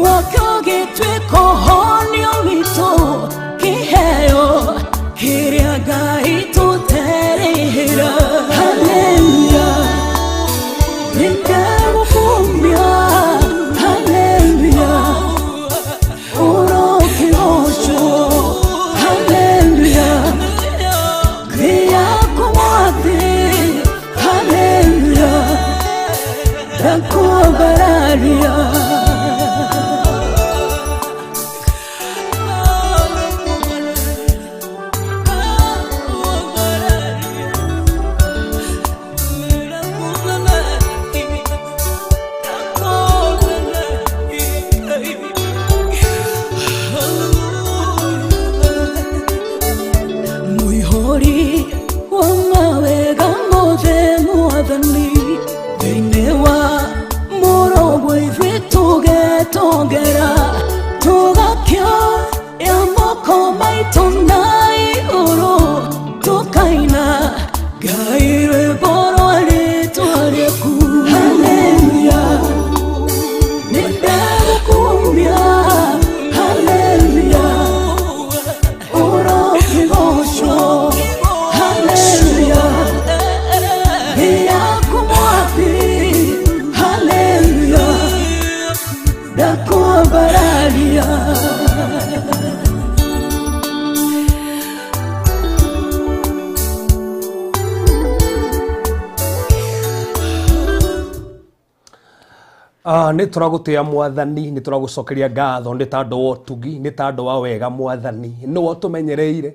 Wakaoge tweko honio mito Kiheo Kiriaga ito terehira Hallelujah Nindemo kumbia Hallelujah Uro kilosho Hallelujah Kriya kumwate Hallelujah Dakuwa bararia Togera togakyo yamoko maitonai uro tokaina gaire boro ale toreku hallelujah nindemo kumbia hallelujah uro kigosho hallelujah yakumwapi hallelujah Dakuwa bararia Nĩ tũragutia Mwathani, nĩ tũragucokeria ngatho nĩ tondũ wa ũtugi, nĩ tondũ wa wega Mwathani, nĩwe ũtũmenyereire,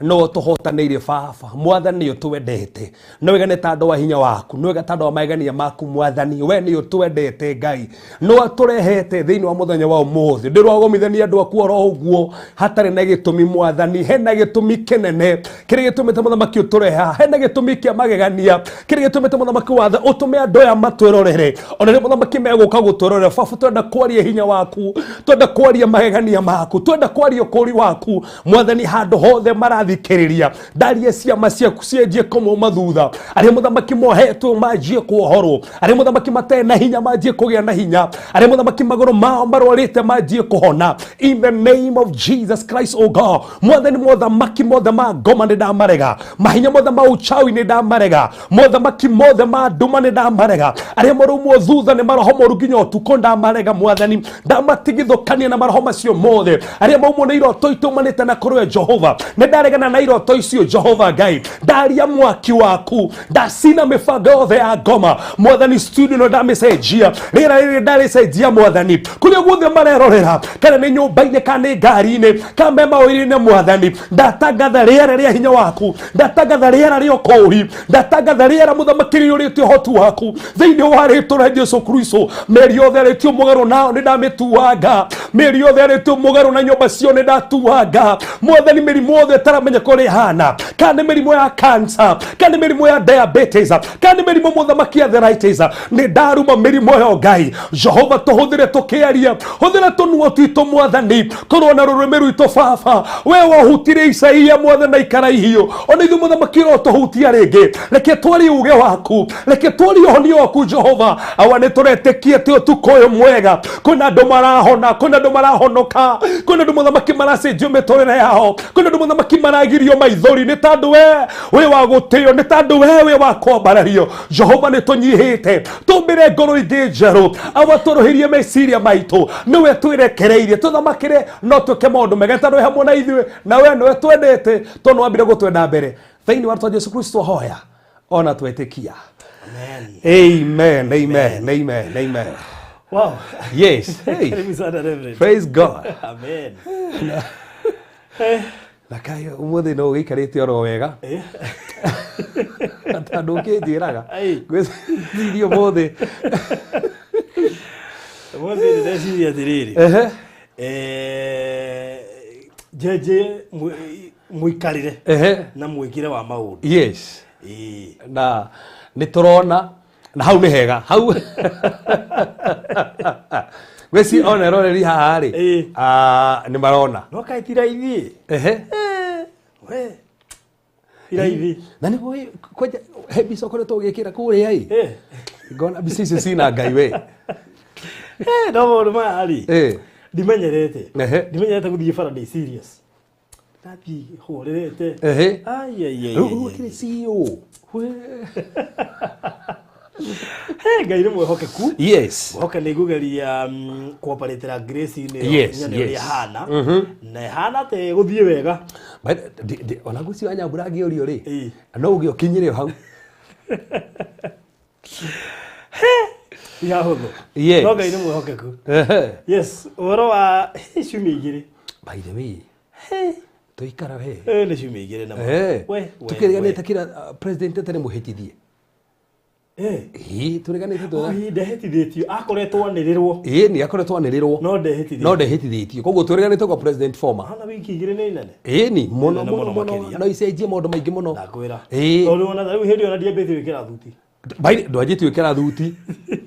nĩwe ũtũhotanĩire Baba. Mwathani ũtwendete, nĩ wega nĩ tondũ wa hinya waku, nĩ wega tondũ wa magegania maku Mwathani, we nĩ ũtwendete Ngai, nĩwe tũrehete thĩinĩ wa mũthenya wa ũmũthĩ. Ndĩragomithania andũ aku oro ũguo hatarĩ na gĩtũmi Mwathani, hena gĩtũmi kĩnene kĩrĩa gĩtũmĩte mũthamaki ũtũreha, hena gĩtũmi kĩa magegania kĩrĩa gĩtũmĩte mũthamaki wathe ũtũme andũ aya matwĩrorere, ona rĩrĩa mũthamaki megũka gũtwĩrorera Baba, twenda kwaria hinya waku, twenda kwaria magegania maku, twenda kwaria ũkũũri waku Mwathani handũ hothe marathikĩrĩria. Ndaria ciama ciaku cienjie kũmauma thutha, arĩa mũthamaki mohetwo manjie kuohorwo, arĩa mũthamaki matarĩ na hinya manjie kũgĩa na hinya, arĩa mũthamaki magũrũ mao marwarĩte manjie kũhona, in the name of Jesus Christ, oh God. Mwathani mothamaki mothe ma ngoma nĩ ndamarega, mahinya mothe ma uchawi nĩ ndamarega, mothamaki mothe ma nduma nĩ ndamarega, arĩa maraumwo thutha nĩ maroho moru nginya ũtukũ ndamarega Mwathani, ndamatigithũkania na maroho macio mothe, arĩa maumwo nĩ iroto itumanĩte na kũrĩ Jehova, nĩ ndaregana na iroto icio Jehova Ngai, ndaria mwaki waku, ndacina mĩbango yothe ya ngoma Mwathani, studio no ndamĩcenjia, rĩera rĩrĩ ndarĩcenjia Mwathani, kũrĩa guothe marerorera, kana nĩ nyũmba-inĩ kana nĩ ngari-inĩ kana me mawĩra-inĩ Mwathani, ndatangatha rĩera rĩa hinya waku, ndatangatha rĩera rĩa ũkũũri, ndatangatha rĩera mũthamaki rĩũrĩte ũhoti waku thĩinĩ wa rĩĩtwa rĩa Jesũ Kristo. Mĩeri yothe arĩtio mũgarũ nao nĩ ndamĩtuanga, mĩeri yothe arĩtio mũgarũ na nyũmba cio nĩ ndatuanga Mwathani, mĩrimũ yothe ĩtaramenya kũrĩa ĩhana, kana nĩ mĩrimũ ya cancer, kana nĩ mĩrimũ ya diabetes, kana nĩ mĩrimũ mũthamaki arthritis, nĩ ndaruma mĩrimũ ĩyo Ngai. Jehova, tũhũthĩre tũkĩaria, hũthĩra tũnua twitũ Mwathani, korwo na rũrĩmĩ rwitũ Baba, we wahutirie Isaia Mwathani na ikaraihiũ, ona ithuĩ mũthamaki no tũhutia rĩngĩ, reke twarie uge waku, reke twarie ũhonio waku Jehova. Awa nĩ tũretĩkia atĩ ũtukũ ũyũ mwega kwĩna andũ marahona, kwĩna andũ marahonoka, kwĩna andũ mũthamaki maracenjio mĩtũrĩre yao, kwĩna andũ mũthamaki maragirio maithori, nĩ tondũ we wa gũtĩo, nĩ tondũ we wa kwambarario Jehova. Nĩ tũnyihĩte, tũmbĩre ngoro ingĩ njerũ, awa tũrũhĩrie meciria maitũ, nĩwe twĩrekereirie tũthamakĩre no twĩke maũndũ mega, tondũ hamwe na ithuĩ na we nĩwe twendete, tondũ wambire gũtwenda mbere thĩinĩ wa rĩĩtwa Jesũ Kristo hoya ona twetĩkia. Amen, amen, amen, amen. Wow. Yes. Hey. Praise God. Amen. Na kai umuthi no gĩikarĩte oro wega. Tandũ ũkĩnjĩraga gwĩciria mũthĩ mũthĩ ndĩreciria atĩrĩrĩ, njenje mũikarĩre na mwĩkĩre wa maũndũ. Yes. Na nĩ tũrona na hau nĩ hega hau wesi ona roreri haha rĩ nĩ marona no kaĩ ti raithi we raithi na nĩ boy koja hebi sokore to gĩkĩra kũrĩa ngona bici icio cina Ngai we No maundu maya ari ndimenyerete guthie Faraday serious nathi horerete kire CEO Ngai nĩ mwĩhokeku. Yes. Hoka nĩ gugeria cooperative Grace ni yes. Hana na hana te guthie wega. Ona gucio anyambura ngiorio ri. No ugi okinyire hau. Ya hotho. Yes. No Ngai nĩ mwĩhokeku. Yes, oro wa cumi igiri. By the way. Tuikara he. Nĩ cumi igiri na we. Tukiriganite kira president tene muhitithie. Turiganite tu. Ndehitithitio akoretwo anirirwo. Ni akoretwo anirirwo. No ndehitithitio. Koguo turiganite kwa president former. Hana wiki igiri ni nene. Ni muno. No icenjie maundu maingi muno. Ndakwira. Tondu ona riu hindi ona ndiambite wikira thuti. Bai ndwajite wikira thuti.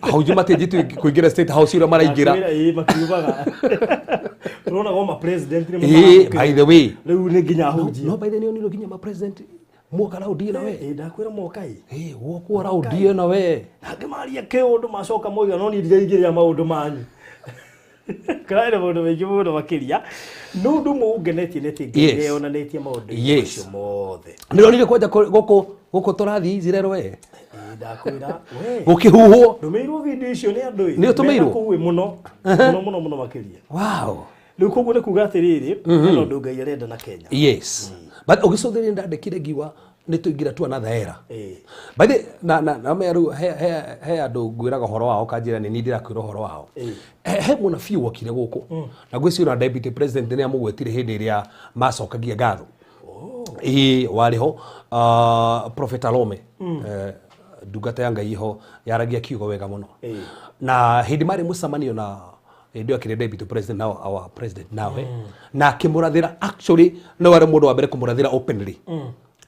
Hauju matejite kuingira state house ira maraingira. Makiugaga. Rona goma president ni by the way. Riu ni nginya hunji. No by the way ni nginya ma president. Muka raudie na we. Ndakwira mokai. Woku raudie na we. Ngamaria ke undu macoka moiga no ni ndigiria maundu manyu. Kaire maundu maingi muno makiria. Nundu mugenetie neti ngire onanetie maundu icio mothe. Nironire kwaja goko torathi izirero we. Ndakwira we. Gukihuhwo. Ndumirwo video icio ni andu. Ni utumirwo. Kuwe muno muno makiria. Wow. Riu koguo ni kuga atiriri no ndu Ngai arenda na Kenya. Yes. But ugisothiria ndandikire giwa nituingira tu another era. By the na meru he andu ngwiraga horo wao kanjira ni ndirakwira horo wao. He muna fiu wakire guku. Na gweci na deputy president ni amugwetire hindi iria macokagia ngatho. Wariho Prophet Alome ndungata ya Ngai ho yaragia kiugo wega muno. Na hindi mari musamanio na ndio akire deputy president now our president now na kimurathira actually no wari mundu wa mbere kumurathira openly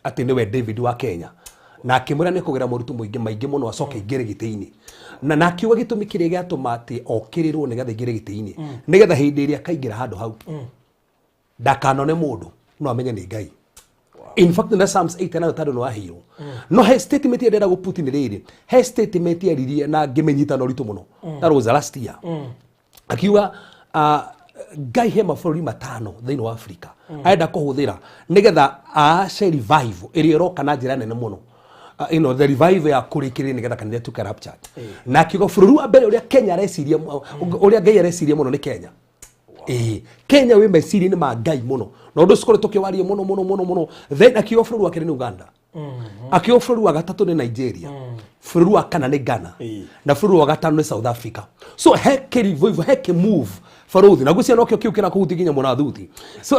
ati niwe David wa Kenya na kimura ni kugira murutu maingi muno acoke ingire gitiini na akiuga gitumi kiria giatuma ati okirirwo nigetha ingire gitiini nigetha hindi iria kaingira handu hau ndakanone mundu no amenye ni Ngai. In fact na Psalms 8 na tado no ahiro no he statement ya go Putin riri he statement ya riria na ngimenyita no ritu muno that was last year. Akiuga Ngai he mabũrũri matano thĩinĩ wa Afrika aenda kũhũthĩra nigetha ace revive ĩrĩa ĩroka na njĩra nene mũno. The revive ya kũrĩkĩrĩria nigetha kanitha tuke rapture. Na akiuga bũrũri wa mbere ũrĩa Kenya areciria ũrĩa Ngai areciria mũno ni Kenya. Kenya wĩ meciria-inĩ ma Ngai mũno na ũndũ ũcio tũkĩwaria mũno. Then akiuga bũrũri wa kerĩ nĩ Uganda. Akiuga bũrũri wa gatatũ nĩ Nigeria. Bũrũri wa kana nĩ Ghana. Na bũrũri wa gatano nĩ South Africa. So heke revive heke move faruthi na gucia nokio kiukira kuhuti ginya mona thuti. So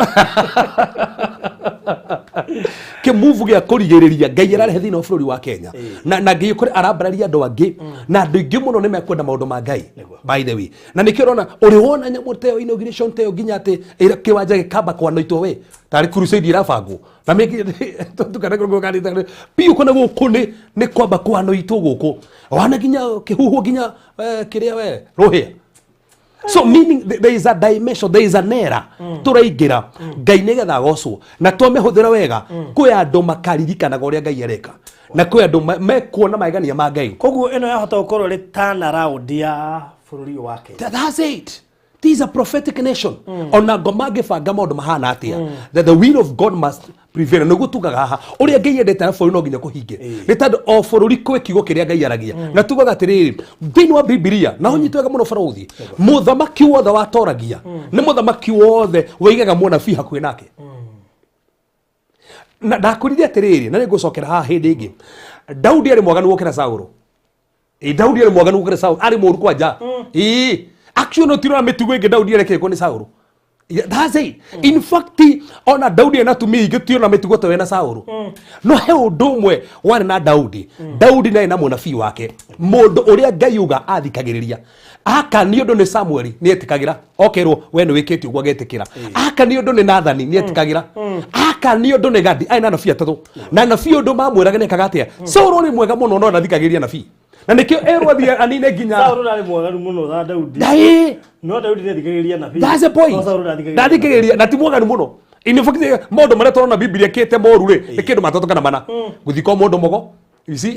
ke move gya kurigiriria Ngai ararehe thina bũrũri wa Kenya. Na Ngai kuri arambararia andu angi na andu ingi muno nimekwenda maundu ma Ngai by the way. Na nikio rona uri wona nyamu teo inauguration teo ginya ati kiwanja gikamba kwa noito we tari crusade irabangwo na meki tukana kurgo kanitha piu kona guku ni kwamba kwa noito guku wana ginya kihuhu ginya kiria we rohia. So meaning there is a dimension, there is an era turaigira Ngai nigetha gocwo na twamehuthira wega kwi andu makaririkanaga uria Ngai areka na kwi andu mekuona magania ma Ngai. Koguo ino yahota gukorwo ri turn around ya bũrũri wa Kenya. That's it. This is a prophetic nation. Ona ngomage banga maundu mahana atia that the will of God must prevail. No gutugaga haha uria Ngai endete na bũrũri no nginya kuhinge. Ni tondu o bũrũri kwe kiugo kiria Ngai aragia. Na tugaga atiriri thĩinĩ wa Biblia na unyitwega muno Farouthi muthamaki wothe watoragia ni muthamaki wothe waigaga munabii hakuhi nake. Na ndakwĩrire atiriri na nĩngũcokera haha hĩndĩ ĩngĩ Daudi arĩ mwaganu gũkĩra Saũlũ. Daudi arĩ mwaganu gũkĩra Saũlũ arĩ mũru kwanja. Actually no tirona mitugo ingi Daudi arekeko ni Saũlũ. That's it. In fact ona Daudi anatumia igitiona mitugo tawe na Saũlũ. No he undu umwe wari na Daudi. Daudi naye na munabii wake mundu uria Ngai uga athikagiriria. Aka ni undu ni Samuel ni etikagira. Okerwo we ni wikiti ugwa getikira. Aka ni undu ni Nathani ni etikagira. Aka ni undu ni Gadi aina nabii atatu. Na nabii undu mamwiraga ne kagatia. Saũlũ ni mwega muno no nathikagiriria nabii. Na nikio erwathi anine ginya Saũlũ nari mwaganu muno tha Daudi. Dai No Daudi ne thikagiriria nabii. That's the point. Ndathikagiriria na ti mwaganu muno. In fact maundu maria turona Biblia kete moru ri ni kindu matatu kana mana. Guthiko mundu mogo You see?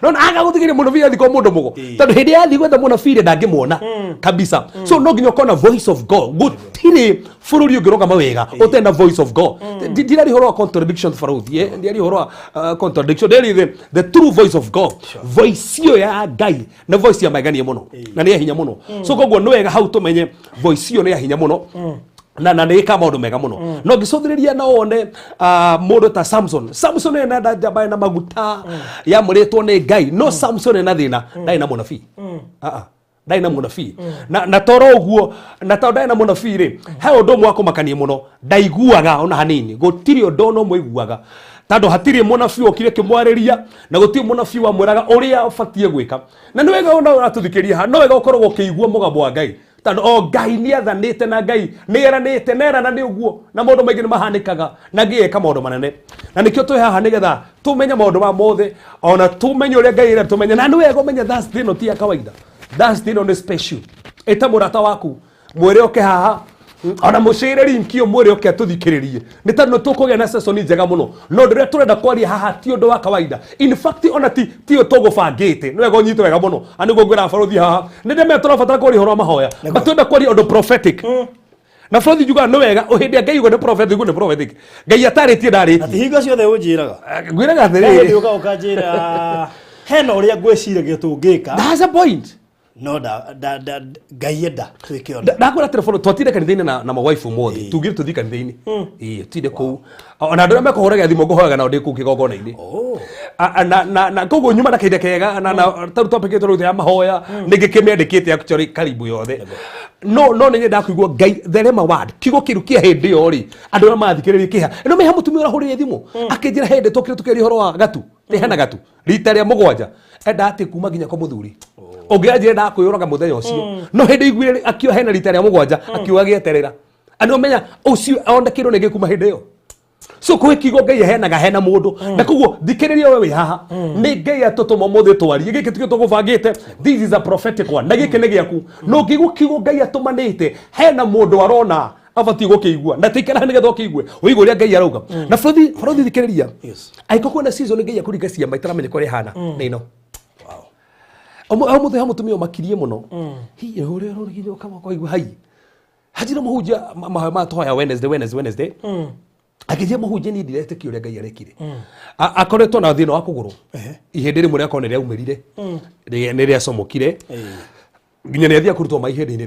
No aga gutigiria munabii athi kwa mundu mugo. Tondu hindi yathi gwetha munabii ndangimwona kabisa. So no nginya ukona voice of God. Gutiri bururi ungiroga mawega utenda voice of God. Ndiri horo contradiction faruthi. Ndiri horo contradiction. There is the true voice of God. Voice yo ya Ngai na voice ya magania muno. Na ni hinya muno. So koguo no wega hau tumenye voice yo ni hinya muno. Na nä ka maå ndå mega må no no ngä cåthä na wone må ndå ta Samson ena njamba na maguta ya må rä two nä Ngai no Samson ena thä na ndarä na må nabii ndarä na må nabii na toro å guo na tondå ndarä na må nabii rä he å ndå mwe akå makanie må no ndaiguaga ona hanini gå tirä å ndå no mwe iguaga tondå hatirä må nabii okire kä mwarä ria na gå tirä må nabii wa mwä raga å rä a batiä gwä ka na nä wega ona atå thikä ria no wega å koragwo å kä igua må gambo wa Ngai tondå o Ngai nä athanä na Ngai nä eranä te nerana nä å guo na maå ndå maingä nä mahanä kaga na ngä eka maå ndå manene na nä kä o twä haha nä getha tå menye maå ndå ma mothe ona tå menye å rä a Ngai ä tå menye na nä wega å menye thä no ti ya kawaida thä no nä special ä ta må rata waku mwä rä oke haha ona må cä rä ri nkio mwä rä oke tå thikä rä rie nä tondå tå kå gä na sesoni njega må no no ndå rä a tå renda kwaria haha ti å ndå wa kawaida in fact ona ti å tå gå bangä te nä wega å nyite wega må no anä guo ngwä ra barothi haha nä ndä me tå rabatara kwaria horo wa mahoya batå enda kwaria å ndå prophetic na barothi njugaga nä wega å hä ndä a Ngai uga nä prophetic guo nä prophetic Ngai atarä tie ndarä tie hingo ciothe å njä raga ngwä raga atä rä rä å ka å kanjä ra hena å rä a ngwä ciragia tå ngä ka that's a point no Ngai enda twike ona ndakora telefoni twatire kanitha-inĩ na mawaifu mothe tugire tuthi kanitha-inĩ tinde kuu ona andũ arĩa mekũhũraga thimũ ngũhoyaga nao ndĩ kũu kĩgongona-inĩ na koguo nyuma na kahinda kega na tarĩ twambĩkĩte rũtha ya mahoya nĩ ngĩkĩmĩandĩkĩte actually karibu yothe no nĩ nyendaga kũigua Ngai the rema word kiugo kĩru kĩa hĩndĩ ĩyo rĩ andũ arĩa mathikĩrĩria kĩha ĩno meha mũtumia ũrahũrĩire thimũ akĩnjĩra hĩndĩ tũkĩrĩ tũkĩaria ũhoro wa gatu nĩ hena gatu rita rĩa mũgwanja enda atĩ kuma nginya kwa mũthuri ũngĩanjĩre ndakwĩyũraga mũthenya ũcio no hĩndĩ iguire akĩoya hena rita rĩa mũgwanja akiuga gĩeterera andũ menya ũcio ondekĩrwo nĩ gĩkuma hĩndĩ ĩyo so kwĩ kiugo Ngai aheanaga hena mũndũ na koguo thikĩrĩria we wĩ haha nĩ Ngai atũtũma mũthĩ twarie gĩkĩ tikĩ tũgũbangĩte this is a prophetic one na gĩkĩ nĩ gĩaku no ngĩigua kiugo Ngai atũmanĩte hena mũndũ arona abatiĩ gũkĩigua na tikĩra nĩ getha ũkĩigue ũigue ũrĩa Ngai arauga na barothi thikĩrĩria angĩkorwo kwĩna season Ngai akũringa ciama itaramenya kũrĩa ihana nĩ ĩno mũthĩ ha mũtumia makirie mũno hihi ũrĩa rũrigithio kama kwa igua hai hajira mũhunjia mahoya ma tũhoya Wednesday akĩnjia mũhunjia niĩ ndiretĩkia ũrĩa Ngai arekire akoretwo na thĩna wa kũgũrũ ihĩndĩ rĩmwe rĩakorwo nĩ rĩaumĩrire nĩ rĩacomokire nginya nĩ athiĩ kũrutwo maĩ ihĩndĩ-inĩ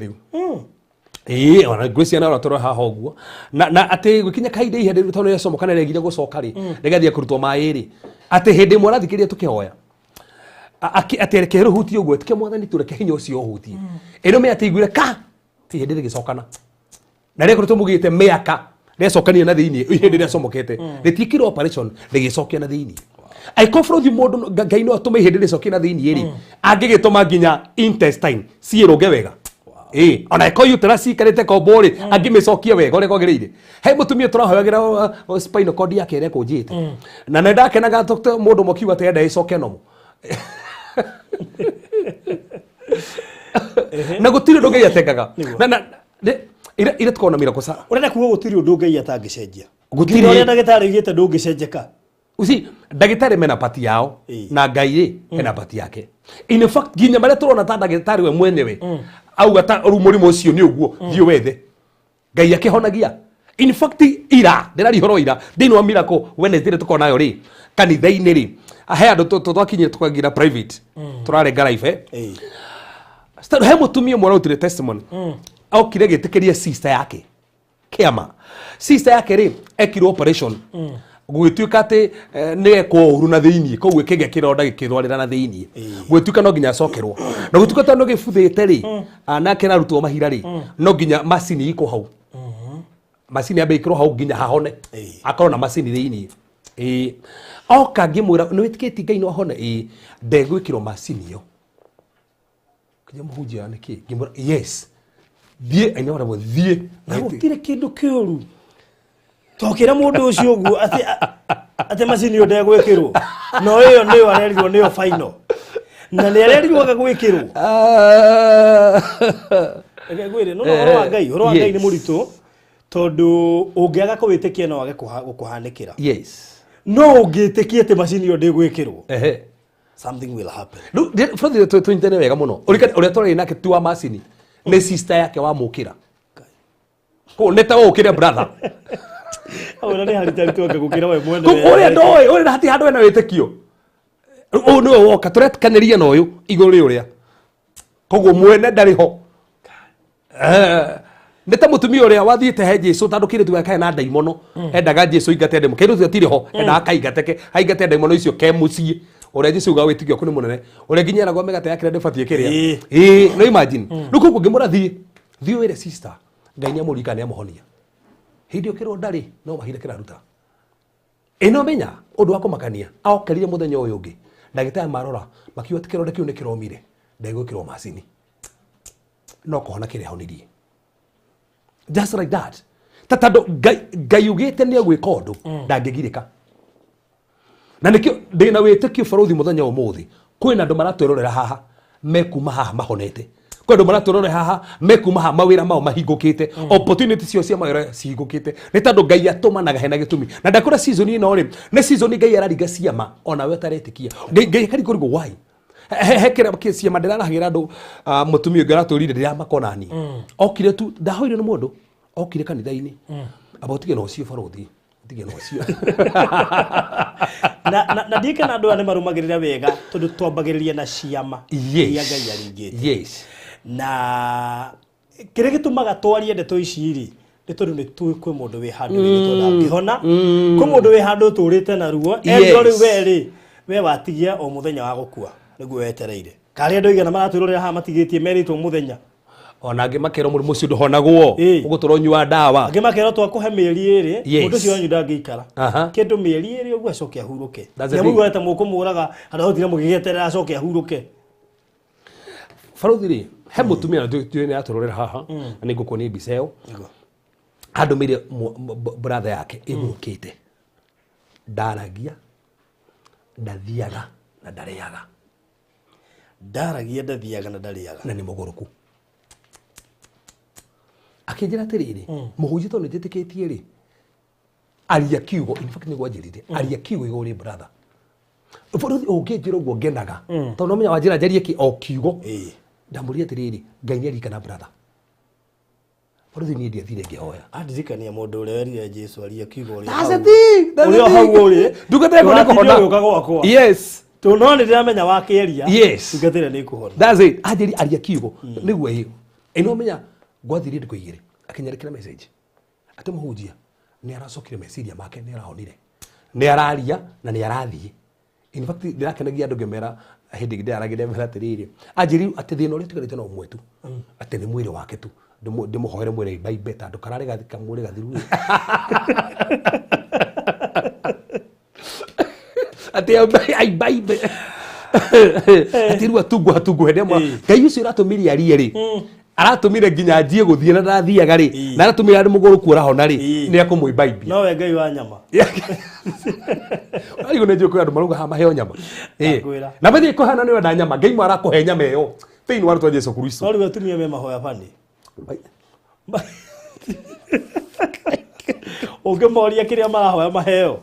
rĩu ona ngwĩciana ũrĩa tũrĩ haha ũguo na atĩ gwĩkinya kahinda ihĩndĩ rĩu tondũ nĩ rĩacomoka na rĩagire gũcoka rĩ rĩgathiĩ kũrutwo maĩ rĩ atĩ hĩndĩ ĩmwe arathikĩrĩria tũkĩhoya atĩ reke rũhutie ũguo tike mwathani tũreke hinya ũcio ũhutie ĩno me atĩ iguire ka ti hĩndĩ rĩgĩcokana na rĩakoretwo mũgĩte mĩaka rĩacokania na thĩinĩ hĩndĩ rĩacomokete rĩtiĩkire operation rĩgĩcokia na thĩinĩ angĩkorwo bũrũthi mũndũ Ngai no atũme ihĩndĩ rĩcokie na thĩinĩ rĩ angĩgĩtũma nginya intestine ciĩrũnge wega ona ĩkorwo uterus cikarĩte kombo rĩ angĩmĩcokia wega ũrĩa kwagĩrĩire he mũtumia tũrahoyagĩra spinal cord yake ĩrĩa ĩkũnjĩte na nĩ ndakenaga mũndũ mokiuga atĩ enda ĩcoke nomo na gũtirĩ ũndũ Ngai atengaga na ire tukona mira kosa urenda kuga gũtirĩ ũndũ Ngai atangĩcenjia gũtirĩ ũrĩa ndagĩtarĩ oigĩte ndũngĩcenjeka usi ndagĩtarĩ mena pati yao na Ngai ena pati yake in fact nginya marĩa tũrona ta ndagĩtarĩ we mwenyewe auga ta mũrimũ ũcio nĩ ũguo thiĩ wethe Ngai akĩhonagia in fact ira ndĩrarihoro ira thĩinĩ wa Miracle Wednesday tukona nayo rĩ kanitha-inĩ rĩ he andũ twakinyire tũkagira private tũrarenga live he mũtumia ũmwe ararutire testimony okire gĩtĩkĩria sister yake kĩama sister yake rĩ ekirwo operation gwĩtuĩka atĩ nĩ ekwo ũru na thĩinĩ koguo kĩgĩa kĩronda gĩkĩrwarĩra na thĩinĩ gwĩtuĩka no nginya acokerwo na gwĩtuĩka ta no gĩbuthĩte rĩ nake ararutwo mahira rĩ no nginya macini ikwo hau macini ambe ikĩrwo hau nginya hahone akorwo na macini thĩinĩ oka ngĩmwĩra nĩ wĩtĩkĩtie Ngai no ahone ndegwĩkĩrwo macini ĩyo kĩnya mũhunjia nĩkĩ ngĩmwĩra yes thiĩ aina wara thiĩ na gũtirĩ kĩndũ kĩũru tokĩra mũndũ ũcio ũguo atĩ macini ĩyo ndegwĩkĩrwo no ĩyo nĩyo arerirwo nĩyo final na nĩ arerirwo agagwĩkĩrwo ngwĩre no ũhoro wa Ngai nĩ mũritũ tondũ ũngĩaga kũwĩtĩkia no wage gũkũhanĩkĩra yes no ngĩtĩkia atĩ macini ĩyo ndĩgwĩkĩrwo something will happen. Brother tunyitane wega muno ũrĩa twarĩ nake tu wa macini nĩ sister yake wa mũkĩra ko neta ũkĩre brother ona nĩ haritari tuange gũkĩra we mwene ũrĩa ndoĩ ũrĩa hati handũ ena wĩtĩkio ũũ nĩwe woka tũretĩkanĩria na ũyũ igũrũ ũrĩa koguo mwene ndarĩ ho nĩ ta mũtumia ũrĩa wathiĩte he Jesũ tondũ kĩrĩtu gĩake na ndaimono endaga Jesũ ingate ndemo kĩrĩtu atirĩ ho endaga kaingateke aingate ndaimono icio ke mũciĩ ũrĩa Jesũ gawĩtigio kũ nĩ mũnene ũrĩa nginya eragwo mĩgate yake ndĩbatie kĩrĩa no imagine rĩu koguo ngĩmũrathiĩ thiĩ wĩre sister Ngai nĩamũrika nĩamũhonia hĩndĩ ũkĩrwo ndarĩ no mahinda kĩraruta ĩno menya ũndũ wa kũmakania aokerire mũthenya ũyũ ũngĩ ndagĩtarĩ marora makiuga atĩ kĩronda kĩu nĩ kĩromire ndegwĩkĩrwo macini no kũhona kĩrĩa ahonirie just like that tondũ Ngai ugĩte nĩ egwĩka ũndũ ndangĩgirĩka na nĩkĩo ndĩna wĩtĩkio barothi mũthenya ũmũthĩ kwĩna andũ maratwĩrorera haha mekuma haha mahonete kwĩna andũ maratwĩrorera haha mekuma haha mawĩra mao mahingũkĩte opportunity cio cia mawĩra cihingũkĩte nĩ tondũ Ngai atũmanaga hena gĩtũmi na ndakora season ĩno rĩ nĩ season Ngai araringa ciama ona we ũtaretĩkia Ngai akarigũrigwo why hekera ciama ndĩrarahagĩra andũ mũtumia ũngĩ aratũrire ndĩramakonani okire tu ndahoire nĩ mũndũ okire kanitha-inĩ abotige no cio barothi tige no cio na ndikana andũ ane marumagĩrĩra wega tondũ twambagĩrĩria na ciama iria Ngai aringĩte na kĩrĩa gĩtũmaga twarie ndeto ici rĩ nĩ tondũ nĩ tũĩ kwĩ mũndũ wĩ handũ tondũ angĩhona kwĩ mũndũ wĩ handũ tũrĩte na ruo endo rĩu we rĩ we watigia o mũthenya wa gũkua nĩguo wetereire karĩa andũ igana maratwĩrorera haha matigĩtie merĩtwo mũthenya ona angĩ makerwo mũrimũ ũcio ndũhonagwo ũgũtũra ũnyua ndawa angĩ makerwo twakũhe mĩeri ĩrĩ mũndũ ũcio wanyu ndangĩikara kĩndũ mĩeri ĩrĩ ũguo acoke ahurũke nyamũigua ta mũkũmũraga handũ hau tira mũgĩgĩeterera acoke ahurũke barothi rĩ he mũtumia nĩ aratũrorera haha na nĩ ngũkuonia mbica ĩyo andũmĩire brother yake ĩgũkĩte ndaragia ndathiaga na ndarĩaga ndaragia ndathiaga na ndarĩaga na nĩ mũgũrũku akĩnjĩra atĩrĩrĩ mũhunjia tondũ nĩnjĩtĩkĩtie rĩ aria kiugo in fact nĩguo anjĩrĩte aria kiugo igũrũ rĩ brother barothi ũngĩnjĩra ũguo ngenaga tondũ no menya wanjĩra njarie kĩ o kiugo ndamũria atĩrĩrĩ Ngai nĩaririkana brother barothi niĩ ndiathire ngĩhoya andirikania mũndũ ũrĩa werire Jesũ aria kiugo ũrĩa hau ũrĩ ndungatĩre kũrĩ kũhona yes tũno nĩ ndĩramenya wakĩeria ndungatĩre nĩ kũhona that's it anjĩri aria kiugo nĩguo ĩyo ĩno menya gwathire ndiko igĩrĩ akinyarĩkĩra message atĩ mũhunjia nĩ aracokire meciria make nĩ arahonire nĩ araria na nĩ arathiĩ in fact ndĩrakenagia andũ ngĩmera hĩndĩ ĩngĩ ndĩaragia mera atĩrĩrĩ anjĩri atĩ thĩna ũrĩa tigarĩte no ũmwe tu atĩ nĩ mwĩrĩ wake tu ndĩmũhoere mwĩrĩ Bible tondũ kararĩ gathika mwĩrĩ gathiru atĩ ai Bible atĩ rĩu atungũ hende mwa Ngai ũcio ũratũmire arie rĩ aratumire nginya njie guthie na ndathiaga ri na aratumire andu muguru kurahona ri ni akumwi Bible no we Ngai wa nyama aigo ne joko andu maruga ha maheo nyama na bathi kuhana ni wenda nyama Ngai mara kuhe nyama iyo thini wa Yesu Kristo no ri atumia me mahoya bani ungemoria kiria marahoya maheo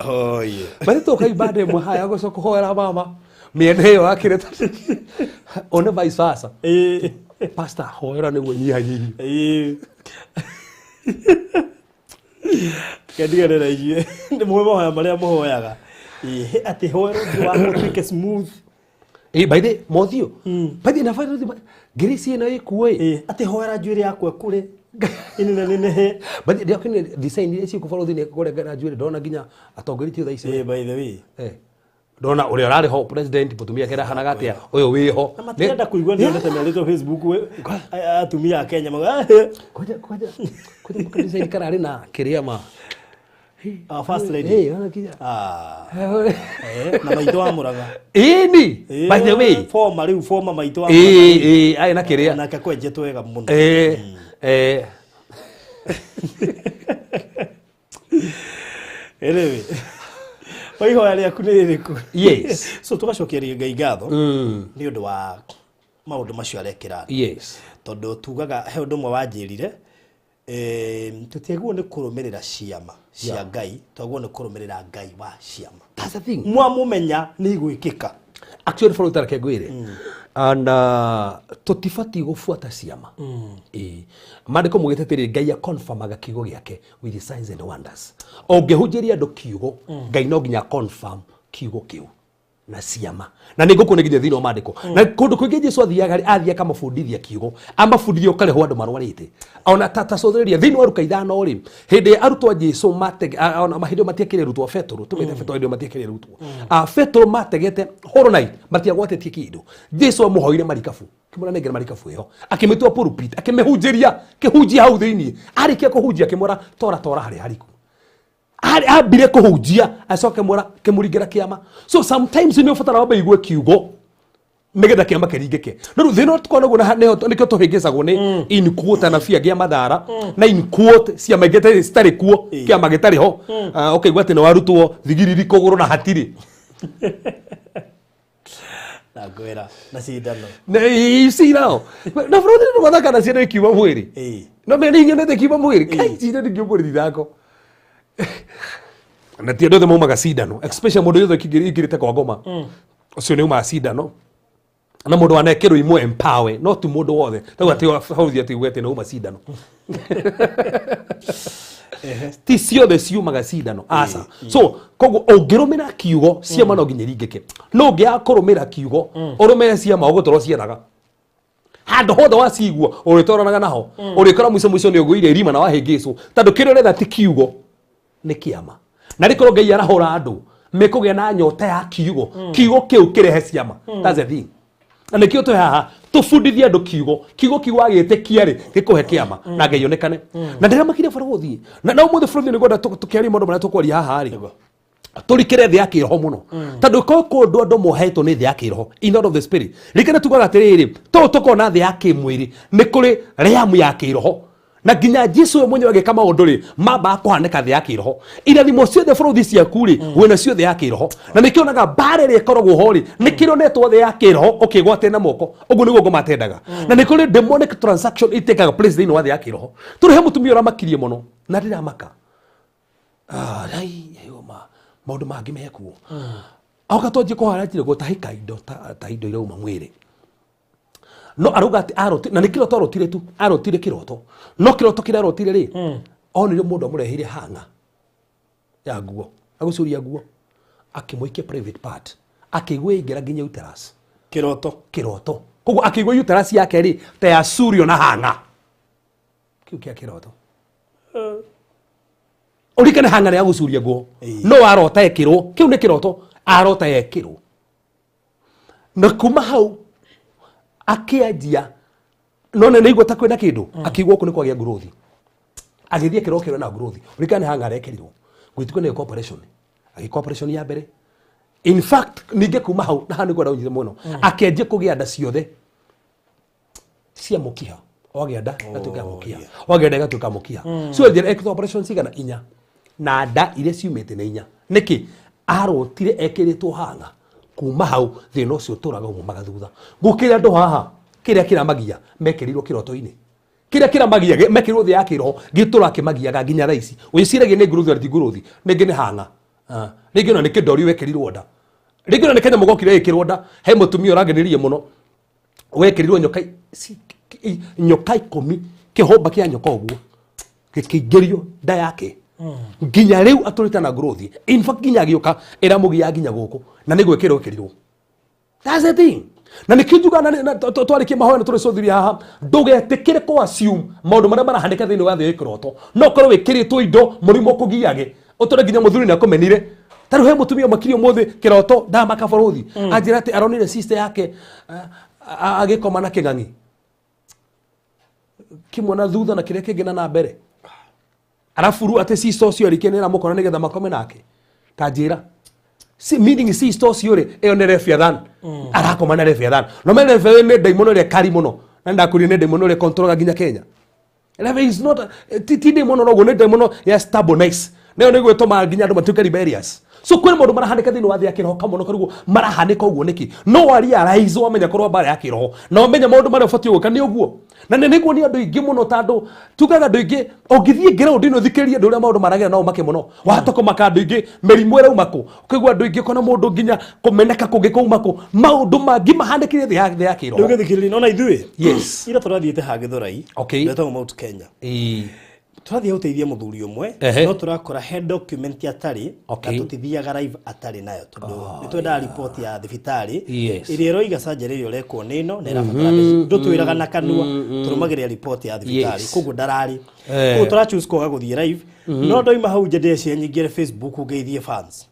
oye bathi toka ibada mwe haya gocoka kuhoera mama miene iyo akireta ona vice versa pastor hoera nĩguo nyihanyihi kandiganĩra inyuĩ nĩ mũĩ mahoya marĩa mũhoyaga atĩ hoero wako tuĩke smooth by the mothio by the nafanya ngirisi ĩno ĩkuĩ atĩ hoera njuĩrĩ yakwa kũrĩ inene by the ndio design ile siku follow thini kũrengera njuĩrĩ ndona nginya atongoria tha ici by the way ndona ũrĩa ũrarĩ ho president mũtumia kera hana gatia ũyũ wĩho nĩenda kũigua nĩ ndete merĩtwo Facebook atumia a Kenya koja design kararĩ na kĩrĩa ma first lady na maitũ wa Mũraga ni by the way former maitũ wa Mũraga ai na kĩrĩa na kakwenjetwo wega mũno anyway oihoya rĩaku nĩ rĩrĩkũ yes so tugacokeria Ngai ngatho nĩ ũndũ wa maũndũ macio arekĩra yes tondũ tugaga he ũndũ ũmwe wanjĩrire tutiagwo nĩ kũrũmĩrĩra ciama cia Ngai, twagwo nĩ kũrũmĩrĩra Ngai wa ciama. That's the thing. Mwamũmenya nĩ igwĩkĩka. Actually for utarake gwire. And tutibati gufuata ciama. Mandiko mugeteteri Ngai ya confirmaga kiugo giake with the signs and wonders. Ongehunjiria andu kiugo, Ngai no nginya confirm kiugo kiu na ciama. Na nĩ ngũkũ nĩ nginya thĩinĩ wa mandĩko. Na kũndũ kũingĩ Jesũ athiaga akamabundithia kiugo, amabundithia ũkareho andũ marwarĩte. Ona tatacũthĩrĩria thĩinĩ wa Luka 5 rĩ, hĩndĩ arutwo Jesũ ona mahĩndĩ matiakĩrĩ rutwo Petro, tumĩte Petro hĩndĩ matiakĩrĩ rutwo. Petro mategete Horonite matiagwatetie kĩndũ. Jesũ amũhoire marikabu. Kimura nengera marikabu ĩyo. Akĩmĩtua pulpit, akĩmĩhunjĩria, kĩhunjia hau thĩinĩ. Arĩkia kũhunjia akĩmwĩra tora harĩ hariku. Ambire kuhunjia acoke mura kimuringira kiama. So sometimes ni ufatara waba igwe kiugo nigetha kiama kiringike. No thino tukona guna nikyo tuhingicagwo ni in quote na fia gia mathara na in quote cia magete stari kuo kiama gitari ho. Okay gwate no warutwo thigiriri kuguru na hatiri. Na gwera na cindano. You see now. Na frodi no mathaka na ciana kiugo mwiri. No me ni nyonete kiugo mwiri. Kai ciana ni kiugo thako. Na ti andũ maumaga cindano, especially mũndũ yothe ingĩrĩte kwa ngoma ũcio nĩ umaga cindano na mũndũ wanekĩrwo imwe empower, no ti mũndũ wothe tauga atĩ hauthi atĩ gwete nĩ uma cindano ti ciothe ciumaga cindano aca. So koguo ũngĩrũmĩra kiugo ciama no nginya iringĩke, no ũngĩaga kũrũmĩra kiugo ũrũmĩre ciama ũgũtũrwo cianaga handũ hothe wacigua ũrĩtwaranaga naho, ũrĩkora mũico nĩ ũgũire irima na wahĩngĩcwo tondũ kĩrĩa ũretha ti kiugo nĩ kiama. Na rĩkorwo Ngai arahũra andũ mekũgĩa na nyota ya kiugo, kiugo kĩu kĩrehe ciama. That's the thing. Na nĩkĩo twĩ haha tũbundithie andũ kiugo wagĩtĩkia rĩ gĩkũhe kiama na Ngai onekane. Na ndĩrĩa makĩria bara gũthiĩ na ũmũthĩ bũrũri nĩ ngwenda tũkĩaria maũndũ marĩa tũkwaria haha rĩ tũrikĩre thĩ ya kĩroho mũno tondũ kũndũ andũ mohetwo nĩ thĩ ya kĩroho, in out of the spirit. Rĩkĩra tugaga atĩrĩrĩ tũkona thĩ ya kĩmwĩrĩ nĩ kũrĩ realm ya kĩroho. Na nginya Jesũ we mwenyewe agĩka maũndũ rĩ mamba kũhanĩka thĩ ya kĩroho. Irathimo ciothe bũrũri ciaku rĩ wĩna ciothe ya kĩroho. Na nĩkĩonaga mbara ĩrĩa ĩkoragwo ho rĩ nĩkĩronetwo thĩ ya kĩroho ũkĩgwate na moko. Ũguo nĩguo ngoma atendaga. Na nĩ kũrĩ demonic transaction itekaga place thĩinĩ wa thĩ ya kĩroho. Tũrĩ he mũtumia ũramakirie mũno na ndĩramaka. Maũndũ mangĩ mekuo. Oka twanjie kũharĩrĩria gũtahĩka indo ta indo irauma mwĩrĩ. No aruga ati aroti na nikiroto arotire tu arotire kiroto no kiroto kira arotire ri onire mundu amurehire hanga ya nguo agucuria nguo akimwikia private part akigwingira nginya uterus kiroto koguo akigwa uterus yake ri ta ya surio na hanga kiu kia kiroto urikane hanga ya gucuria nguo no arota ekirwo kiu ni kiroto arota ekirwo na kuma hau akiajia none nĩigua ta kwĩna kĩndũ akigwa kũ nĩ kwagĩa growth agĩthiĩ kĩrokĩrwo na growth ũrikane hanga arekerirwo gwĩtiko nĩ corporation corporation ya mbere. In fact ningĩ kuma hau na hanĩ gwada ũnyite mũno akĩanjia kũgĩa nda ciothe cia mũkiha wagĩa nda gatuĩka mũkiha wagĩa nda gatuĩka mũkiha so njĩra corporation cigana 4 na nda iria ciumĩte nĩ 4 nĩkĩ arotire ekĩrĩtwo hanga kuma hau thĩna ũcio tũraga ũmumaga thutha gũkĩra andũ haha kĩrĩa kĩramagia mekĩrirwo kĩroto-inĩ kĩrĩa kĩramagia mekĩrirwo thĩ ya kĩroho gĩtũra kĩmagiaga nginya thaa ici wĩciragia nĩ nguruthi arĩ nguruthi ningĩ nĩ hanga rĩngĩ ona nĩ kĩndori wekĩrirwo nda rĩngĩ ona nĩ kanyamũ gokire gĩkĩrwo nda he mũtumia ũrangenĩrie mũno wekĩrirwo nyoka 10 kĩhũmba kĩa nyoka ũguo gĩkĩingĩrio nda yake nginya rĩu atũrĩte na growth. In fact nginya agĩũka ĩramũgia nginya gũkũ na nĩ gwĩkĩrwo kĩrirwo. That's the thing. Na nĩ kĩnjuga na twarĩkie mahoya na tũrĩcũthiria haha ndũgetĩkĩre kũ assume maũndũ marĩa marahanĩka thĩinĩ wa thĩ ya kĩroto no korwo wĩkĩrĩtwo indo mũrimũ ũkũgiage ũtũre nginya mũthuri nĩ akũmenire. Tarĩu he mũtumia makirio mũthĩ kĩroto ndamaka bũrũthi anjĩra atĩ aronire sister yake agĩkoma na kĩng'ang'i kimwe na thutha na kĩrĩa kĩngĩ na mbere arafu ati sister ũcio rĩke nĩ aramũkora nĩgetha makome nake kanjĩra meaning sister ũcio rĩ ĩyo nĩ Leviathan arakoma na Leviathan no me Leviathan nĩ daimono ĩrĩa kari mũno na ndakuria nĩ daimono ĩrĩa control nginya Kenya. Leviathan is not ti daimono no nĩ daimono ya stubbornness nayo nĩ gwĩtũma nginya andũ matuĩke rebellious so kwĩ maũndũ marahanĩka thĩinĩ wa thĩ ya kĩroho kamwe no koguo marahanĩka ũguo nĩkĩ no warealize wamenya korwo mbara ya kĩroho na wamenya maũndũ marĩa ũbatiĩ gwĩka nĩ ũguo na nĩguo nĩ andũ aingĩ mũno tondũ tugaga andũ aingĩ ũngĩthiĩ ground-inĩ ũthikĩrĩrie andũ ũrĩa maũndũ maragera no ũmake mũno wahota kũmaka andũ aingĩ mĩrimũ ĩrauma kũ ũkaigua andũ aingĩ kona mũndũ nginya kũmeneka kũngĩ kauma kũ maũndũ mangĩ mahanĩkĩire thĩ ya kĩroho Ndio gĩthikĩrĩria nona ithuĩ yes ira tũrathiĩte ha Gĩthũrai okay ndetagwo Mount Kenya tũrathiĩ gũteithia mũthuri ũmwe no tũrakora head document atarĩ na tũtithiaga live atarĩ nayo tondũ nĩtwendaga report ya thibitarĩ ĩrĩa ĩroiga surgery ĩrĩa ũrekwo nĩ ĩno na ĩrabatara ndũtwĩraga na kanua tũrũmagĩrĩra report ya thibitarĩ koguo ndararĩ koguo tũrachoose kwaga gũthiĩ live no ndoima hau njende cia nyingĩ Facebook ũgeithie fans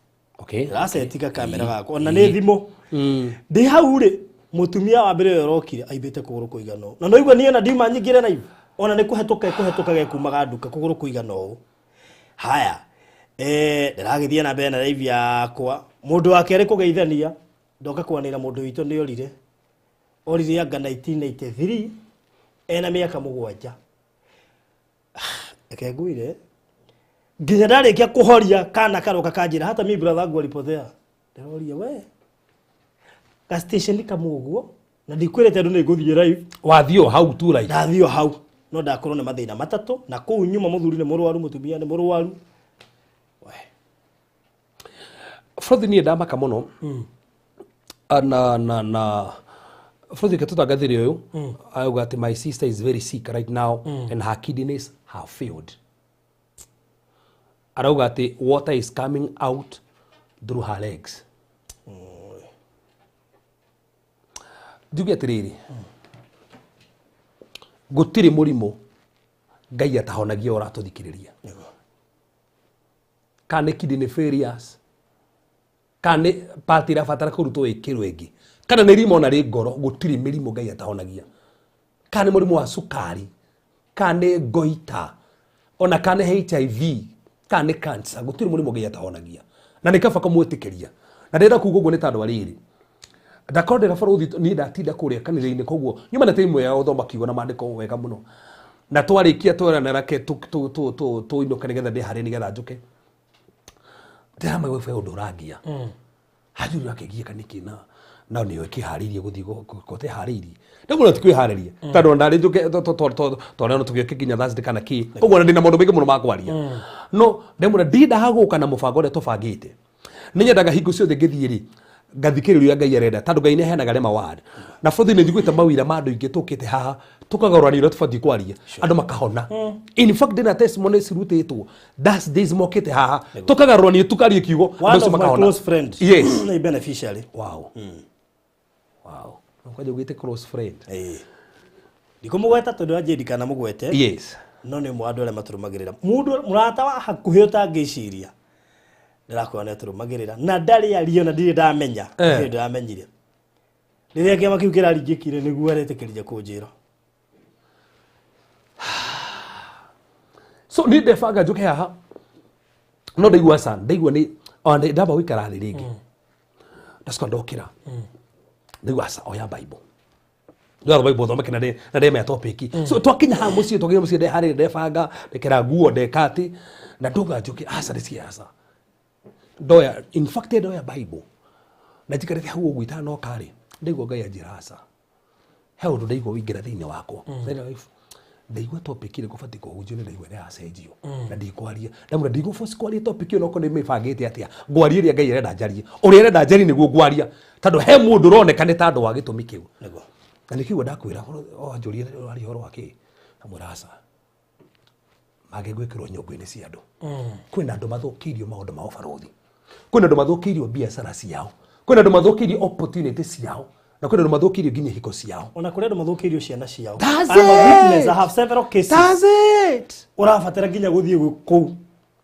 racetika kamera gakwa ona nĩ thimũ ndĩ hau rĩ mũtumia wa mbere ũrokire aibĩte kũgũrũ kũigana na noigua niĩ na ndiuma nyingĩre live ona nĩ kũhetũka gekumaga nduka kũgũrũ kũigana ũũ haya ndĩragĩthiĩ na mbere na live yakwa mũndũ wake arĩ kũgeithania ndoka kwanĩra mũndũ witũ nĩ orire anga 1983 ena mĩaka 7 ekengwire nginya ndarĩkia kũhoria kana karoka kanjĩra hata mi brother ngwa ripothea ndĩroria we ka station kamũguo na ndikwĩrĩte andũ nĩ ngũthiĩ live wathiĩ hau tu live ndathiĩ hau no ndakorwo nĩ mathĩna matatũ na kũu nyuma mũthuri nĩ mũrwaru mũtumia nĩ mũrwaru we Frothi niĩ ndamaka mũno na Frothi ketũtangathĩre ũyũ auga atĩ my sister is very sick right now and her kidneys have failed arauga atĩ water is coming out through her legs njuge atĩrĩrĩ gũtirĩ mũrimũ Ngai atahonagia ũratũthikĩrĩria kana kidney failures kana part irabatara kũrutwo ĩkĩrwo ĩngĩ kana nĩ rimwe ona rĩ ngoro gũtirĩ mĩrimũ Ngai atahonagia kana mũrimũ wa cukari kana goita ona kana HIV kana cancer gũtirĩ mũrimũ Ngai atahonagia na nĩ kaba kũmwĩtĩkĩria na ndĩrenda kuuga ũguo nĩ tondũ arĩrĩ ndakorwo Frothi niĩ ndatinda kũrĩa kanitha-inĩ koguo nyuma na timu ya gũthoma kiugo na maandĩko wega mũno na twarĩkia twerana rake tũinũke nĩgetha ndĩharĩe nĩgetha njũke ndĩrama wewe ũndũ ũrangia hajuri akĩgia kaniki na nĩ ũkĩharĩirie gũthiĩ gũte harĩirie ndĩmũra tikwĩharĩria tondũ ndarĩ njũke twarana tũgĩoke nginya Thursday kana kĩ koguo na ndĩna maũndũ maingĩ mũno ma kwaria no ndĩmũra ndindaga gũka na mũbango ũrĩa tũbangĩte nĩ nyendaga hingo ciothe ngĩthiĩ rĩ ngathikĩrĩria Ngai arenda tondũ Ngai nĩ aheanaga rema ward na Frothi nĩ njiguĩte mawĩra ma andũ aingĩ tũkĩte haha tũkagarũrania ũrĩa tũbatiĩ kwaria andũ makahona in fact ndĩna testimony cirutĩtwo that's days mokĩte haha tũkagarũania tukarie kiugo andũ acio makahona close friend yes na beneficiary wow no ugĩte close friend ndikumũgweta tondũ anjĩndikana mũgwete yes no nĩ mũndũ arĩa matũrũmagĩrĩra mũndũ mũrata wa hakuhĩ ũtangĩciria ndĩrakwona nĩ atũrũmagĩrĩra na ndarĩ ario na ndirĩ ndamenya ndirĩ ndamenyire rĩrĩa kĩama kĩu kĩraringĩkire nĩguo aretĩkĩrire kũnjĩra so nĩ ndebanga njũke haha no ndaigua sana ndaigua nĩ ona ndamba gũikara thĩ rĩngĩ ndacoka ndokĩra ndaigua oya Bible ndwara Bible thomeke na ndemea topic so twakinya haha mũciĩ twakinya mũciĩ ndeharĩria ndebanga ndekera nguo ndekati na nduga njũke aca nĩ ciaca ndoya in fact ndoya Bible na jikarete hau ũguo itano karĩ ndaigua Ngai anjĩra aca he ũndũ ndaigua wĩingĩra thĩinĩ wakwa ndaigua topic ĩrĩa gũbatiĩ kũhunjio nĩ ndaigua nĩ yacenjio na ndikwaria ndamũra ndigũ force kwaria topic ĩyo no kone mĩbangĩte atĩa ngwaria ĩrĩa Ngai arenda njarie ũrĩa arenda njarie nĩguo ngwaria tondũ he mũndũ ũroneka nĩ tondũ wa gĩtũmi kĩu na nĩkĩuga ndakwĩra anjũrie ũrarĩ ũhoro wake amwĩra aca magĩgwĩkĩrwo nyũngũ-inĩ cia andũ kwĩna andũ mathũkĩirio maũndũ ma ũbarũthi kwĩna andũ mathũkĩirio biacara ciao kwĩna andũ mathũkĩirio opportunity ciao na kwĩna andũ mathũkĩirio nginya ihiko ciao ona kũrĩ andũ mathũkĩirio ciana ciao I have several cases that's it ũrabatara nginya gũthiĩ kũu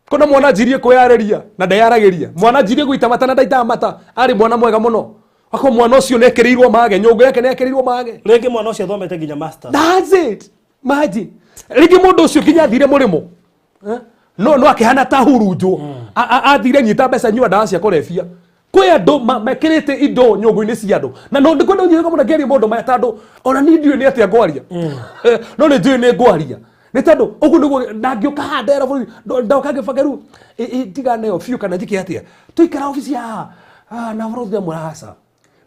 kuna mwana njirie kwĩyarĩria na ndeyaragĩria mwana njirie gũita mata na ndaita mata arĩ mwana mwega mũno ako mwana ũcio nekĩrĩirwo mage nyũngũ yake nekĩrĩirwo mage rĩngĩ mwana ũcio athomete nginya masters that's it imagine rĩngĩ mũndũ ũcio kinya athire mũrĩmo no akĩhana ta hurunjũ athire nyita mbeca nyua ndawa cia kũrebia kwĩ andũ mekĩrĩte indo nyũngũ-inĩ cia andũ na no ndikwenda ũnyihe mũno ngerie mũndũ maya tondũ ona niĩ ndiũĩ nĩ atĩa ngwaria no nĩ njũĩ nĩ ngwaria nä tondå å guo nä guo ndangä handera bå rå ndokangä banga rä u tigane yo biå kana njä atä a tå ikara obici haha na bå rå thia må raca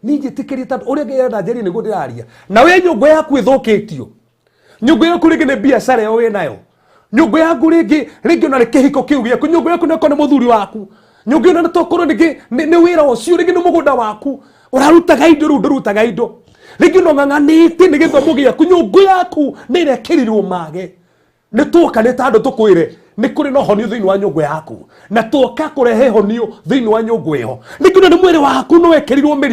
ningä tä kä rie tandå å rä a ngä enda njärie nä guo ndä raria na we nyå ngå yaku ä thå kä tio nyå ngå yaku rä ngä nä biacara ä yo wä nayo nyå ngå yaku rä ngä ona nä kä hiko kä u gä aku nyå ngå yaku nä korwo nä må thuri waku nyå ngå ä no nä tokorwo nä wä ra å cio rä ngä nä må gå nda waku å rarutaga indo rä u ndå rutaga indo rä ngä no ng'ang'anä te nä gä thomo gä aku nyå ngå yaku nä rekä rirwo mage nä twoka nä tandå tå kwä re nä kå rä na honio thä inä wa nyå ngå yaku na twoka kå rehe honio thä inä wa nyå ngå ä yo nä kä nä mwä rä waku nä wekä rirwo mä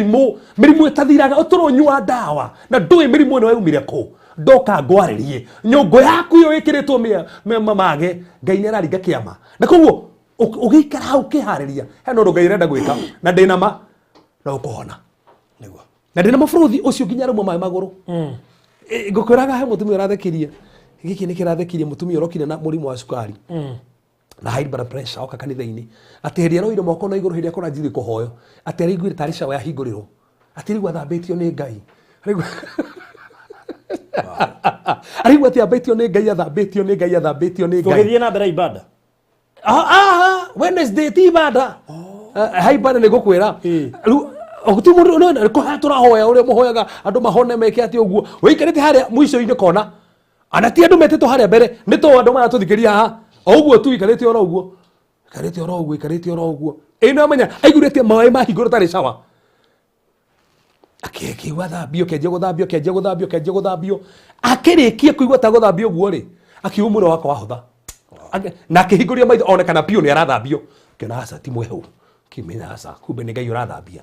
rimå ĩtathiraga å tå rå nyua ndawa na ndå ä mä rimå ä no yaumire kå ndoka ngwarä rie nyå ngå yaku ä yo ä kä rä two mage ngai nä araringa kä ama na koguo å gä ikara hau kä harä ria hena å ndå ngai renda gwä ka na ndä nama na å kå hona na ndä na mabå rå thi å cio nginya rä mwe maä magå rå ngå kwä raga he må tumia å rathekirie gä kä nä kä rathekirie må tumia å rokire na må rimå wa cukari na high blood pressure oka kanitha-inä atä hä rä aroire moko na igå rå hä rä a kona njirä kå hoyo atä araiguire tarä cawa yahingå rä rwo atä rä u athambä tio nä ngai araigua atä ambä tio nä ngai athambä tio nä ngai athambä tio nä ngai tå gä thiä na mbere ibada Wednesday ti ibada haibada nä gå kwä ra ti må ndå kå haya tå rahoya å rä a må hoyaga andå mahone meke atä å guo wä ikarä te harä a muico-inä kona ana ti andå metä two harä a mbere nä to andå maratå thikä ria haha o å guo tu ikarä te oro å guo ikarä te oro å guo ikarä te oro å guo ä no amenya aigurä tie maä mahingå rå tarä cawa akiigua thambio kenjia gå thambio kenjia gå thambio kenjia gå thambio akä rä kie kå igua ta gå thambio guo rä akiuga mwä rä wakwa wahotha na akä hingå ria maitho onekana piå nä arathambio kä aca ti mwehu kä menya aca kumbe nä ngai å rathambia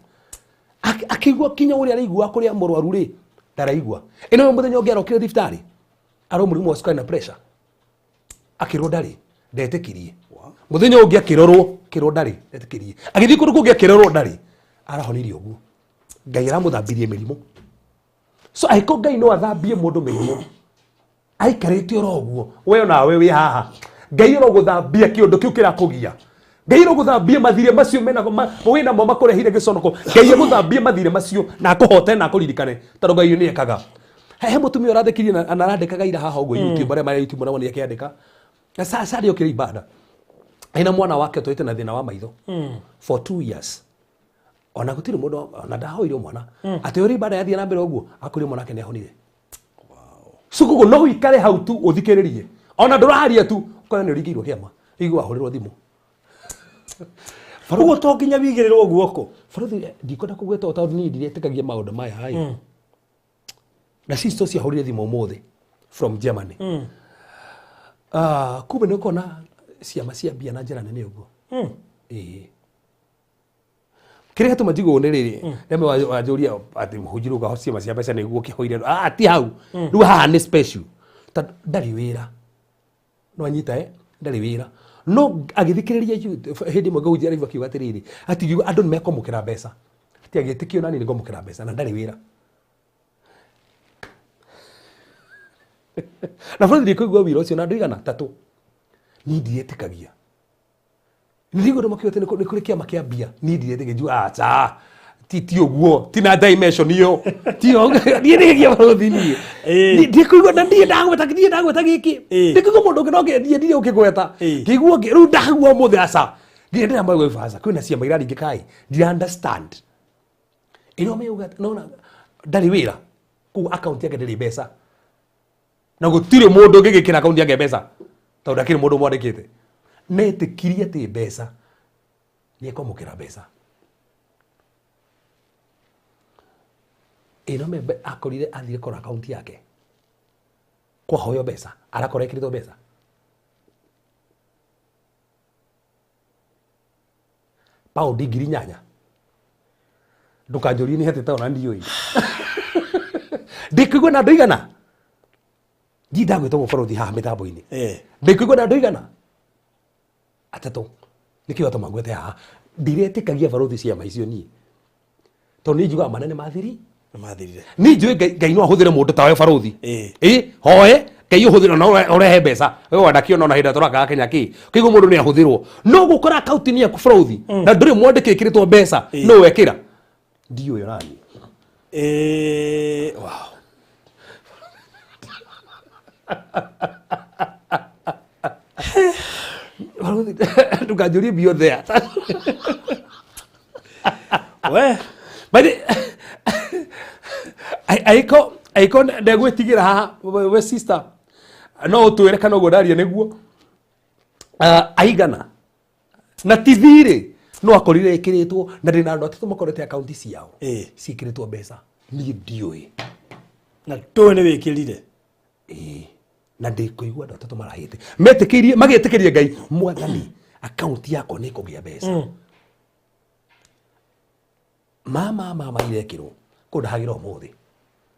akä igua kinya å rä a araigua kå rä a må rwaru rä ndaraigua ä no må thenya å ngä arokire thibitarä arå må rimå wa cukari na pressure akä rwo ndarä ndetä kirie må thenya å ngä akä rorwo kä rwo ndarä ndetä kirie agä thiä kå rå kå ngä akä rorwo ndarä arahonirie å guo ngai aramå thambirie mä rimå so angä korwo ngai no athambie må ndå mä rimå aikarä te oro å guo we onawe wä haha ngai oro gå thambia kä å ndå kä u kä rakå gia ngai oro gå thambia mathire macio wä namo makå rehire gä conoko ngai agå thambie mathire macio na akå hote na akå ririkane tondå ngai nä ekaga he må tumia å rathekirie na arandä kaga ira haha å guo YouTube arä a marä YouTube nao nä akä andä ka na carä å kä rä ibada ena mwana wake tå ä te na thä na wa maitho for 2 years ona gå tirä må ndå ona ndahoire mwana atä å rä ibada yathiä na mbere å guo akå rä mwanake nä ahonire sukugo no ikare hau tu å thikä rä rie ona ndå raharia tu kona nä å ringä irwo kä ama igua ahå rä rwo thimå ũguo to nginya wigĩrĩrwo guoko baruthi ndikwenda kũgweta tondũ niĩ ndiretĩkagia maũndũ maya hai na cisto ciahũrire thimũ ũmũthĩ from Germany kumbe nĩ ũkona ciama cia mbia na njĩra nene ũguo kĩrĩa gĩtũma njigwo nĩ rĩrĩ rĩmwe wanjũria atĩ mũhunjia rũga ciama cia mbeca nĩguo kĩhoire ti hau rĩu haha nĩ special tondũ ndarĩ wĩra no anyita ndarĩ wĩra no agithikiriria hindi mwe gauji ariva kiuga atiriri ati andu ni mekomukira mbeca ati agitikio nani ni ngomukira mbeca na ndari wira na bũrũri ndikuigua wira ucio na ndigana tatu ni ndietikagia ndigo ndo makio tene kuri kiama kia mbia ni ndietikagia acha ti uguo ti na dimension iyo ti o ndietikagia bũrũri ni ndikuigua na ndagweta giki ndikuigua mundu nginoge ndie ukigweta kiguo ru ndagua muthe aca ndire mbago ifaza kwina ciama iraringi kai ndi understand ino meuga nona ndari wira ku account yake ndiri mbeca na gutire mundu ngigikira account yake mbeca tondu ndakiri mundu mwandikite netikirie ti mbeca ni ekomukira mbeca ino membe akorire athire kora account yake kwa hoyo mbeca arakora ikirito mbeca paundi ngiri nyanya ndukanjũrie nĩ hetete ona ndiũĩ ndĩkũigua na andũ igana ngi ndagwĩtwo mũbarũthi haha mĩtambo-inĩ ndĩkũigua na andũ igana atatũ nĩkĩo atũma ngwete haha ndiretĩkagia barũthi ciama icio niĩ tondũ nĩ njugaga manene mathiri nĩ njũĩ ngai no ahũthĩre mũndũ tawe barũthi hoe ngai ũhũthĩre na ũrehe mbeca we wandakĩona ona hĩndĩ tũrakaga Kenya kĩ kĩiguo mũndũ nĩ ahũthĩrwo no gũkora akaunti-inĩ yaku barũthi na ndũrĩ mwandĩki ĩkĩrĩtwo mbeca no wekĩra ndiũĩ onani Baruthi ndukanjurie bio there. We but aiko ndegwitigira haha we sister no twire kana godaria niguo aigana na tivire no akorire ikiritwo na ndina andu atatu makorete account ciao cikiritwo mbeca ni ndioi na to ne wikirire na ndikuigua andu atatu marahite metikirie magetikirie Ngai mwathani account yako ni kugia mbeca mama irekirwo kundahagira umuthi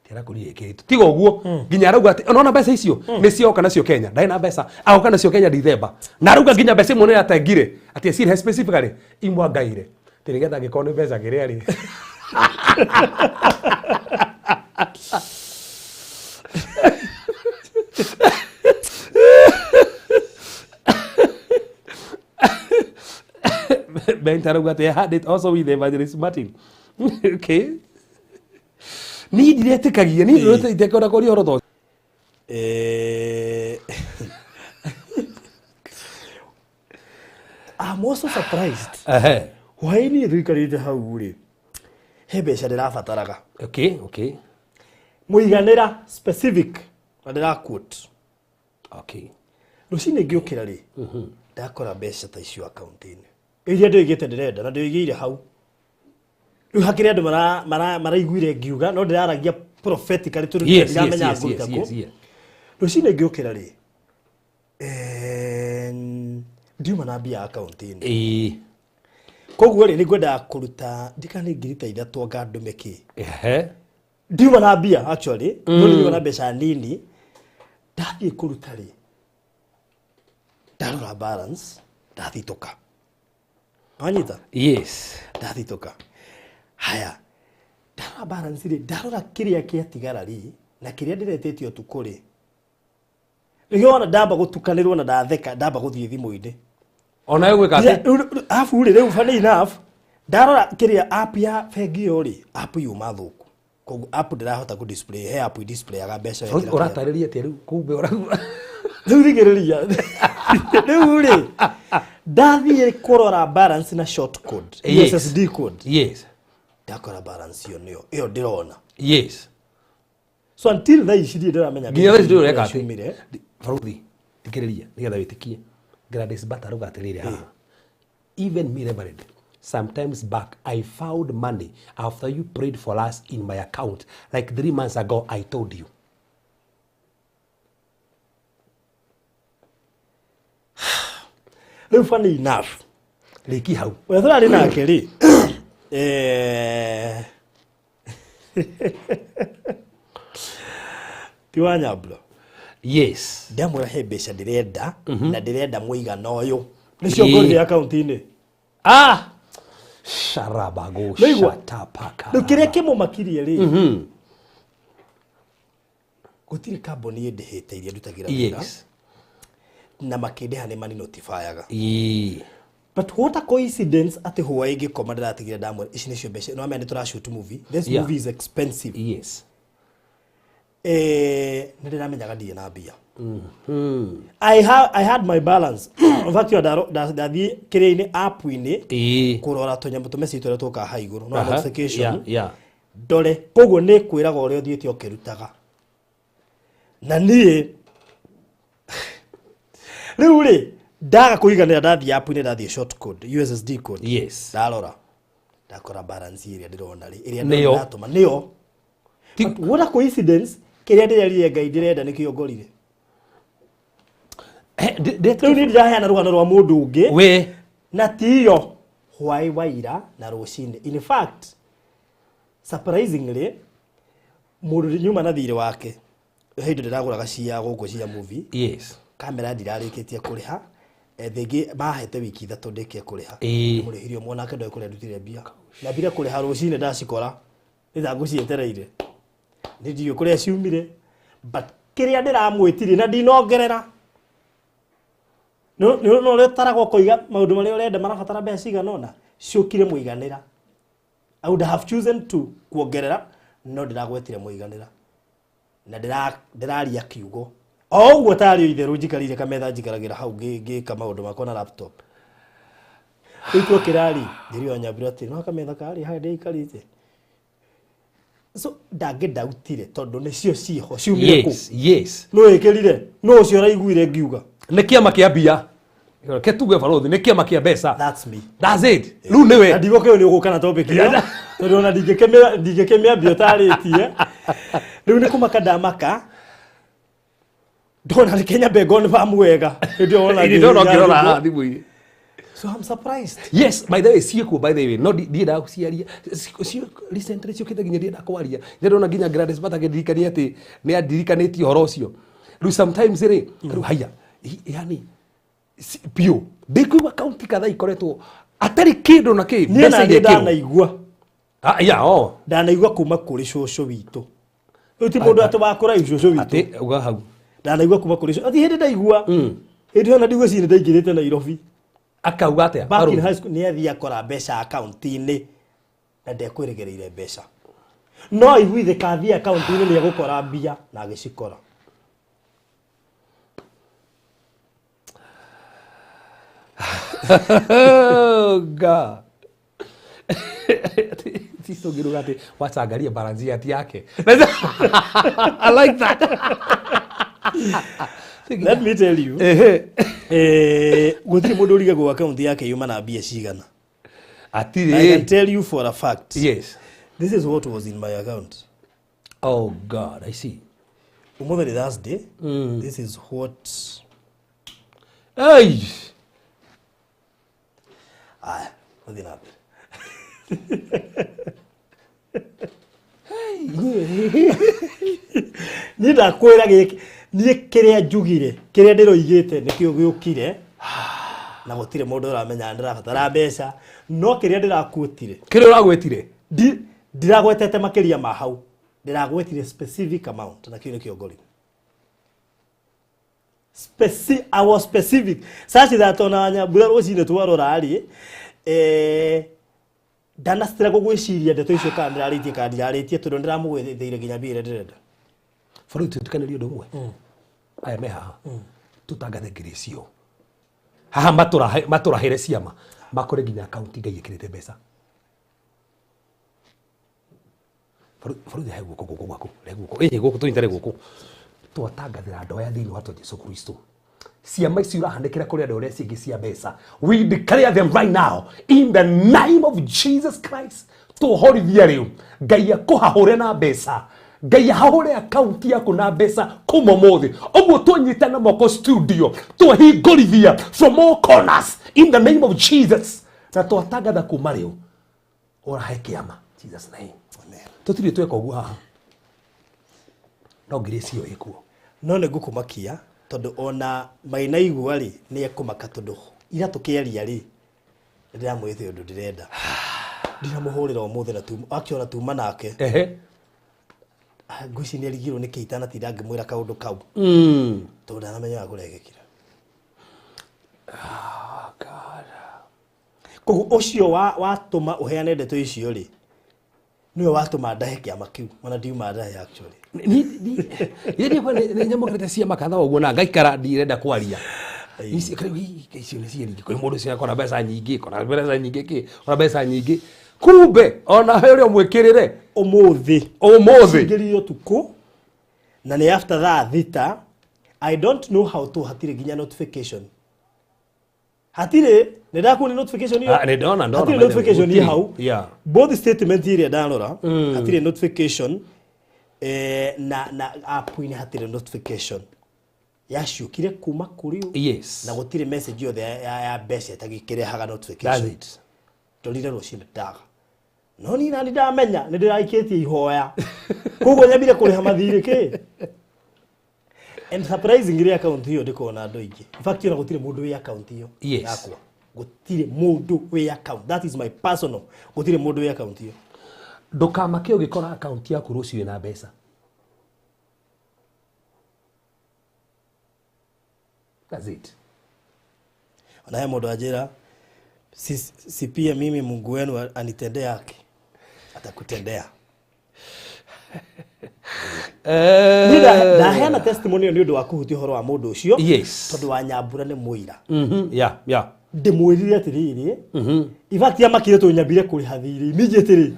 tira kuri ikiritu tiga uguo nginya arauga ati unaona mbeca icio ni cioka nacio Kenya ndai na mbeca agoka nacio Kenya December na arauga nginya mbeca imwe ya tangire ati siri specifically imwa ngaire tirigetha ngikone mbeca ngire ari Ben tarauga ati I had it also with Evangelist Martin. Okay. Ni diretikagia ni rote itekora kori horoto. I'm also surprised. Why ni thikarite hau ri? He mbeca ndirabataraga. Okay. Muiganira specific ndira quote. Okay. Rucine ngiukira ri. Ndakora mbeca ta icio account-ini. Iria ndigite ndirenda na ndigire hau. Riu hakire andu maraiguire ngiuga no ndiraragia prophetically tu ndiramenya ngurita ko. Rucine ngiukira ri. Ndiuma na mbia account-ini. Koguo ri nigwenda kuruta ndikani ngirita ithatu anga ndume ki. Ndiuma na mbia actually no ndiuma na mbeca nini. Ndathie kuruta ri. Ndarora balance ndathitoka. Anyita? Yes. Ndathitoka. Haya. Ndarora balance ri ndarora kiria kiatigara ri na kiria ndiretetio tukuri. Nigona ndamba gutukanirwo na ndatheka ndamba guthie thimu-ini. Ona wewe kati. Afu ri riu funny enough. Ndarora kiria app ya bengi yo ri app yuma thuku. Koguo app ndirahota ku display he app display aga mbeca ya. Uratariria ati riu kumbe uragua. Riu rigiriria. Riu ri ndathie kurora balance na short code. USSD code. Yes. Ndakora balance yo niyo. Iyo ndirona. Yes. So until that ici ndiramenya. Nginya ndio reka ati. Baruthi tikiriria nigetha witikie. Gladys Bata ruga atirire ha. Even me Reverend, sometimes back I found money after you prayed for us in my account like 3 months ago I told you. Riu funny enough. Leki hau. Wethora ri nake ri. Tiwanya bro. Yes. Ndamwira he mbeca ndirenda na ndirenda muigana uyu. Nicio ngorire account-ini. Sharabago shatapaka. Ndukiria kimumakirie ri. Gutire kamboni ndihite iria ndutagira wira. Yes. Na makindeha ni mani notifyaga. But what a coincidence ati huwa ingikoma ndiratigire ndamwe ici nicio mbeca no amende turashoot movie. This movie is expensive. Yes. Ndiramenya gadie na mbia. I had my balance. In fact you ndathie kire-ini app-ini kurora tunyamu tumesi tore tuka haiguru no notification. Dole koguo ni kwiraga uri uthiete ukirutaga. Na nie riu ri ndaga kuiganira ndathie app-ini ndathie short code USSD code. Yes. Ndarora ndakora balance iria ndirona ri iria ndatuma niyo. What a coincidence. Kiria ndirerire Ngai ndirenda nikio ngorire. Riu ni ndiraheana rugano rwa mundu ungi we na tiyo hwai waira na rucini. In fact surprisingly mundu nyuma na thire wake heindo ndiraguraga cia guku cia movie. Yes. Kamera ndirarikitie kuriha thingi mahete wiki ithatu ndikie kuriha murihirio mwana ake ndo kuria ndutire mbia na mbira kuriha rucini ndacikora nithangu cietereire ndiyo kuria ciumire but kiria ndiramwitirie na ndinongerera no retaragwo kuiga maundu mari urenda marabatara mbeca ciganona ciukire muiganira. I would have chosen to kuongerera no ndiragwetire muiganira na ndiraria kiugo o uguo tari ithe rujikarire kametha njikaragira hau kama undu makwa na laptop iko kirari ndirio nyabira ati no kametha kari ha ndi ikarite so ndautire tondu nicio ciho ciumire ku yes no ikirire no cio raiguire ngiuga ne kiama kia bia ke tuge barothi ne kiama kia besa that's it lu niwe ndigo ke ni ugukana topic ya tondu ona ndingekemea bio taritie riu ni kumaka ndamaka ndona Kenya begon vamwega ndio ona ngirora thimu-ini. So I'm surprised. Yes, by the way, sieko by the way, no ndienda kuciaria. Recently ciokite nginya ndienda kwaria. Ndona nginya Gladys Bata ngiririkania ati ni andirikanĩtie horo ũcio. Rĩu sometimes rĩu haya, yani pio. Ndikuigua county kadhaa ikoretwo atari kindu na ki mbeca igekĩrwo. Ndanaigua. Ndanaigua kuma kũrĩ cũcũ witũ. Rĩu ti mũndũ atũbakũra cũcũ witũ. Ati uga hau. Ndanaigua kuma kũrĩ cũcũ. Ati hĩndĩ ndaigua. Hĩndĩ ona ndigua cini ndaingĩrĩte Nairobi. Akauga atia back in high school ni athia kora mbeca account-inĩ na ndekwĩrĩgĩrĩire mbeca no igwithe kathia account-inĩ nĩ agũkora mbia na agĩcikora. God. Tiso giruga ati wacangaria balance ati yake. I like that. Let me tell you. Gutiri mundu urigagwo account yake yuma na mbia cigana. Atiri. I can tell you for a fact. Yes. This is what was in my account. Oh God, I see. Umutheri Thursday. This is what. Hey. What's in up? Ni ndakwira giki ni kiria njugire kiria ndiroigite nikio giukire na gutire mundu uramenya ndirabatara mbeca no kiria ndirakuotire kiria uragwetire ndiragwetete makiria ma hau ndiragwetire specific amount na kio nikio ngori I was specific saci that ona nyambura rucine twarora ari ndanastira gugwiciria ndeto icio kana ndiraritie kana ndiraritie tondu ndiramugwetheire nginya mbire ndirenda bũrũri tũtikanĩrie ũndũ ũmwe aya me haha tũtangathe ngiricio haha matũrahĩre ciama makore nginya akaunti ngai ĩkĩrĩte mbeca bũrũri he guoko gũkũ gwaku gũkũ tũnyitare gũkũ twatangathĩra andũ aya thĩinĩ wa Jesũ Kristo ciama ici urahanĩkĩra kũrĩ andũ arĩa ciĩngĩ cia mbeca we declare them right now in the name of Jesus Christ tũhorithia rĩu ngai akũhahũre na mbeca ngai ahahũre akaunti yaku na mbeca kuma ũmũthĩ ũguo tũnyite na moko studio twahingũrithia from all corners in the name of Jesus na twatangatha kuma rĩu ũrahe kĩama Jesus name tũtirĩ tweka ũguo haha no ngirĩcio ĩkuo no nĩ ngũkũmakia tondu ona maina igua ri ni ekumaka tondu ira tukiaria ri ndiramwithe undu ndirenda ndiramuhurira umuthi na tu akiona tuma nake nguci ni rigiro ni kiitana ti ndangimwira kaundu kau tondu ndaramenya aguregekira God kogu ucio watuma uheane ndeto icio ri niwe watuma ndahe kiama kiu mana ndiuma ndahe actually ni nyamũkĩrĩte ciama kadhaa ũguo na ngaikara ndirenda kwaria icio nĩ ciĩrĩngĩ kũrĩ mũndũ ũcio akona mbeca nyingĩ kona mbeca nyingĩ kumbe ona he ũrĩa mwĩkĩrĩre ũmũthĩ ngĩrio tuko na nĩ after that thita I don't know how to hatire ginya notification hatire nĩndakũona notification hiyo ndona hatire notification hiyo hau both statement iria ndarora hatire notification na app-inĩ hatire notification yaciũkire kuma kũrĩ na gũtirĩ message yothe ya mbeca ĩtagĩkĩrehaga notification ndorire rũcinĩ ndaga no ni nani ndamenya nĩ ndĩraikĩtie ihoya koguo nyambire kũrĩha mathirĩ kĩ and surprisingly account hiyo ndĩkona andũ aingĩ in fact ona gũtirĩ mũndũ wĩ account hiyo yakwa gũtirĩ mũndũ wĩ account that is my personal gũtirĩ mũndũ wĩ account hiyo ndũkamake ũgĩkora account yaku rũciũ na mbeca that's it ona he mũndũ anjĩra si pia mimi Mungu wenu anitendea haki atakutendea ndaheana testimony ni undu wa kuhutia horo wa mundu ucio yes tondu wa Nyambura ni muira yeah ndimwirire atiriri ibati amakire to nyambire kuri hathiri immediately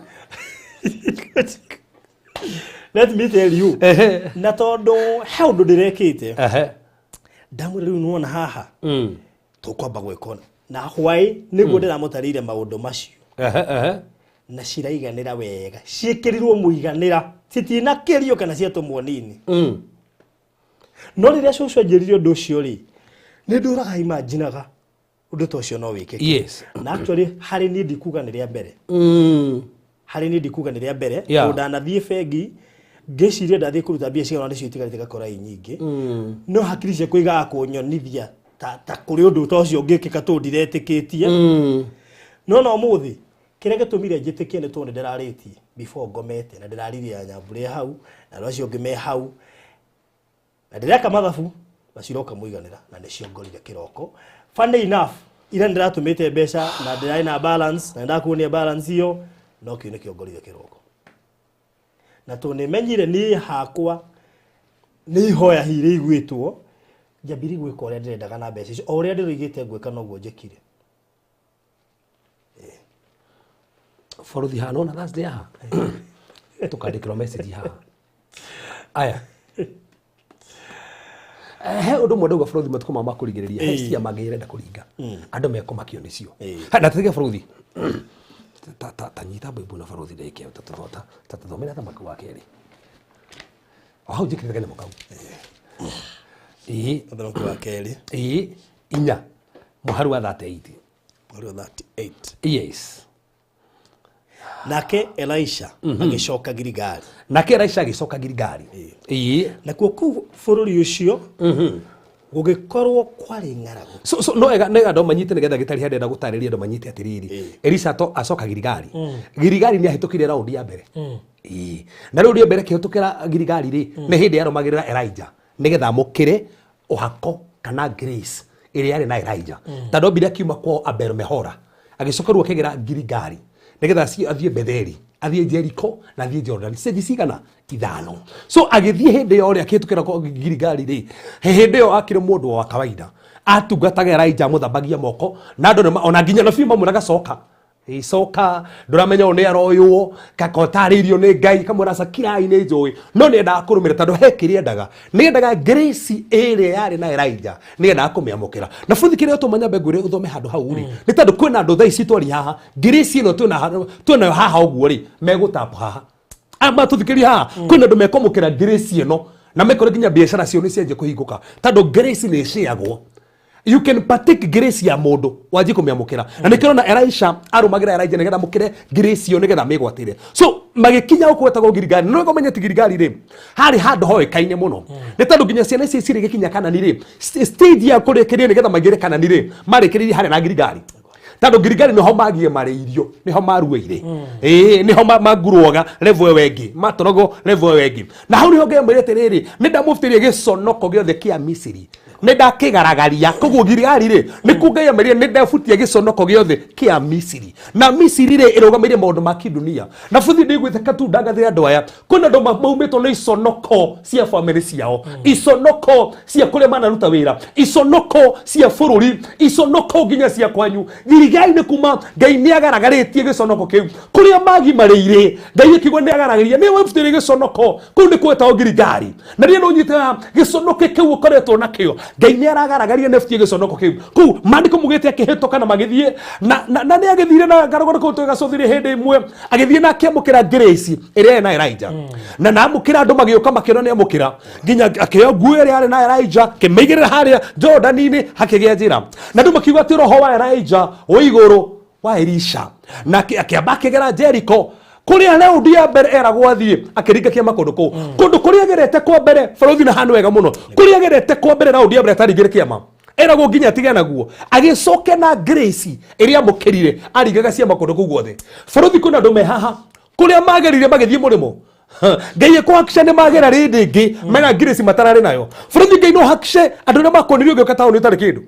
let me tell you na tondu how ndo direkete ndamwire riu nuona haha tukwamba gwikona na hwai niguo ndiramutarire maundu macio na ciraiganira wega ciekirirwo muiganira citinakirio kana ciatumwo nini no riria cucu anjiririo undu ucio ri ni nduraga imaginaga undu ta ucio no wikike yes na actually hari ni ndikuga ni ria mbere hari ni ndikuga ni ria mbere ndanathie bengi ngeciria ndathie kuruta mbia cia cio itigarite gakora nyingi no hakiri cia kuiga kunyonithia ta kuri undu ta ucio ngikika tu ndiretikitie no muthi kire gitumire njitikie ni tondu ndiraritie before ngomete na ndiraririe Nyambura hau na rocio ngime hau na ndireka mathabu maciroka muiganira na ni ciongorire kiroko funny enough ira ndiratumite mbeca na ndirai na balance na ndakuonia balance hiyo no kiu ni kiongorire kiroko na to ni menyire ni hakwa ni hoya hire igwitwo njambiri gwika uria ndirendaga na mbeca icio o uria ndirigite gwika noguo njikire borothi hana ona Thursday haha tukandikirwo message haha aya he undu mwe ndauga borothi matuko mama kurigiriria he cia magirenda kuringa andu mekomakio nicio na tutige borothi ta nyita baibu na borothi ndeke ta tuthomera thamaki wa keri hau njikirite kanyamo kau thamaki wa keri inya muharu wa 38 yes nake Elisha agicoka Gilgali nake Elisha agicoka Gilgali na ku bururi ucio gugikorwo kwari ng'aragu so no ega ndo manyite nigetha gitari hande ndagutariria ndo manyite atiriri Elisha acoka Gilgali Gilgali ni ahitukire raundi ya mbere na raundi ya mbere kihitukira Gilgali ri ni hindi yaromagirira Elijah nigetha amukire uhako kana grace iri yari na Elijah tando bila kiuma kwa Abel Mehora agicoka ru akegera Gilgali nigetha athie Betheli athie Jericho na athie Jordan stage cigana ithano so agithie hindi yo ri akitukira ko Gilgali ri hindi yo akire mundu wa kawaida atungataga Elijah muthambagia moko na andu ona nginya na fima muraga coka icoka nduramenya one aroywo kakotaririo ni Ngai kamura sakirai ni njui no ni nda kurumira tando hekirie ndaga ni ndaga grace ere yari na Elijah ni nda kumiamukira na futhi kire utumanya mbegure uthome handu hau ri ni tando kwina andu thaici twari haha grace ino tuna haha uguo ri megutapu haha ama tuthikiria haha kwina andu mekomukira grace ino na mekore nginya biashara cio ni cianje kuhinguka tando grace ni ciagwo you can partake grace ya mundu waje kumiamukira na nikirona Elisha arumagira Elijah nigetha mukire grace yo nigetha migwatire so magikinya ukwetagwo Gilgali no komenya ti Gilgali ri hari handu hoekaine muno ni tondu nginya ciana ici ciri gikinya kana ni ri stage ya kurekeria nigetha magire kana ni ri marekeria hari na Gilgali tando Gilgali niho magie mareirio niho marueire niho maguruoga level wengi matorogo level wengi na hau niho ngemerete riri ni ndamuftirie giconoko giothe kia Misiri nenda kigaragaria koguo Gilgali ri nikugeya meria nenda futia giconoko giothe kia Misiri na Misiri ri irugamirie maundu ma kidunia na futhi ndigwite katunda ngathira andu aya kuna ndo maumeto ni iconoko cia family ciao iconoko cia kule manaruta wira iconoko cia bururi iconoko nginya cia kwanyu Gilgali ni kuma Ngai ni agaragaritie giconoko kiu kuria magi mareire Ngai ikigwa ni agaragaria ni wafutire giconoko ku ni kwetao Gilgali na ri no nyita giconoko kiu ukoretwo nakio Ngai ni aragaragaria neftie giconoko kiu ku mandiko mugite akihetoka na magithie na ni agithire na garagora ko twega cothire hindi imwe agithie na akiamukira grace iri na Elijah na namukira andu magioka makiro ni amukira nginya akio nguo iri ari na Elijah kimeigirira haria Jordan ini hakigia njira na ndu makiuga ti roho wa Elijah wa iguru wa Elisha na akiamba akigera Jericho kuria raundi ya mbere eragwo athie akiringa kia makundu kuu kundu kuria gerete kwa mbere borothi na hanu wega muno kuria gerete kwa mbere raundi ya mbere ataringire kiama eragwo nginya tige naguo agicoke na grace iria mukirire aringaga cia makundu kuu guothe borothi kuna ndu mehaha kuria magerire magithie murimo Ngai ko hakisha ne magera rindi ngi mena grace matarari nayo borothi Ngai no hakishe andu na makonirio gyoka tauni tari kindu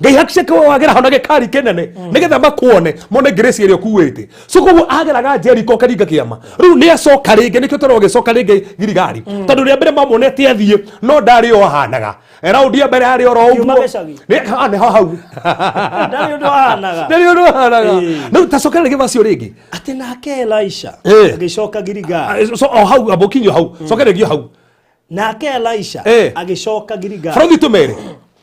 Ngai hakiceke wagera hona gikari kenene nigetha makuone mone grace ĩrĩa ũkuĩte. So koguo ageraga Jericho karinga kĩama. Rĩu nĩ acoka rĩngĩ nĩkĩo tũrona gĩcoka rĩngĩ Gilgali. Tondũ rĩa mbere mamonete athiĩ no ndarĩ o ahanaga. Raundi ya mbere harĩ oro ũguo. Nĩ hau. Ndarĩ ũndũ ahanaga. Ndarĩ ũndũ ahanaga. Rĩu tacoka rĩngĩ vacio rĩngĩ. Atĩ nake Elisha agĩcoka Gilgali. So o hau abokinyo hau. Coka rĩngĩ hau. Nake Elisha agĩcoka Gilgali. Bũrũri tũmere.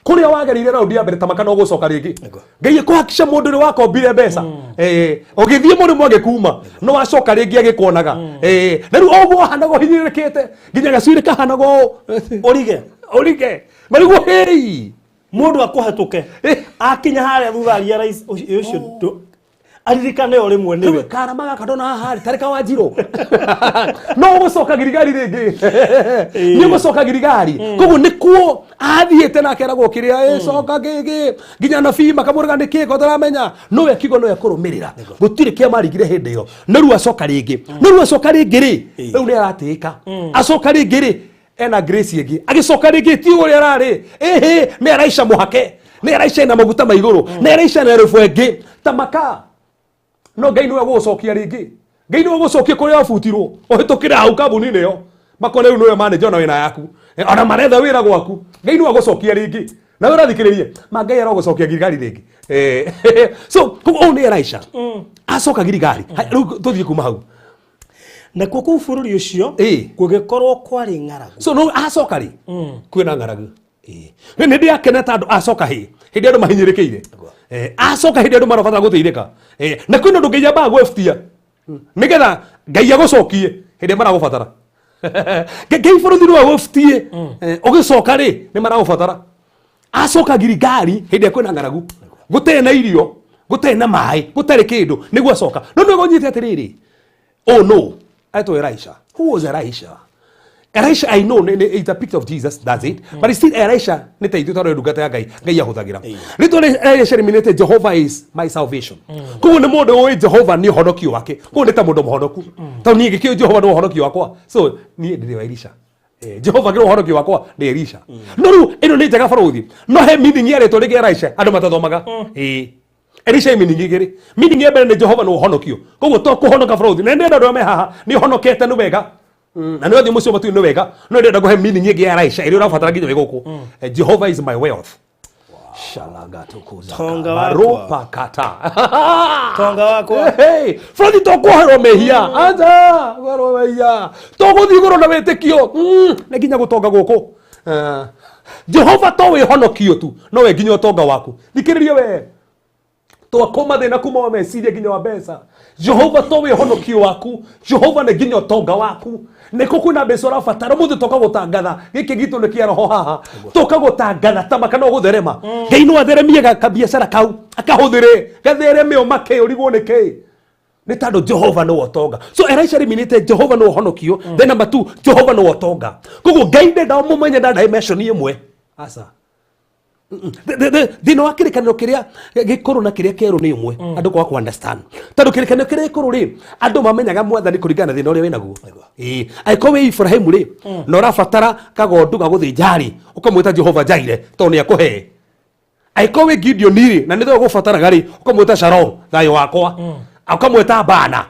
Kuria wagerire raundi ya mbere tamaka no gucoka ringi. Ngai kuhakisha mundu ni wakombire mbeca. Ugithie mũrĩmo agĩkuma no wacoka ringi agĩkuonaga. Na rĩu oguo hanago hinyĩrĩkĩte nginya gacuĩrĩ kahanago ũrige. Mariguo hei mundu akuhatuke akinya harĩa thutha aria rais ũcio aririkane o rĩmwe nĩwe karama gaka ndona haha tareka wa Njirũ no gucoka Gilgali rĩngĩ nĩ gucoka Gilgali koguo nĩkuo athiĩte nake eragwo kĩrĩa coka gĩgĩ nginya nabii makamũrĩga nĩkĩ ko taramenya nowe kiugo nowe kũrũmĩrĩra gũtirĩ kĩama ringire hĩndĩ ĩyo nĩ rĩu acoka rĩngĩ rĩ rĩu nĩ aratĩĩka acoka rĩngĩ rĩ ena grace ĩngĩ agĩcoka rĩngĩ ti ũrĩa ararĩ nĩ araica mũhake nĩ araica na maguta ma igũrũ nĩ araica na rũbũ ĩngĩ tamaka. No Ngai niwe gucokia ringi. Ngai niwe gucokia kuria abutirwo. Uhitukira hau kabuni-inĩ yo. Makone rĩu niwe manager na wĩra yaku. Ona maretha wĩra gwaku. Ngai niwe gucokia ringi. Na wĩra thikĩrĩrie. Ma Ngai arogucokia Gilgali ringi. So ũũ nĩ Elisha. Acoka Gilgali. Rĩu tũthiĩ kuma hau. Na kũu bũrũri ũcio gũgĩkorwo kwarĩ ng'aragu. So no acoka rĩ. Kwĩna ng'aragu. Nĩ ndĩakena ta andũ acoka hĩ. Hĩndĩ andũ mahinyĩrĩkĩire. Acoka hĩndĩ andũ marabatara gũteithĩka. Na kwĩna ũndũ Ngai ambaga gwĩbutia nĩgetha Ngai agũcokie hĩndĩ maragũbatara. Ngai bũrũri nĩwe agũbutie ũgĩcoka rĩ nĩ maragũbatara. Acoka Gilgali hĩndĩ kwĩna ng'aragu gũtarĩ na irio gũtarĩ na maĩ gũtarĩ kĩndũ nĩguo acoka. No nĩ gũnyite atĩrĩrĩ. Oh no, etwo Elisha. Who was Elisha? Elisha, I know, it's a picture of Jesus, that's it. But it's still Elisha, nita itu taro edugata ya Ngai yahuthagira. Rito Elisha riminete Jehovah is my salvation. Kuo nĩ mũndũ ũĩ Jehovah nĩ ũhonokio wake. Kuo nĩ ta mũndũ mũhonoku. Tondũ niĩ ngĩkĩũĩ Jehovah nĩ ũhonokio wakwa. So niĩ ndĩrĩ wa Elisha. Jehovah nĩ ũhonokio wakwa nĩ Elisha. No rĩu ĩno nĩ njega bũrũri. No he meaning ya rĩtwa rĩngĩ Elisha andũ matathomaga. Elisha meaning igĩrĩ. Meaning ya mbere nĩ Jehovah nĩ ũhonokio. Kuo to kũhonoka bũrũri. Na ndĩ andũ me haha nĩ ũhonokete nĩ wega. Na nĩ mũcio matu nĩ wega no ndenda kũhe meaning ĩngĩ ya Elisha ĩrĩa ũrabatara nginya gũkũ. Jehovah is my wealth. Shalagato kuza ropa kata tonga wako hey front to kuharo mehia anja kuharo mehia to guthi igũrũ na wĩtĩkio nĩ nginya gũtonga gũkũ. Jehovah to wĩhonokio tu no we nginya ũtonga waku. Thikĩrĩria we twakoma thĩna kuma wa meciria nginya wa mbeca. Jehovah to wĩhonokio waku. Jehovah nĩ nginya ũtonga waku. Nĩkũ kwĩna mbeca ũrabatara mũthĩ toka gũtangatha gĩkĩ gitũ nĩ kĩa roho haha toka gũtangatha tamaka no gũtherema. Ngai no atheremie kabiacara kau akahũthĩre gathereme o make ũrigwo nĩ kĩ nĩ tondũ Jehovah nĩ ũtonga. So Elisha riminĩte Jehovah nĩ ũhonokio. Then number 2 Jehovah nĩ ũtonga. Koguo Ngai ndenda mũmenye na dimension ĩmwe aca thĩinĩ wa kĩrĩkanĩro kĩrĩa gĩkũrũ na kĩrĩa kĩerũ nĩ ĩmwe andũ kwaga ku understand. Tondũ kĩrĩkanĩro kĩrĩa gĩkũrũ rĩ andũ mamenyaga mwathani kũringana na thĩna ũrĩa wĩnaguo. Angĩkorwo wĩ Ibrahimu rĩ na ũrabatara kagondu ga gũthĩnja rĩ ũkamwĩta Jehovah Jireh tondũ nĩ akũhe. Angĩkorwo wĩ Gideon rĩ na nĩ thĩna ũgũbataraga rĩ ũkamwĩta Shalom thayũ wakwa. Akamwĩta Bana.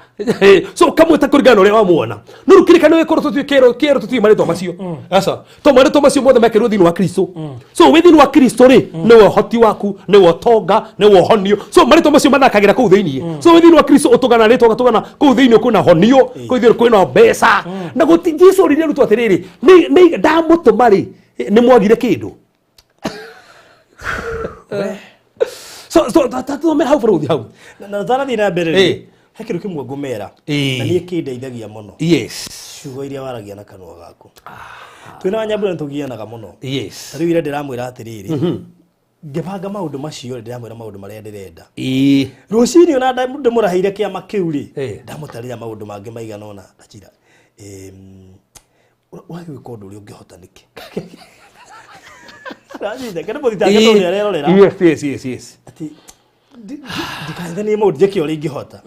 So ukamwĩta kũringana na ũrĩa wamuona. No rĩu kĩrĩkanĩro gĩkũrũ kĩerũ tũtiũĩ marĩtwa macio. Aca to marĩtwa macio mothe mekĩrwo thĩinĩ wa Kristo. So wĩ thĩinĩ wa Kristo rĩ nĩwe ũhoti waku nĩwe ũtonga nĩwe ũhonio. So marĩtwa macio mathakagĩra kũu thĩinĩ. So wĩ thĩinĩ wa Kristo ũtũgana rĩtwa ũgatũgana kũu thĩinĩ kwĩna honio kũu thĩinĩ kwĩna mbeca. Na gũti Jesũ rĩrĩa rutwo atĩrĩrĩ nĩ ndamũtũma rĩ nĩ mwagire kĩndũ. So tatume hau bũrũri hau. Na tharathi na mbere rĩ he kĩndũ kĩmwe ngũmera na niĩ kĩndeithagia mũno. Yes. Ciugo iria waragia na kanua gaku. Twĩna Nyambura nĩ tũgianaga mũno. Yes. Rĩu ira ndĩramwĩra atĩrĩrĩ ngĩbanga maũndũ macio ndĩramwĩra maũndũ marĩa ndĩrenda. Rũcinĩ ona ndĩmũraheire kĩama kĩu rĩ ndamũtarĩra maũndũ mangĩ maigana ũna ndacira wagĩ gwĩka ũndũ ũrĩa ũngĩhota nĩkĩ. Yes. Ndikaithanie mũndũ njĩke ũrĩa ingĩhota.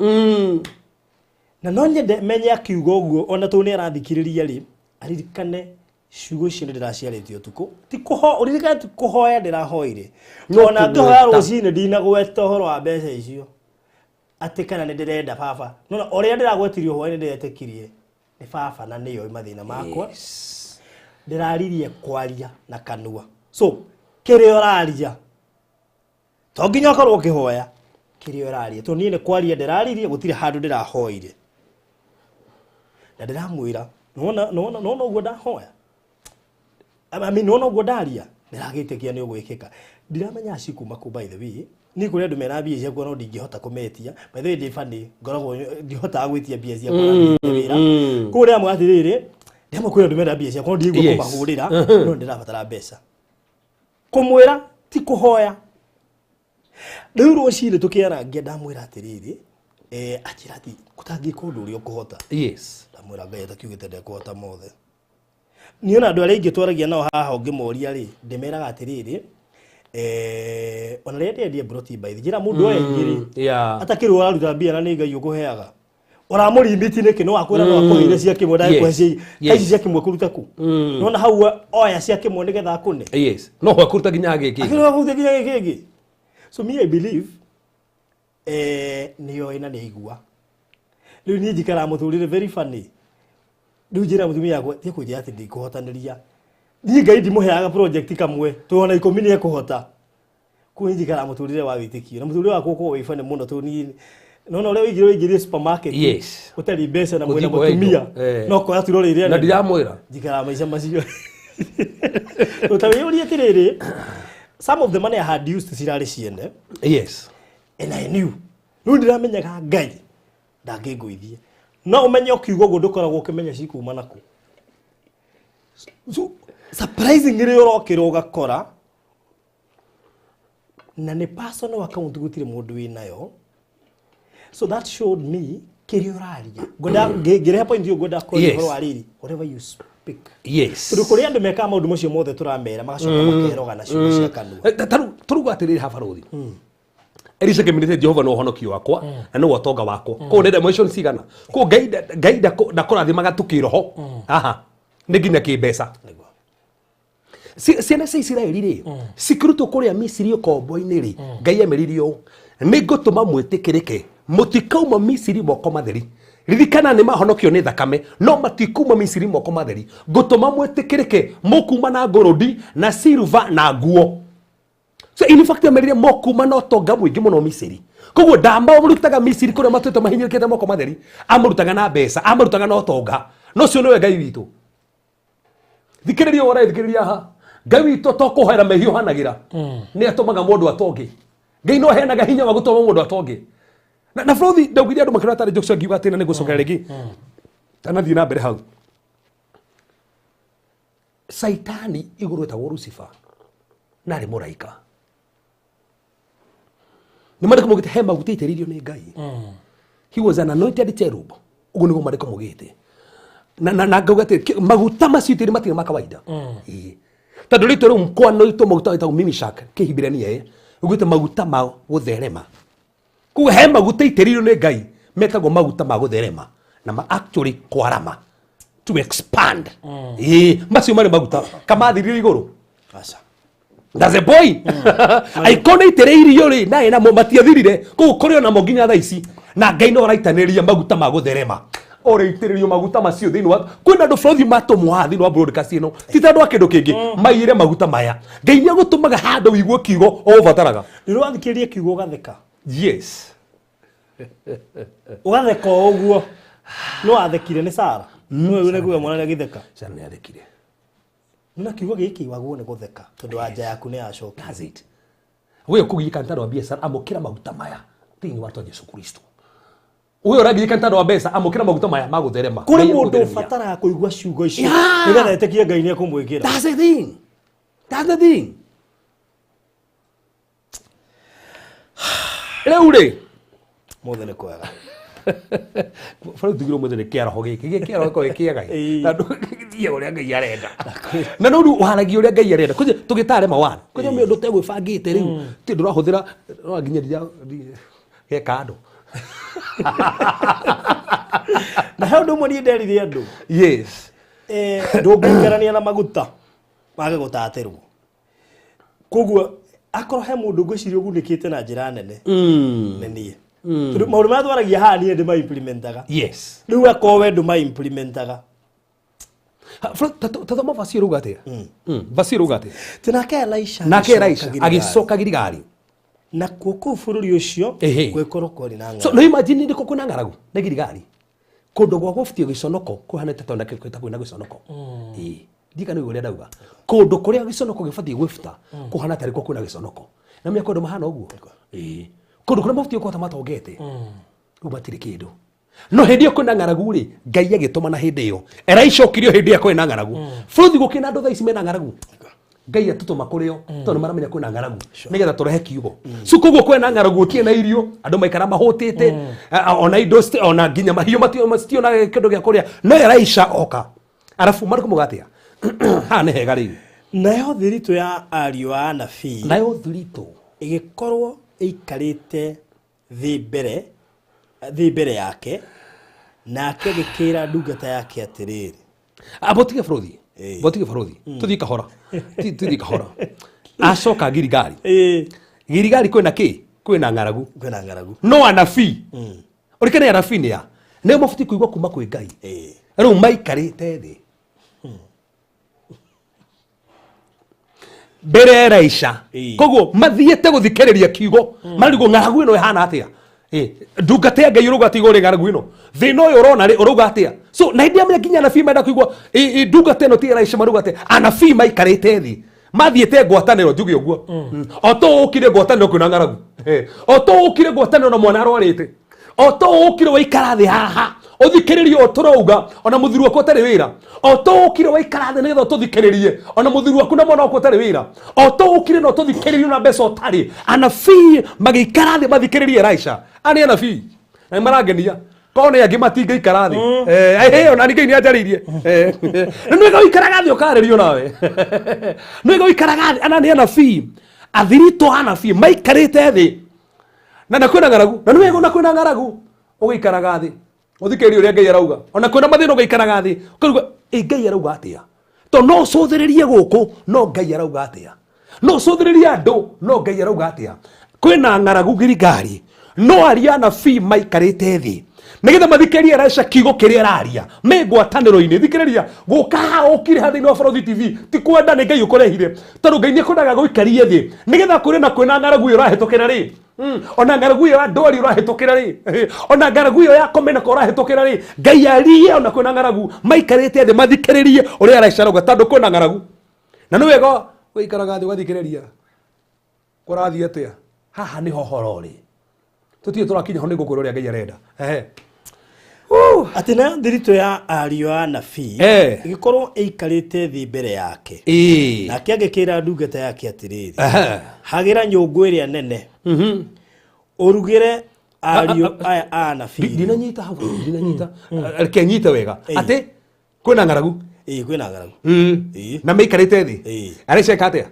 Na no nyende menye akiuga ũguo ona tũu nĩ arathikĩrĩria rĩ aririkane ciugo icio nĩ ndĩraciarĩtie ũtukũ ti ũririkane ti kũhoya ndĩrahoire ona tũhoya rũcinĩ ndinagweta ũhoro wa mbeca icio atĩ kana nĩ ndĩrenda baba no ũrĩa ndĩragwetirio hwaĩ nĩ ndĩretĩkirie nĩ baba na nĩyo mathĩna makwa ndĩraririe kwaria na kanua so kĩrĩa ũraria to nginya ũkorwo ũkĩhoya kĩrĩa ũraria to niĩ nĩ kwaria ndĩraririe gũtirĩ handũ ndĩrahoire na ndĩramwĩra nona ũguo ndahoya nona ũguo ndaria ndĩragĩtĩkia nĩ ũgwĩkĩka ndiramenya cikuma kũ by the way ni kũrĩa andũ mena mbia ciakwa no ndingĩhota kũmetia by the way ndĩ funny ngoragwo ndihotaga gwĩtia mbia ciakwa na wĩra kũrĩa amwe atĩrĩrĩ ndĩamwe kwĩra andũ mena mbia ciakwa no ndigũa kũmahũrĩra no ndĩrabatara mbeca kũmwĩra ti kũhoya rĩu rũcinĩ tũkĩarangia ndamwĩra atĩrĩrĩ akĩra ati gũtangĩka ũndũ ũrĩa ũkũhota ndamwĩra Ngai atakiugĩte ndekũhota mothe niĩ ona andũ arĩa aingĩ twaragia nao haha ũngĩmoria rĩ ndĩmeraga atĩrĩrĩ ona rĩrĩa ndĩendia broti by the njĩra mũndũ oya igĩrĩ atakĩrĩ ũraruta mbia na nĩ Ngai ũkũheaga ũramũrimiti nĩkĩ no akwĩra no akũheire cia kĩmwe ndagĩkũhe ici cia kĩmwe kũruta kũ nona hau oya cia kĩmwe nĩgetha akũne no ho akũruta nginya gĩkĩ akũruta nginya gĩkĩ so me I believe nĩyo ĩna nĩ igua rĩu niĩ njikara mũtũrĩre very funny rĩu njĩra mũtumia yakwa tiĩ kũnjĩra atĩ ndikũhotanĩria niĩ Ngai ndimũheaga project kamwe tũona ikũmi nĩ ekũhota kũu njikara mũtũrĩre wa wĩtĩkio na mũtũrĩre wakwa ũkorwo wĩ funny mũno tondũ niĩ nona ũrĩa wĩingĩrĩire supermarket ũtarĩ mbeca na mwĩna mũtumia no koya tũroreire na ndiramwĩra njikara maica macio ũtawĩyũria atĩrĩrĩ some of the money I had used cirarĩ ciene and I knew rĩu ndĩramenyaga Ngai ndangĩngũithie no ũmenye ũkiuga ũguo ndũkoragwo ũkĩmenya cikuma nakũ so surprisingly ũrokĩra ũgakora na nĩ personal account gũtirĩ mũndũ wĩnayo so that showed me kĩrĩa ũraria ngĩrehe point ĩyo ngwenda kũrĩa ũhoro wa rĩrĩ whatever you speak tondũ kũrĩa andũ mekaga maũndũ macio mothe tũramera magacoka makeroga na ciugo cia kanua tũruga atĩrĩrĩ habarũthi Elisa kĩmenete Jehova no ũhonokio wakwa na nĩwe ũtonga wakwa kũu nĩ emotion cigana kũu Ngai ndakũrathimaga tũkĩroho aha nĩ nginya kĩmbeca ciana cia Isiraeli rĩ cikĩrutwo kũrĩa Misiri ũkombo-inĩ rĩ Ngai ameririe ũũ nĩ ngũtũma mwĩtĩkĩrĩke mũtikauma Misiri moko matheri ririkana nĩ mahonokio nĩ thakame no matikuma Misiri moko matheri ngũtũma mwĩtĩkĩrĩke mũkuma na ngũrũndi na silver na nguo so in fact ameririe mokuma na ũtonga mũingĩ mũno Misiri koguo ndamamũrutaga Misiri kũrĩa matuĩte mahinyĩrĩkĩte moko matheri amũrutaga na mbeca amũrutaga na ũtonga no ũcio nĩwe Ngai witũ thikĩrĩria ũra thikĩrĩria ha Ngai witũ tokũhoera mehiũhanagĩra nĩ atũmaga mũndũ atonge Ngai no aheanaga hinya wa gũtũma mũndũ atonge na bũrũri ndaugithia andũ makĩrora tarĩ Joshua ngiuga atĩ na nĩngũcokera rĩngĩ tanathiĩ na mbere hau Saitani igũrũ etagwo Lucifer narĩ mũraika nĩ marĩkũ mũgĩte he maguta itĩrĩirio nĩ Ngai he was an anointed cherub ũguo nĩguo marĩkũ mũgĩte na ngauga atĩ maguta macio itĩrĩ matirĩ ma kawaida tondũ rĩtwa rĩu mkwano itũ maguta wĩtagwo Mimishak kĩhibirania ũgwĩte maguta ma gũtherema kũguo he maguta itĩrĩirio nĩ Ngai metagwo maguta ma gũtherema na actually kwarama to expand macio marĩ maguta kamathirire igũrũ that's a boy aikona itĩrĩirio rĩ naĩ namo matiathirire kũguo kũrĩ ona mo nginya thaa ici na Ngai no araitanĩria maguta ma gũtherema ore itĩrĩrio maguta macio thĩinĩ wa kwĩna andũ bũrũri matũmwo haha thĩinĩ wa broadcast ĩno ti ta andũ a kĩndũ kĩngĩ maiyĩre maguta maya Ngai nĩ agũtũmaga handũ wigue kiugo o ũbataraga nĩ rwathikĩrĩria kiugo ũgatheka ũgatheka ũguo no athekire nĩ Sara nĩguo mwana agĩtheka Sara nĩ athekire na kiugo gĩkĩ wagwo nĩ gũtheka tondũ anja yaku nĩ yacoka wewe kũgiyĩka ntaro wa biacara amũkĩra maguta maya thĩinĩ wa Jesũ Kristo wewe ũragiyĩka ntaro wa mbeca amũkĩra maguta maya ma gũtherema kũrĩ mũndũ ũbataraga kũigua ciugo icio nĩgetha etĩkie Ngai nĩ ekũmwĩkĩra that's the thing rĩu rĩ mũthĩ nĩ kwega bado tugiro mũthĩ kĩaraho gĩkĩ kĩaraho gĩkĩaga tondũ gĩthiĩ ũrĩa Ngai arenda na no ũharagia ũrĩa Ngai arenda kũje tũgĩtare mawana kũje mũndũ tegwĩbangĩte rĩu ti ndũrahũthĩra no nginya gekando na he ũndũ ũmwe niĩ nderire andũ ndũngĩikarania na maguta mage gũtatĩrwo koguo akorwo he mũndũ ngwĩciria ũgunĩkĩte na njĩra nene nĩ niĩ maũndũ marĩa twaragia haha niĩ ndĩma-implementaga rĩu akorwo we ndũma-implementaga tathoma Vasio rauga atia Vasio rauga atia nake Elisha agĩcoka Gilgali na kũu bũrũri ũcio gwĩkorwo kwarĩ na ng'aragu. So no imagine ndiko kwĩna ng'aragu na Gilgali kũndũ gwa gũbutio gĩconoko kũhanĩte ta ndake kwĩna gĩconoko ndikana ũrĩa ndauga kũndũ kũrĩa gĩconoko gĩbatie gwĩbuta kũhana tarĩ ko kwĩna gĩconoko na mĩako ndo mahana ũguo kũndũ kũrĩa mabutio kota matongete rĩu matirĩ kĩndũ no hĩndĩ ĩyo kwĩna ng'aragu rĩ Ngai agĩtũma na hĩndĩ ĩyo Elisha okirio hĩndĩ ĩyo kwĩna ng'aragu bũrũri gũkĩna andũ thaa ici mena ng'aragu Ngai atũtũma kũrĩo tondũ maramenya kwĩna ng'aragu nĩgetha tũrehe kiugo so koguo kwĩna ng'aragu gũtirĩ na irio andũ maikara mahũtĩte ona indo ona nginya mahiũ mationa kĩndũ gĩa kũrĩa no Elisha oka arabu marĩkũ mũgatia haha nĩ hega rĩu nayo thiritũ ya ariũ a anabii nayo thiritũ ĩgĩkorwo ĩikarĩte thĩ mbere yake nake agĩkĩra ndungata yake atĩrĩrĩ abotige bũrũri tũthiĩ kahora acoka Gilgali Gilgali kwĩna kĩ kwĩna ng'aragu no anabii ũrikane anabii nĩa nĩo mabuti kũigua kuma kwĩ Ngai rĩu maikarĩte thĩ mbere Elisha koguo mathiĩte gũthikĩrĩria kiugo marigwo ng'aragu ĩno ĩhana atĩa ndungata ya Ngai ũrauga atĩ igũrĩ ng'aragu ĩno thĩna ũyũ ũrona rĩ ũrauga atĩa so na hĩndĩ ya nginya anabii menda kũigua ndungata ĩno ti Elisha marauga atĩ anabii maikarĩte thĩ mathiĩte ngwatanĩro njuge ũguo o to ũkire ngwatanĩro kwĩna ng'aragu o to ũkire ngwatanĩro na mwana arwarĩte o to ũkire waikara thĩ haha ũthikĩrĩrie o tũrauga ona mũthuri waku ũtarĩ wĩra o to ũkire waikara thĩ nĩgetha ũtũthikĩrĩrie ona mũthuri waku na mwana waku ũtarĩ wĩra o to ũkire na ũtũthikĩrĩrie na mbeca ũtarĩ anabii magĩikara thĩ mathikĩrĩrie Elisha ani anabii na marangenia kone angĩ matingĩikara thĩ ona ningĩ nĩanjarĩirie nĩwega ũikaraga thĩ ũkarĩrio nawe nĩwega ũikaraga thĩ ana nĩ anabii athiritũ anabii maikarĩte thĩ na kwĩna ng'aragu na nĩwega ona kwĩna ng'aragu ũgĩikaraga thĩ ũthikĩrĩrie ũrĩa Ngai arauga ona kwĩna mathĩna ũgĩikaraga thĩ ũkaruga Ngai arauga atĩa to no ũcũthĩrĩrie gũkũ no Ngai arauga atĩa no ũcũthĩrĩrie andũ no Ngai arauga atĩa kwĩna ng'aragu Gilgali no ariũ a anabii maikarĩte thĩ nĩgetha mathikĩrĩrie Elisha kiugo kĩrĩa araria me ngwatanĩro-inĩ thikĩrĩria gũka ũkire hathĩ-inĩ wa Barathi TV ti kwenda nĩ Ngai ũkũrehire tondũ Ngai nĩekwendaga gũikarie thĩ nĩgetha kwĩna ng'aragu ĩyo ũrahĩtũkĩra rĩ ona ng'aragu ĩyo ya ndwari ũrahĩtũkĩra rĩ ona ng'aragu ĩyo ya kũmeneka ũrahĩtũkĩra rĩ Ngai arie ona kwĩna ng'aragu maikarĩte thĩ mathikĩrĩrie ũrĩa Elisha arauga tondũ kwĩna ng'aragu na nĩ wega ũikaraga thĩ ũgathikĩrĩria kũrathiĩ atĩa haha nĩho horo rĩ tũtirĩ tũrakinya ho nĩ gũkwĩra ũrĩa Ngai arenda atĩ na thiritũ ya ariũ a anabii ĩgĩkorwo ĩikarĩte thĩ mbere yake nake agĩkĩra ndungata yake atĩrĩrĩ hagĩra nyũngũ ĩrĩa nene ũrugĩre ariũ aya a anabii ndinanyita hau ndinanyita reke nyite wega atĩ kwĩna ng'aragu kwĩna ng'aragu na maikarĩte thĩ Elisha eka atĩa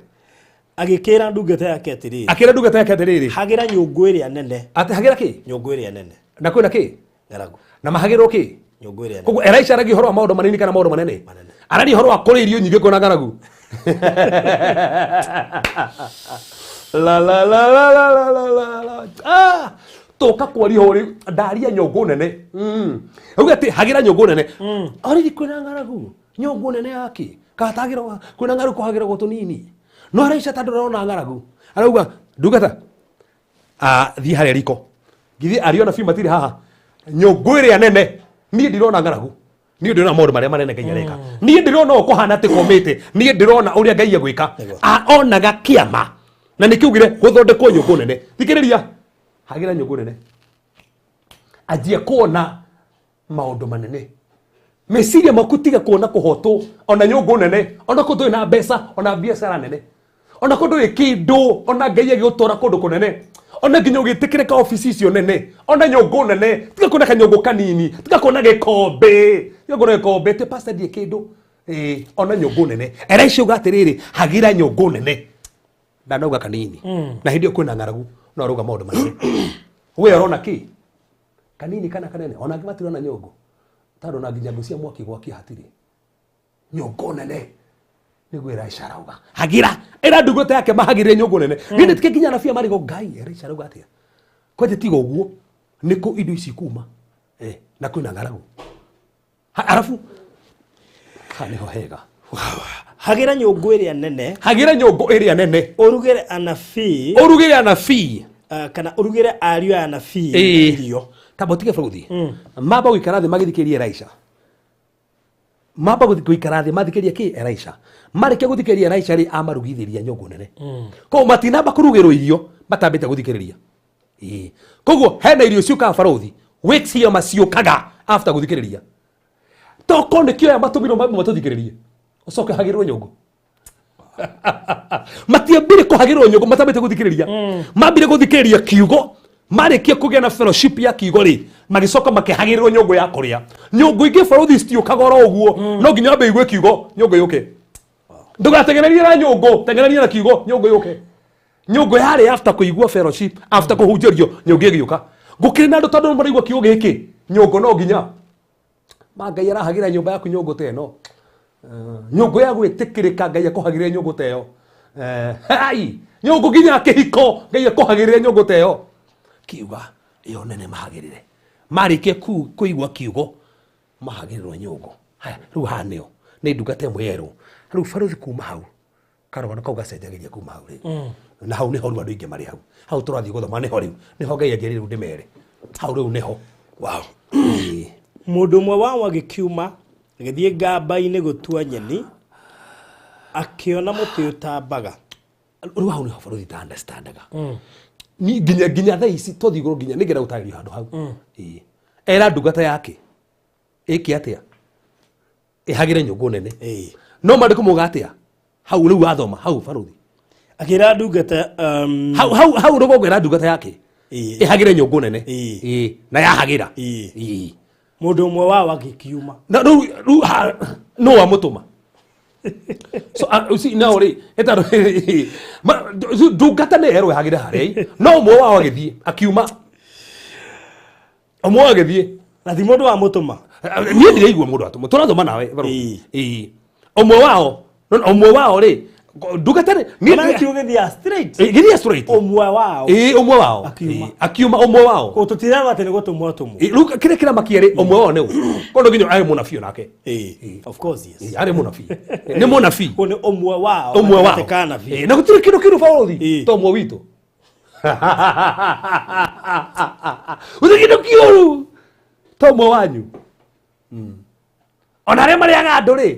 agĩkĩra ndungata yake atĩrĩrĩ akĩra ndungata yake atĩrĩrĩ hagĩra nyũngũ ĩrĩa nene atĩ hagĩra kĩ nyũngũ ĩrĩa nene na kwĩna kĩ ng'aragu na mahagĩrwo kĩ nyũngũ ĩrĩa nene koguo Elisha aragia ũhoro wa maũndũ manini kana maũndũ manene aragia ũhoro wa kũrĩa irio nyingĩ kwĩna ng'aragu tũka kwaria ũhoro ndaria nyũngũ nene auga atĩ hagĩra nyũngũ nene arĩthi kwĩna ng'aragu nyũngũ nene yake katagĩra kwĩna ng'aragu kũhagĩragwo tũnini no Elisha tondũ arona ng'aragu arauga ndungata thiĩ harĩa riko githĩ ariũ anabii matirĩ haha nyũngũ ĩrĩa nene niĩ ndirona ng'aragu niĩ ndĩrona maũndũ marĩa manene Ngai areka niĩ ndĩrona o kũhana atĩ komĩte niĩ ndĩrona ũrĩa Ngai agwĩka onaga kĩama na nĩkiugire gũthondekwo nyũngũ nene thikĩrĩria hagĩra nyũngũ nene anjia kuona maũndũ manene meciria maku tiga kuona kũhotwo ona nyũngũ nene ona kũndũ na mbeca ona biacara nene ona kũndũ kĩndũ ona Ngai agĩgũtwara kũndũ kũnene ona nginya ũgĩtĩkĩrĩka ofici icio nene ona nyũngũ nene tiga kuona kanyũngũ kanini tiga kuona gĩkombe tiga kuona gĩkombe ti pastor ndie kĩndũ ona nyũngũ nene Elisha uga atĩrĩrĩ hagĩra nyũngũ nene ndanauga kanini na hĩndĩ ĩyo kwĩna ng'aragu no arauga maũndũ manene we arona kĩ kanini kana kanene ona angĩ matirona nyũngũ tondũ na nginya ngũ cia mwaki gwakia hatirĩ nyongo nene niguo Elisha arauga hagira era ndungata yake mahagire nyongo nene githĩ tike nginya nabii marigo Ngai Elisha arauga atia kwaje tiga ũguo niko indo ici kuma na kwĩna ng'aragu arabu niho hega hagira nyongo ĩrĩa nene urugire anabii kana urugire ariũ a anabii irio tabotige bũrũri mamba gũikara thĩ magĩthikĩria Elisha mamba gũikara thĩ mathikĩria kĩ Elisha marĩkia gũthikĩria Elisha rĩ amarugithĩria nyongo nene koguo matinamba kũrugĩrwo irio matambĩte gũthikĩrĩria koguo hena irio ciũkaga barũthi weeks cio maciũkaga after gũthikĩrĩria toko nĩ kĩoya matũmĩrwo matũthikĩrĩrie ucoke hagĩrwo nyongo matiambire kũhagĩrwo nyongo matambĩte gũthikĩrĩria mambire gũthikĩrĩria kiugo marĩkia kũgĩa na fellowship ya kiugo rĩ magĩcoka makĩhagĩrĩrwo nyongo ya kũrĩa nyongo ingĩ barũthi citiũkaga oro ũguo no nginya wambe igue kiugo nyongo yũke ndũgatengererie na nyongo tengererie na kiugo nyongo yũke nyongo yarĩ after kũigua fellowship after kũhunjĩrio nyongo ĩgĩũka gũkĩrĩ na andũ tondũ maraigua kiugo gĩkĩ nyongo no nginya Ngai arahagĩra nyũmba yaku nyongo ta ĩno nyongo ya gwĩtĩkĩrĩka Ngai akũhagĩrĩre nyongo ta ĩyo nyongo nginya kĩhiko Ngai akũhagĩrĩre nyongo ta ĩyo kiuga ĩyo nene mahagĩrĩre marĩkia kũigua kiugo mahagĩrĩrwo nyongo rĩu haha nĩo nĩ ndungata ĩmwe yerwo rĩu barũthi kuma hau karũgano kau gacenjagĩria kuma hau rĩu na hau nĩho rĩu andũ aingĩ marĩ hau tũrathiĩ gũthoma nĩho rĩu nĩho Ngai anjĩrĩire rĩu ndĩmere hau rĩu nĩho mũndũ ũmwe wao agĩkiuma agĩthiĩ ngamba-inĩ gũtua nyeni akĩona mũtĩ ũtambaga rĩu hau nĩho barũthi ta understandaga nginya thaa ici tũthiĩ igũrũ nginya nĩngenda gũtarĩrio handũ hau era ndungata yake ĩke atĩa ĩhagĩre nyũngũ nene no mandĩko mauga atĩa hau rĩu athoma hau barũthi akĩra ndungata hau rũgongo era ndungata yake ĩhagĩre nyũngũ nene na yahagĩra mũndũ ũmwe wao agĩkiuma rĩu no wamũtũma nao rĩ ndungata nĩ erwo ĩhagĩre harĩa no ũmwe wao agĩthiĩ akiuma ũmwe agĩthiĩ na ti mũndũ wamũtũma niĩ ndĩraigua mũndũ atũma tũrathoma nawe ũmwe wao rĩ ndungata gĩthiĩ straight ũmwe wao akiuma ũmwe wao tũtiraga atĩ nĩ gũtũmwo tũmwe rĩu kĩrĩa kĩramakia rĩ ũmwe wao nĩũ kondo nginya arĩ mũnabii onake of course yes arĩ mũnabii nĩ mũnabii nĩ ũmwe wao na gũtirĩ kĩndũ kĩrũ barũthi to ũmwe witũ gũtirĩ kĩndũ kĩũru to ũmwe wanyu ona arĩa marĩaga andũ rĩ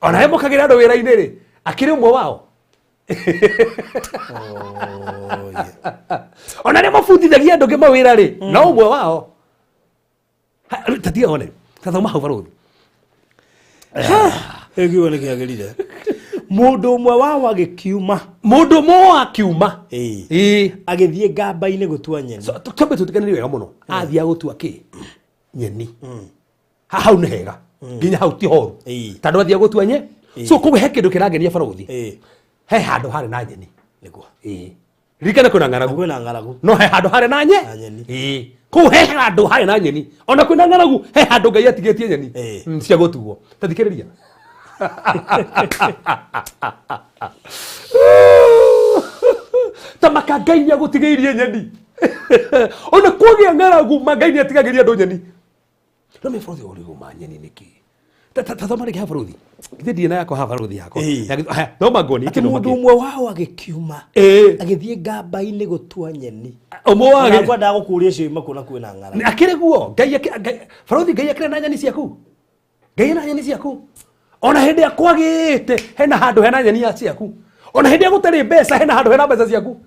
ona arĩa mokagĩra andũ wĩra-inĩ rĩ akĩrĩ ũmwe wao ona arĩa mabundithagia andũ ngĩ mawĩra rĩ no ũmwe wao tatiga one tathoma hau barũthi ĩgiuo nĩ kĩagĩrire mũndũ ũmwe wao agĩkiuma agĩthiĩ ngamba-inĩ gũtua nyeni twambe tũtiganĩrie wega mũno athiĩ gũtua kĩ nyeni hau nĩ hega nginya hau ti horu tondũ athiĩ gũtua nyeni so koguo he kĩndũ kĩrangenia barũthi he handũ harĩ na nyeni ririkana kwĩna ng'aragu no he handũ harĩ na nyeni koguo he handũ harĩ na nyeni ona kwĩna ng'aragu he handũ Ngai atigĩtie nyeni cia gũtuo tathikĩrĩria ta maka Ngai nĩagũtigĩirie nyeni ona kwagĩa ng'aragu Ngai nĩatigagĩria andũ nyeni no me barũthi ũrĩgũ ma nyeni nĩkĩ tathoma rĩngĩ ha barũthi githĩ ndirĩ na yakwa ha barũthi yakwa no mangoni atĩ mũndũ ũmwe wao agĩkiuma agĩthiĩ ngamba-inĩ gũtua nyeni ũmwe wao ngwendaga gũkũria ciũma kuona kwĩna ng'aragu akĩrĩ guo barũthi Ngai akĩrĩ na nyeni ciaku Ngai ena nyeni ciaku ona hĩndĩ ya kwagĩte hena handũ hena nyeni ciaku ona hĩndĩ ya gũtarĩ mbeca hena handũ hena mbeca ciaku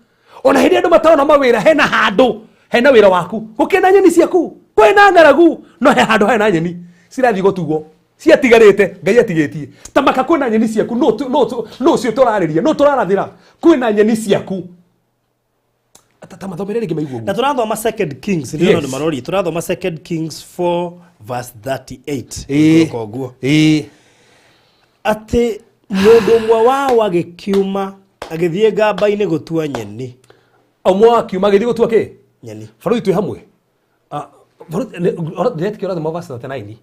ona hĩndĩ andũ matarona mawĩra hena handũ hena wĩra waku gũkĩna nyeni ciaku kwĩna ng'aragu no he handũ hena nyeni cirathiĩ gũtuo ciatigarĩte Ngai atigĩtie ta maka kwĩna nyeni ciaku no cio tũrarĩria no tũrarathĩra kwĩna nyeni ciaku ta mathomere rĩngĩ maiguo na tũrathoma 2 Kings ndio ndo marori tũrathoma 2 Kings 4 verse 38 koguo atĩ mũndũ ũmwe wao agĩkiuma agĩthiĩ ngamba-inĩ gũtua nyeni ũmwe akiuma agĩthiĩ gũtua kĩ nyeni barũthi twĩ hamwe ndĩretikĩ ũrathoma verse 39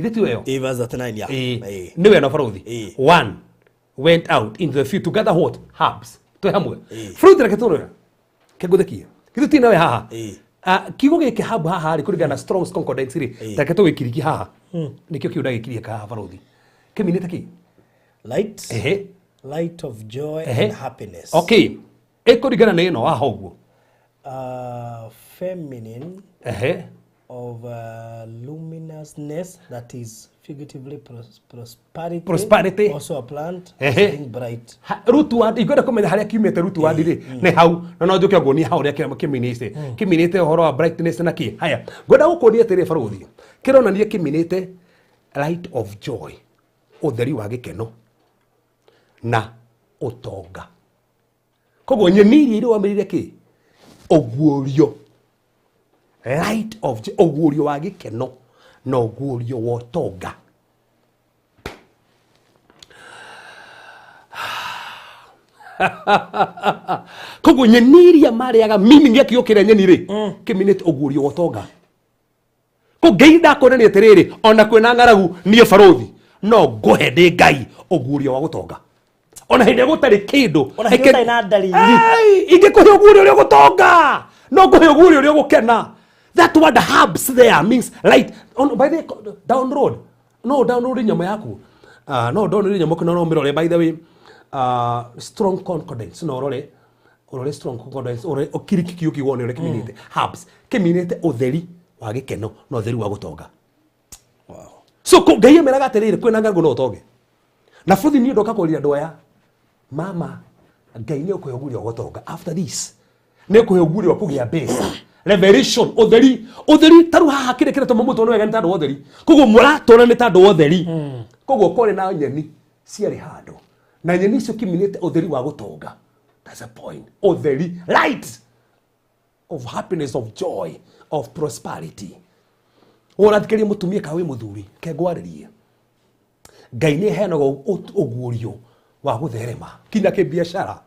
Ile tu yo. Verse 39 ya. Niwe na barothi. One went out into the field to gather what? Herbs. To hamwe. Fruit na ketoro. Keguthekia. Kitu tina we haha. Kigo gike habu haha ri kurigana Strong's Concordance ri. Take to gikiriki haha. Nikio kiuda gikirie ka barothi. Keminete ki? Light. Light of joy and happiness. Okay. Ekurigana na ino haha uguo. Feminine. Of luminousness, that is figuratively prosperity. Also a plant being bright. Root word igwenda kumenya haria kiumete root word ri ne hau na no njuke ngoni hau ria kiminite kiminite horo wa brightness na ki haya ngwenda gukuria tiri barothi kirona nie kiminite light of joy utheri wa gikeno na utonga koguo nyemiri iri wamirire ki oguorio light of oguorio wa gikeno na oguorio wa utonga. Koguo nyeniria mariaga meaning ya kio kire nyeni ri kiminite oguorio wa utonga. Ko Ngai ndakonania atiriri ona kwina ng'aragu nie barothi no nguhe ndi Ngai oguorio wa gutonga. Ona hindi gutari kindu ona hindi na ndari ingikuhe oguorio ria gutonga no nguhe oguorio ria gukena. That word herbs there means light. On by the down road. No down road nyama yaku. No down road nyama kuna no mirore by the way. Strong Concordance no orore Strong Concordance ore okiriki kiyo kiwone ore kiminite herbs kiminite utheri wa gikeno no utheri wa gutonga. Wow. So ko Ngai emeraga atiriri kwina ngargo no utonge. Na futhi ni ndoka kuria ndoya mama Ngai ni ukuyoguria gutonga after this. Ne kuyoguria kugia besa. Revelation utheri taru haha kire kire tomo muto no wega ntandu utheri koguo muratona ni tandu utheri koguo kore na nyeni ciari hando na nyeni icio kiminite utheri wa gutonga. That's a point. Utheri light of happiness, of joy, of prosperity. Ora thikerie mutumia kawe muthuri kengwaririe Ngai ni heanaga uguorio wa gutherema kinya ki biashara.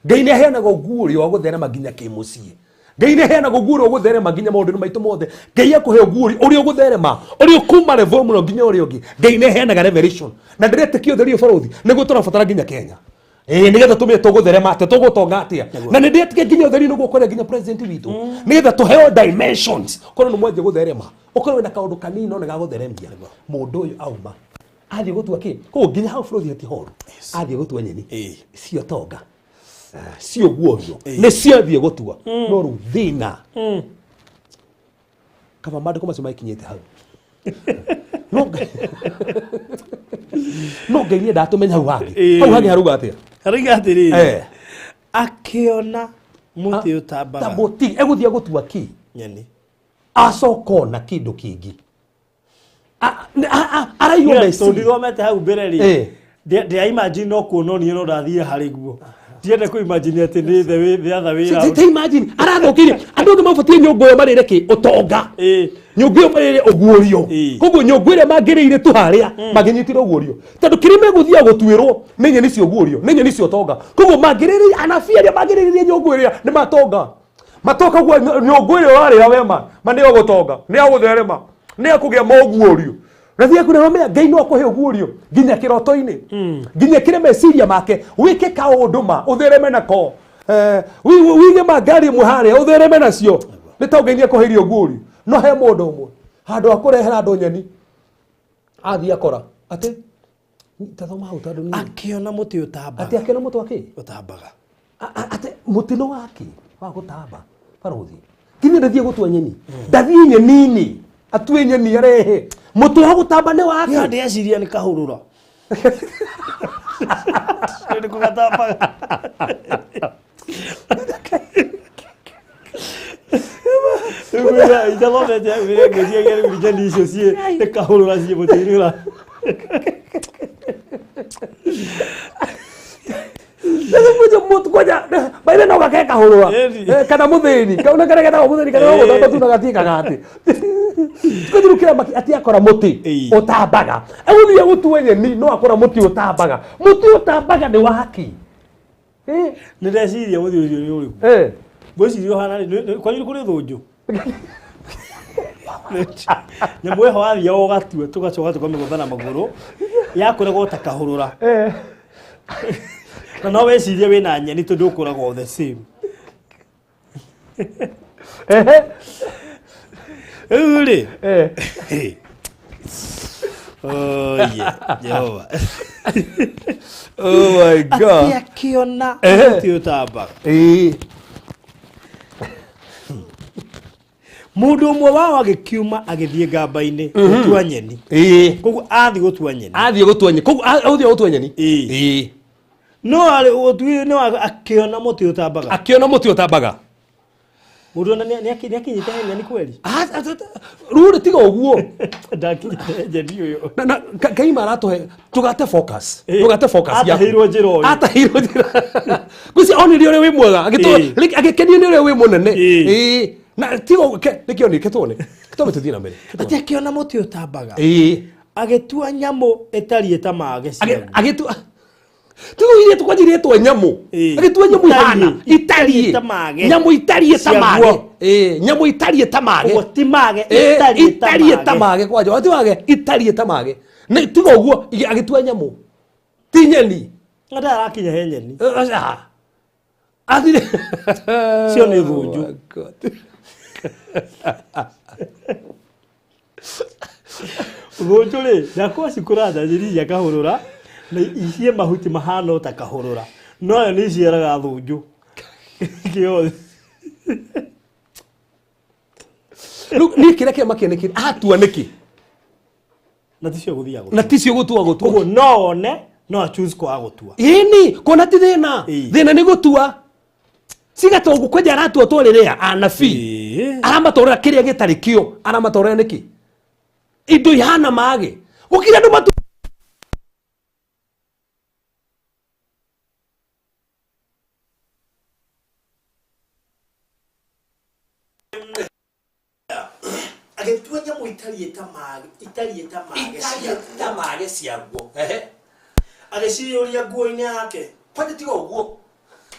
Ngai ni heanaga uguorio wa gutherema nginya ki mucii. Ngai ni heanaga uguorio wa gutherema nginya maundu maitu mothe. Ngai akuhe uguorio uri gutherema uri kuma level muno nginya uri ungi. Ngai ni heanaga revelation na ndiretekia utheri barothi niguo turabatara nginya Kenya. Nigetha tumie tugutherema ate tugutonga atia na ndiretekia nginya utheri niguo kore nginya president witu nigetha tuheo dimensions kono no mwenje gutherema ukorwe na kaundu kanini no ga gutheremia mundu uyu auma athie gutua ki ko nginya hau barothi ati horo athie gutua nyeni cio tonga cio guorio ni ciathie gutua no ru thina kama mandiko macio maikinyete hau no Ngai ni ndatumenya hau hangi haruga atia haruga atiri akiona muti utambaga tabuti eguthia gutua ki nyeni acokona kindu kingi araiywo meci ndigomete hau mbere ri ndia imagine no kuononio no ndathie hari guo ndiende ku imagine ati ni the other way around. Imagine arathokirie andu ngi mabatie nyungu yo marire ki utonga nyungu yo marire oguorio koguo nyungu ire mangirire tu haria maginyitire oguorio tondu kirime guthia gutwirwo ni nyeni cio oguorio ni nyeni cio tonga koguo mangirire anafia mangirire nyungu ire ni matonga matoka gwa nyungu ire waria wema mane ogutonga ni agutherema ni akugia moguorio na thia kuna mama Ngai no akuhe oguorio nginya kiroto-ini nginya kire meciria make wike kaunduma uthereme nako wige magari muhare uthereme nacio ni to Ngai ni akuhe oguorio no he mundu umwe handu akurehera andu nyeni athia akora ati tathoma hau tondu ni akiona muti utambaga ati akiona muti wake utambaga ati muti no wake wa gutamba barothi nginya ndathie gutua nyeni ndathie nyeni atue nyeni arehe mutu wa gutamba ni wake ya ndeciria ni kahurura ni kugatamba ida lo de ya vire ngesia ngere vije lisho sie ni kahurura sie mutirira Ndio mutu kwaja baile no gakeka kahurura kana muthini kauna kare geta muthini kana gutamba tu nagatika gati tukirukira maki ati akora muti utambaga eguthie gutue nyeni no akora muti utambaga ni waki ni ndeciria muthi ucio ni uriku mwicirio hana kwa nini kuri thunju Nyamũ ĩho wathiĩ ũgatua tũgacoka tũkamĩgũthana magũrũ yakũragwo ta kahũrũra. Na no wecirie wĩna nyeni tondũ ũkũragwo the same. Rĩu-rĩ. Oh yeah, Jehova. Oh my God. Akiona mũtĩ ũtambaga. Mũndũ ũmwe wao agĩkiuma agĩthiĩ ngamba-inĩ gũtua nyeni. Koguo athiĩ gũtua nyeni. Athiĩ gũtua nyeni. Koguo athiĩ gũtua nyeni. No arĩ gũtua no akĩona mũtĩ ũtambaga. Akĩona mũtĩ ũtambaga. Mũndũ ona nĩakinyĩte nyeni kweli. Rũrĩ tiga ũguo. Ndakinyĩte nyeni ũyũ. Na Ngai aratũhe tũgate focus. Tũgate focus ya. Atahirwo njĩra ũyũ. Atahirwo njĩra. Gwĩci onire ũrĩa wĩ mwega. Agĩkenio nĩ ũrĩa wĩ mũnene. Na tiga nĩkĩo nĩkĩtwone. Kĩtome tũthiĩ na mbere. Atĩ akĩona mũtĩ ũtambaga. Agĩtua nyamũ ĩtariĩ ta mage ciaguo. Agĩtua tuguire tukwanjire twa nyamũ. Agĩtua nyamũ ihana itariĩ ta mage. Nyamũ itariĩ ta mage. Nyamũ itariĩ ta mage. Ũguo ti mage itariĩ ta mage kwanja. Wati wage itariĩ ta mage. Na tiga ũguo agĩtua nyamũ. Ti nyeni. Ngada arakinya he nyeni. Athire. Cio nĩ thunju. Thunju-rĩ yakwa cikũratha nyiri ya kahũrũra na icie mahuti mahana ta kahũrũra. No yo nĩ iciaraga thunju. Kĩothe. Nĩ kĩreke makĩonekire atua nĩkĩ? Na ticio gũthia gũtua. Na ticio gũtua gũtua. Koguo no one no choose kwa gũtua. Ĩni kona ti thĩna. Thĩna nĩ gũtua. Sigata ũguo kwenja aratua twarĩrĩa anabii. Aramatwarĩra kĩrĩa gĩtarĩ kĩo. Aramatwarĩra nĩkĩ? Indo ihana mage. Gũkira andũ matu agĩtua nyamũ itariĩ ta mage ciaguo. Agĩciyũria nguo-inĩ yake. Kwani tiga ũguo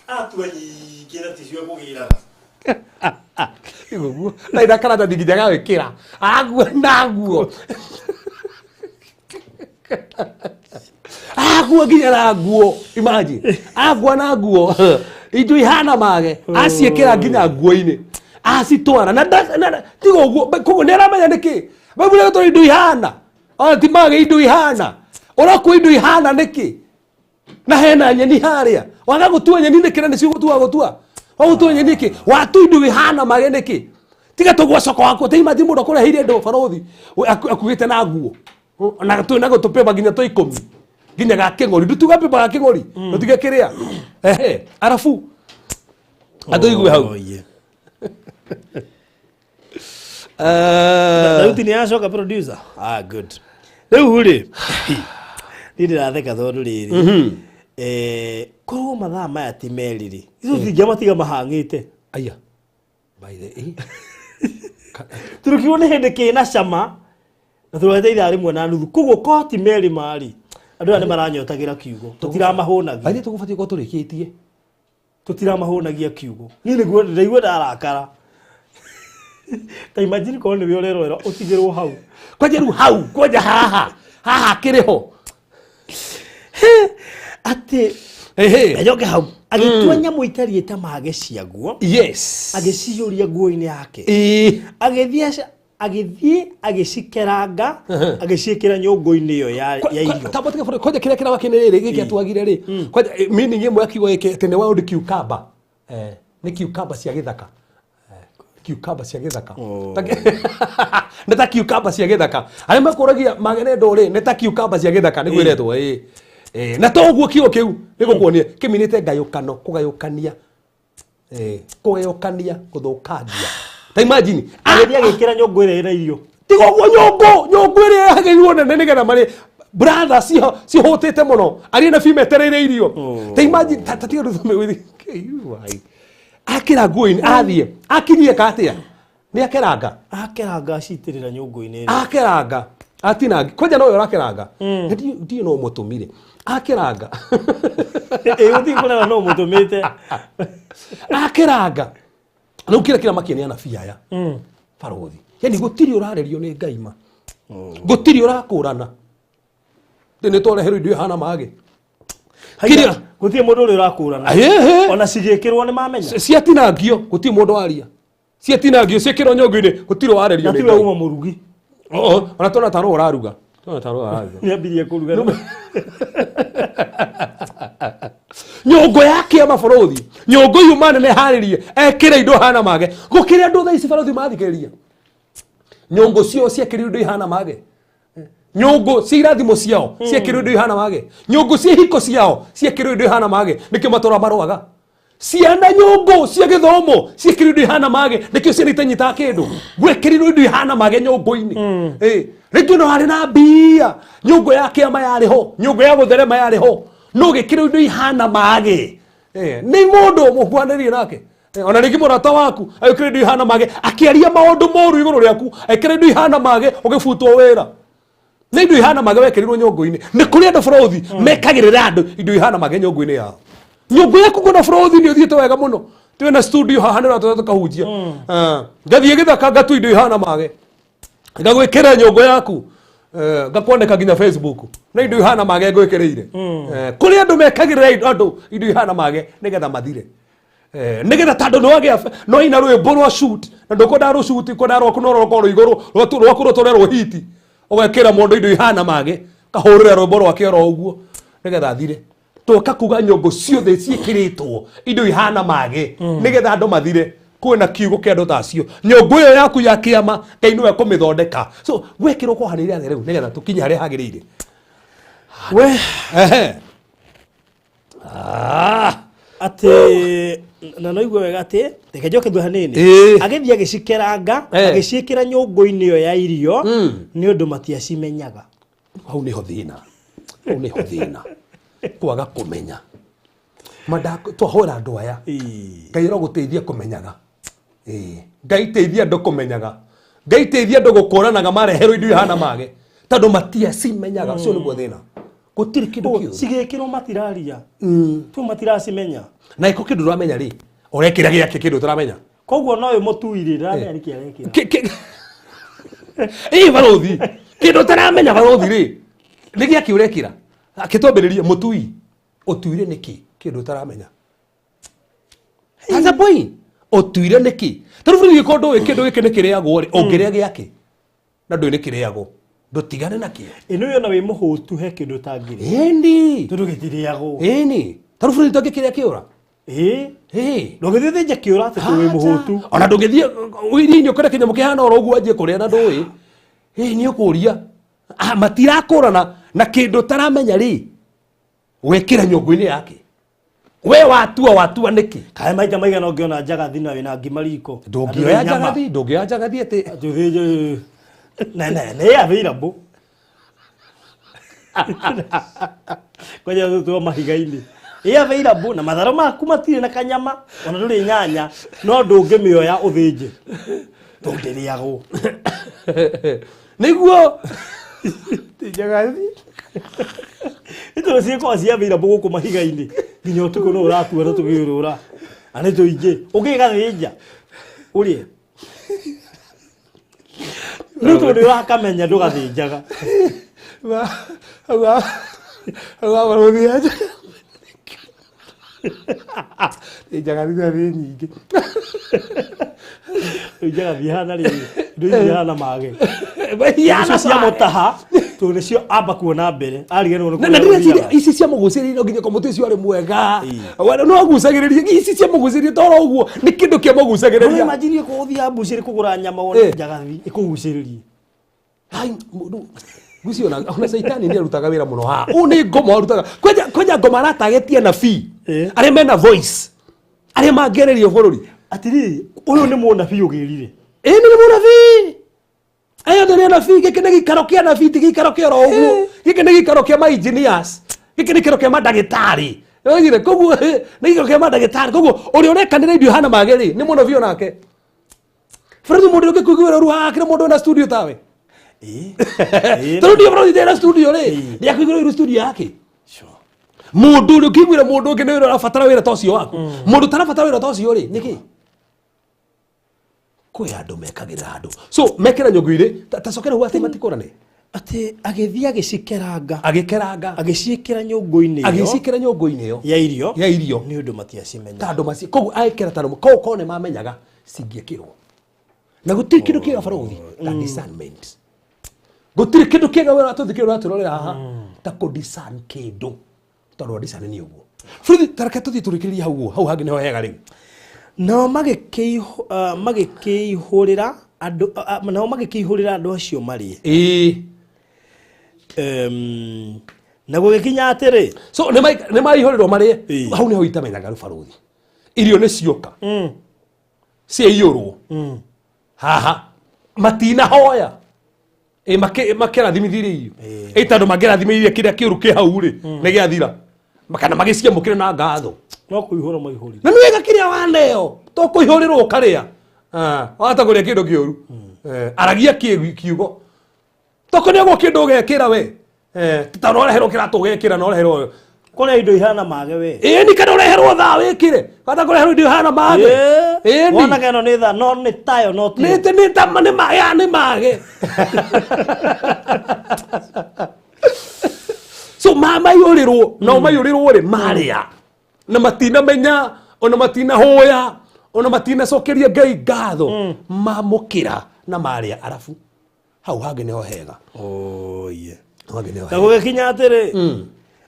atua nyingĩ na ticio kũgĩraga. Iguo na idakara ta digijaga wekera agua na nguo. Agua ginya na nguo. Imagine agua na nguo. Indo ihana mage aciekera ginya nguo-inĩ. Acitwara na tiga ũguo koguo nĩ aramenya nĩkĩ. Baibuli ĩtwa indo ihana. Ti mage indo ihana. Ũrakua indo ihana nĩkĩ? Na hena nyeni harĩa. Waga gũtua nyeni nĩkĩ na nĩcio gũtua. Wagũtua nyeni nĩkĩ? Watu indo ihana mage nĩkĩ? Tiga tũgwacoka wako te imagine mũndũ akũreheire ndo barothi akuĩte na nguo. Na gũtũpĩba nginya twa 10. Nginya ga kĩng'ori. Ndũtuga pĩba ga kĩng'ori. Tũtige kĩrĩa. Arafu andũ igue hau. Dauti nĩ acoka producer. Good. Rĩu-rĩ ndĩratheka tondũ rĩrĩ. Korwo mathaa maya ti merĩ-rĩ. Icio thingĩamatiga mahang'ĩte. Aya. By the way. Tũrũkirwo nĩ hĩndĩ kĩna cama na tũrete ithaa rĩmwe na nuthu. Koguo korwo ti merĩ marĩ. Andũ aya nĩ maranyotagĩra kiugo. Tũtiramahũnagia. Baithĩ tũgũbatiĩ gũkorwo tũrĩkĩtie. Tũtiramahũnagia kiugo. Niĩ nĩguo ndaigua ndarakara. Ta imagine korwo nĩwe ũrerorera ũtigĩrwo hau. Kwanja rĩu hau, kwanja haha kĩrĩho. Atĩ njoke hau agĩtua nyamũ itariĩ ta mage ciaguo. Yes. Agĩciyũria nguo-inĩ yake. Agĩthiĩ agĩcikeranga agĩciĩkĩra nyũngũ-inĩ ĩyo ya irio. Tabotika bũrĩ kwanja kĩrĩa kĩraba kĩnĩrĩ gĩkĩ atwagire rĩ. Kwanja meaning ĩmwe ya kiugo gĩkĩ atĩ nĩ wild cucumber. Nĩ cucumber cia gĩthaka. Cucumber cia gĩthaka. Nĩ ta cucumber cia gĩthaka. Arĩa makũragia magene ndũrĩ nĩ ta cucumber cia gĩthaka nĩguo ĩretwo na to ũguo kiugo kĩu nĩgũkuonia kĩminĩte ngayũkano kũgayũkania gũthũkangia. Ta imagine agĩthiĩ agĩkĩra nyũngũ ĩrĩa ĩna irio. Tiga ũguo nyũngũ ĩrĩa yagĩrĩirwo nene nĩgetha marĩ brother cihũtĩte mũno arĩ na fime etereire irio. Ta imagine tatiga rũthome with akĩra nguo-inĩ athiĩ akinyie katĩa nĩ akeranga acitĩrĩra nyũngũ-inĩ ĩrĩa akeranga atinangi kwanja no ũrakeranga ndiĩ no mũtũmire akeranga ũthiĩ kũrera no mũtũmĩte akeranga rĩu kĩrĩa makĩenia anabii aya barothi yani gutiri urarerio ni Ngai ma gutiri urakũrana ndine twareherwo indo ihana mage kiria gutie mundu uri urakũrana ona cigikirwo ni mamenya ciatinangio gutie mundu waria ciatinangio ciekirwo nyongo-ini gutiri warerio ni Ngai murugi ona tona taro uraruga ni ambirie kuruga nyongo yake ya mabũrũri nyongo yumane ne haririe ekire indo hana mage gukire andu tha ici bũrũri mathikĩrĩria nyongo cio ciekire indo ihana mage nyongo cia irathimo ciao ciekire indo ihana mage nyongo cia hiko ciao ciekire indo ihana mage nikio matora marwaga ciana nyongo cia githomo ciekire indo ihana mage nikio ciana itanyita kindu gwekirirwo indo ihana mage nyongo-ini ringi no hari na mbia nyongo yake ama yari ho nyongo ya gutherema yari ho no gikire indo ihana mage ni mundu muhwanirie nake ona ringi murata waku agikire indo ihana mage akiaria maundu moru iguru riaku ekire indo ihana mage ugifutwo wira ni indo ihana mage wekirirwo nyongo-ini ni kuri andu bũrũri mekagirira andu indo ihana mage nyongo-ini yao nyongo yaku kuna bũrũri ni uthiete wega muno twina studio haha ni ratũ tukahunjia ngathie githaka ngatu indo ihana mage ngagwikira nyongo yaku ngakwandika nginya Facebook na indo ihana mage ngwikireire kuri andu mekagirira andu indo ihana mage nigetha mathire nigetha tando no ina rwimbo rwa shoot na ndukunda ru shoot ikunda rwa kunoro rwa iguru rwa kurotwerwo hiti ugekira mundu indo ihana mage kahurira rwimbo rwa kioro uguo nigetha thire toka kuga nyongo ciothe ciekiritwo indo ihana mage nigetha andu mathire kwina kiugo kia andu tacio nyongo iyo yaku ya kiama Ngai niwe kumithondeka so gwekirwo kwahanire athe riu nigetha tukinye haria hagirire we ati na noigwe wega ati reke njoke ndu hanini agithia agicikeranga agiciikira nyongo-ini iyo ya irio ni undu matiacimenyaga hau niho thina kwaga kumenya madako twahora andu aya Ngai ro guteithia kumenyaga Ngai teithia andu kumenyaga Ngai teithia andu gukuranaga mareherwo indo ihana mage tondu matiacimenyaga ucio niguo thina gutiri kindu kiu cigikirwo matiraria tu matiracimenya na iko kindu ramenya ri urekira giake kindu turamenya koguo no yo mutuirira ni ariki arekira baruthi kindu taramenya baruthi ri ni giake urekira akitwambiriria mutui utuire niki kindu taramenya that's boy utuire niki tarufu gikondo kindu giki nikiriagwo ri ongiria giake na ndu nikiriagwo ndutigane nakio ino yo na wi muhutu he kindu tangiri endi tundu gitiriagwo eni tarufu ni togikiria kiura ndugithie nje kiura ati wi muhutu ona ndugithie wirinyo kore kinyamu kihana oro uguo anjie kuria na ndui ni ukuria matirakurana na kindu taramenya ri wekira nyongo-ini yake we watua niki kae maita maigana ungiona njagathi na wina ngimariko ndungioya njagathi ati tuthije ne available kwaja tu mahiga-ini available na matharo maku matire na kanyama ona nduri nyanya no ndungimioya uthinje tundiriagwo niguo njagathi ito ciiko cia available guku mahiga-ini nginya utuko no uratua na tugirura ani tuinje ugigathinja urie nuto ndi wakamenya ndugathinjaga baruthi aja njagathi na ri nyingi njagathi hana ri ndu hana mage icio cia mutaha tu nicio amba kuona mbere ariganwo no kuona ici cia muguciririo nginya komuti cio ari mwega wana no agucagiriria ici cia mugucirio toro uguo ni kindu kia mugucagiriria imagine kuthia mbuciri kugura nyama wona njagathi ikuguciririe hai mundu gucio ona saitani ni arutaga wira muno ha ni ngoma arutaga kwenja ngoma aratagetia na fi ari mena voice ari mangererio bururi atiri uyu ni munabii ugirire ni munabii ayo ndene na fi giki ni gikaro kia na fi gikaro kia ro uguo giki ni gikaro kia ma engineers giki ni gikaro kia madagitari ogire koguo ni gikaro kia madagitari koguo uri urekanira indo hana mageri ni munabii onake Fredo mundu ukikuigwira ruha kire mundu na studio tawe Turudio bro ndera studio le. Ndia kuigura iru studio yake. Sure. Mundu uri ukigwira mundu ungi niwe urabatara wira tocio waku. Mundu tarabatara wira tocio ri niki? kwe andu mekagira andu so mekira nyungu-iri ta cokera huwa ati matikurane ati agithia agicikeranga agiciikira nyungu-ini iyo ya irio ni undu matiacimenya ta andu maci koguo aikira ta koguo kone mamenyaga cingiekirwo na gutiri kindu kiega barothi ta discernment gutiri kindu kiega wera tuthikirwo aturorera haha ta ku discern kindu tondu discern ni uguo futhi tareke tuthi turikiriria hau hangi niho hega riu no magikihurira andu acio mari na gugikinya atiri so ne maihurirwo mari hau niho itamenyaga ru barothi irio ni cioka ciaiyurwo haha matina hoya makera thimithiri iyo tondu mangirathimirie kiria kiuru ki hau ri ni giathira makana magicikia mukire na ngatho no kuihura maihurire na niwega kiria waneo to kuihurirwo karia wata kuria kindu kiuru aragia kiugo toko nego kindu gekira we tano reherwo kiratu gekira no reherwo kore indo ihana mage we ni kana reherwo tha wikire wata kureherwo indo ihana mage wona geno ni tha no ni tayo no ti ni ta ni maya ni mage so mama yurirwo no mayurirwo ri maria na matina menya ona matina hoya ona matina cokeria Ngai ngatho mamukira na maria arafu hau hangi niho hega ye na gugikinya atiri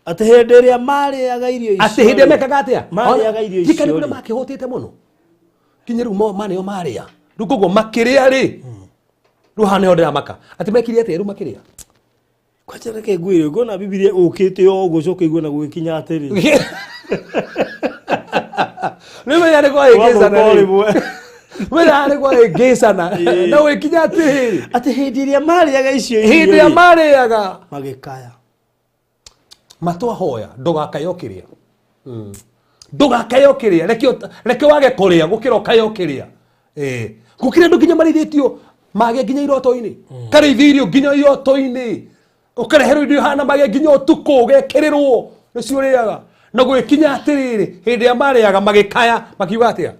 ati hindi ria mariaga irio icio ati hindi mekaga atia mariaga irio icio kikani kuna makihutite muno kinyeru maneo maria rukugo makiria ri ruhane hodera maka ati mekiri atia ru makiria kwacha reke ngwire ngona Biblia ukite o gucoka igwe na gugikinya atiri nime yare kwa egezana wera ari kwa egezana na wikinya atiri ati hindi ria mariaga icio hindi ria mariaga magikaya matwa hoya ndugakayo kiria ndugakayo kiria reke wage kuria gukira kayo kiria gukira ndu ginya marithitio mage ginya iroto-ini kareithirio ginya iroto-ini ukareherwo indo hana mage ginya utuku gekirirwo nicio riaga na gwikinya atiriri hindi ya mariaga magikaya makiuga atia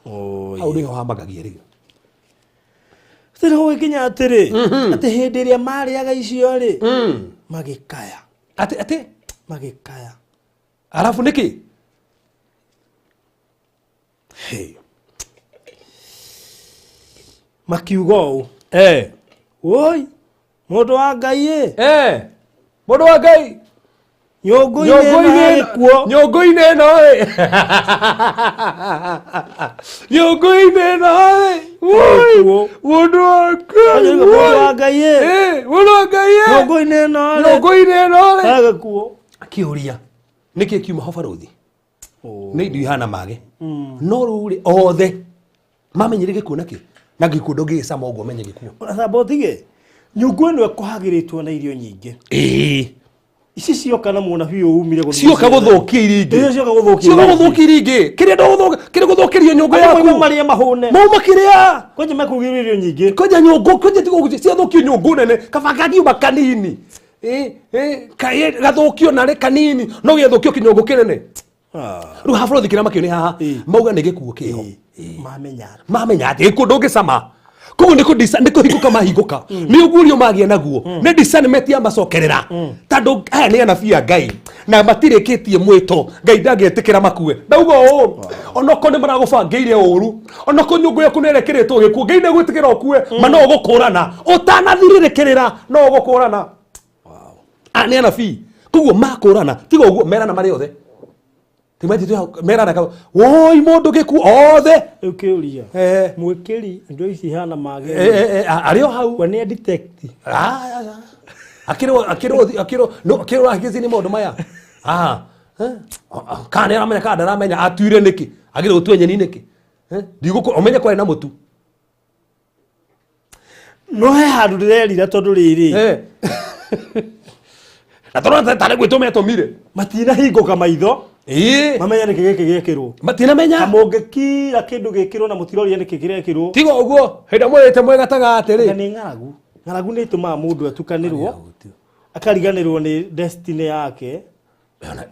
au niho hamagagia riu tena gwikinya atiri ati hindi ria mariaga icio ri magikaya ati magikaya arafu niki makiuga uu oi mundu wa Ngai mundu wa Ngai nyungu-ini kuo nyungu-ini no nyungu-ini no oi mundu wa Ngai mundu wa Ngai nyungu-ini no aga kuo akiuria niki kiuma ho barothi ni indo ihana mage no ruri othe mamenyire gikuo naki na gikuo ngigicama uguo menye gikuo sabotige nyungu ino ekuhagiritwo na irio nyingi ici cioka na muona biu umire guthia cioka guthukia iringi cioka guthukia iringi kiria guthukirio nyungu yaku mo maria mahune mauma kiria kwenye mekugirio irio nyingi kwenye nyungu kwenye tigo cia thukio nyungu nene kabanga kiuma kanini kaye gathukio nare kanini no githukio kinyungu kinene ru hafro thikira makio ni haha mauga ni gikuo kiho mamenya ati gikuo ndungicama koguo ni kuhiguka mahiguka ni ugurio magia naguo ni discernment ya macokerera tondu aya ni anabii a Ngai na matirikitie mwito Ngai ndangietikira makue ndauga uu onoko ni maragubangiire uru onoko nyungu yaku nerekeretwo gikuo Ngai ni gwitikira okue mano gukurana utanathirikirira no gukurana ni anabii koguo makurana tiga uguo merana mari othe timaji tu merana ka woi mundu gikuo othe ukiuria mwikiri ndo ici hana mage ario hau kwa ni detect akiro hakizi ni mundu maya kana aramenya kana aramenya atuire niki agire utwenye ni niki ndiguko omenya kwa na mutu no he handu ndirerira tondu riri na tondu tare gwitumetwo mire matina hinguka maitho mamenya niki giki gekirwo matina menya kamonge kira kindu gekirwo na mutiroria niki kirekirwo tiga uguo hinda mwete mwega tagatiri ni ngaragu ni tuma mundu atukanirwo akariganirwo ni destiny yake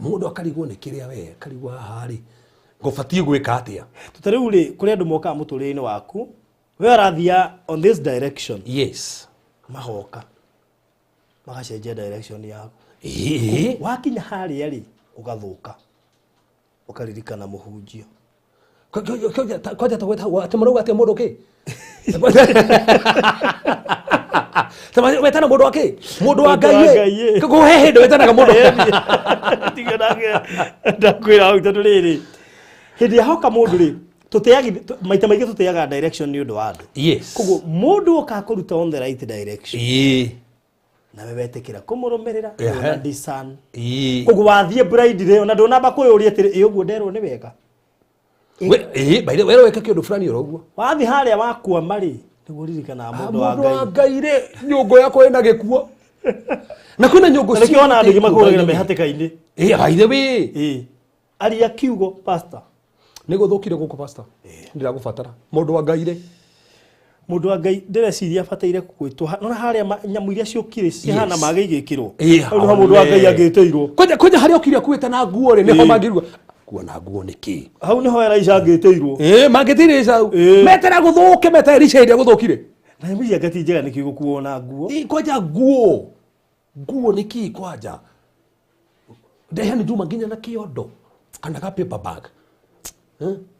mundu akarigwo ni kiria we akarigwo hari ngobatie gwika atia tutariu ri kuri andu moka muturire-ini waku we rathia on this direction yes mahoka magacenjia direction yaku wakinya haria ri ugathuka ukaririkana muhunjio koja taweta atemoroga ate mundu ki Tama wetana mundu wake mundu wa Ngai kuguhe hindu wetanaga mundu tiganage ndakwira au tondu riri hindi ahoka mundu ri tuteagi maita maingi tuteaga direction ni undu wa andu yes kugu mundu ukakuruta on the right direction na wewetekira kumurumirira na disan kugu wathie bride re ona ndonamba kuyuria ati uguo nderwo ni wega baire wero weka kindu fulani uroguo wathi haria wakua mari niguo ririkana mundu wa Ngai re nyungu yako ina gikuo na kuna nyungu cio ona andu gimakuragira mehatikaini by the way aria kiugo pastor niguthukire guku pastor ndiragubatara mundu wa Ngai re mundu wa Ngai ndireciria bataire gwitwa nona haria nyamu iria ciokire cihana magigikirwo no mundu wa Ngai angiteirwo koja haria okire kuita na nguo ri niho magirwa kuona nguo niki hau niho Elisha angiteirwo magitire sau metera guthuke metera Elisha iria guthukire na mimi ngati njega niki gukuona nguo koja nguo niki kwaja ndehani nduma nginya na kiondo kana ka paper bag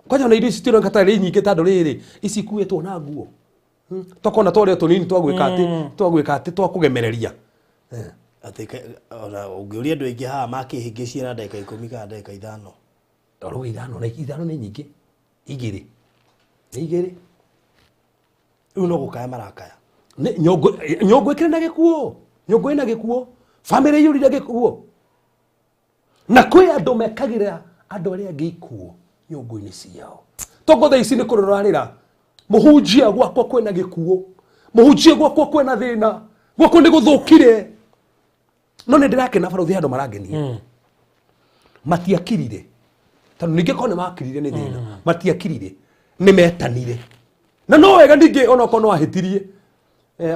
kwaja na irio citiro ngata ri nyingi tando riri ici kuetwo na nguo tokona tore tunini twagwika ati twakugemereria atika ona ungiuria andu aingi haha makihingicira na ndagika 10 kana ndagika 5 oro ithano ni nyingi igiri uno gukaya marakaya nyongo ikire na gikuo nyongo ina gikuo family yurire gikuo na kwi andu mekagira andu aria ngikuo nyongo-ini ciao tongo tha ici ni kurorarira muhunjia gwakwa kwena gikuo muhunjia gwakwa kwena thina gwakwa ni guthukire no ni ndirakena baruthi andu marangenia matiakirire tondu ninge kone makirire ni thina matiakirire ni metanire na no wega ninge onako no ahitirie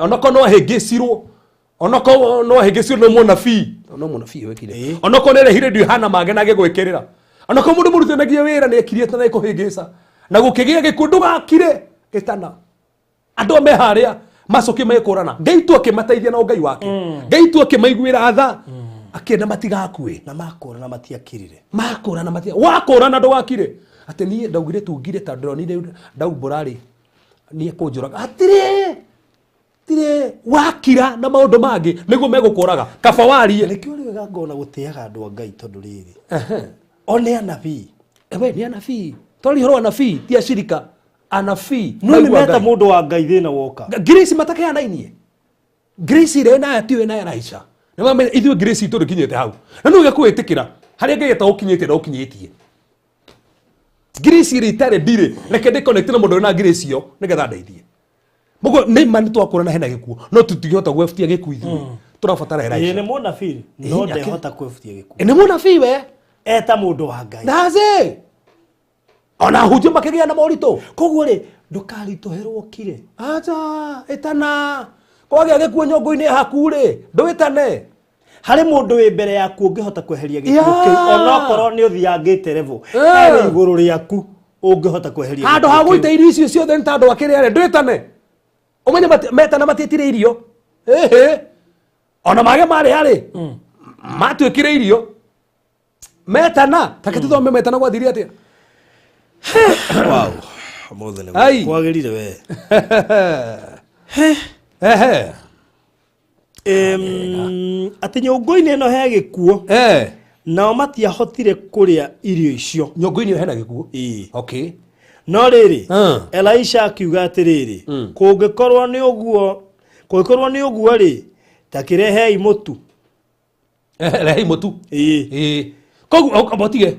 onako no ahingicirwo onako no ahingicirwo no munabii wekire onako ne rehire ndio hana magenage gwikirira onako mundu muruthanagia wira ni akirie tana ikuhingica na gukigia gikundu gakire gitana andu me haria macoki mekurana Ngai tu akimateithia na Ngai wake Ngai tu akimaiguira tha akienda matigakue na makurana matiakirire wakurana ndwakire ati nie ndaugire tungire ta ndronire ndaumburari nie kunjuraga atire wakira na maundu mangi niguo megukuraga kaba warie nikio wega ngona guteaga andu a Ngai tondu riri one anabii we ni anabii tori horo anabii ti ashirika anabii no ni meta mundu wa Ngai thina woka Grace matake anainie Grace ire na atiwe na Elisha na mame ithu Grace itu kinyete hau na no gakwetikira haria Ngai ataukinyete na ukinyitie Grace ire itare dire reke de connect na mundu na Grace yo nigetha ndeithie mugo ni mani twakurana hena gikuo no tutigihota gweftia giku ithu turabatara Elisha ni munabii no ndehota gweftia giku ni munabii we eta mundu wa Ngai naze ona hujuma makigia na morito koguo ri ndukaritoherwo kire acha etana kwagia gikuo nyongo-ini haku ri ndwitane hari mundu wi mbere yaku ungihota kweheria gikuo kiu onokorwo ni uthiangite level ari iguru riaku ungihota kweheria handu ha guita irio icio ciothe ni tandu akiriare ndwitane umenye metana matietire irio ona mage mari ari matwikire irio metana take tuthome metana gwathiri atia wow muthe kwagirire we ati nyongo-ini ino he gikuo nao matiahotire kuria irio icio nyongo-ini hena gikuo okay no riri Elisha akiuga atiriri kungikorwo ni uguo ri takirehei mutu rehei mutu koguo abotige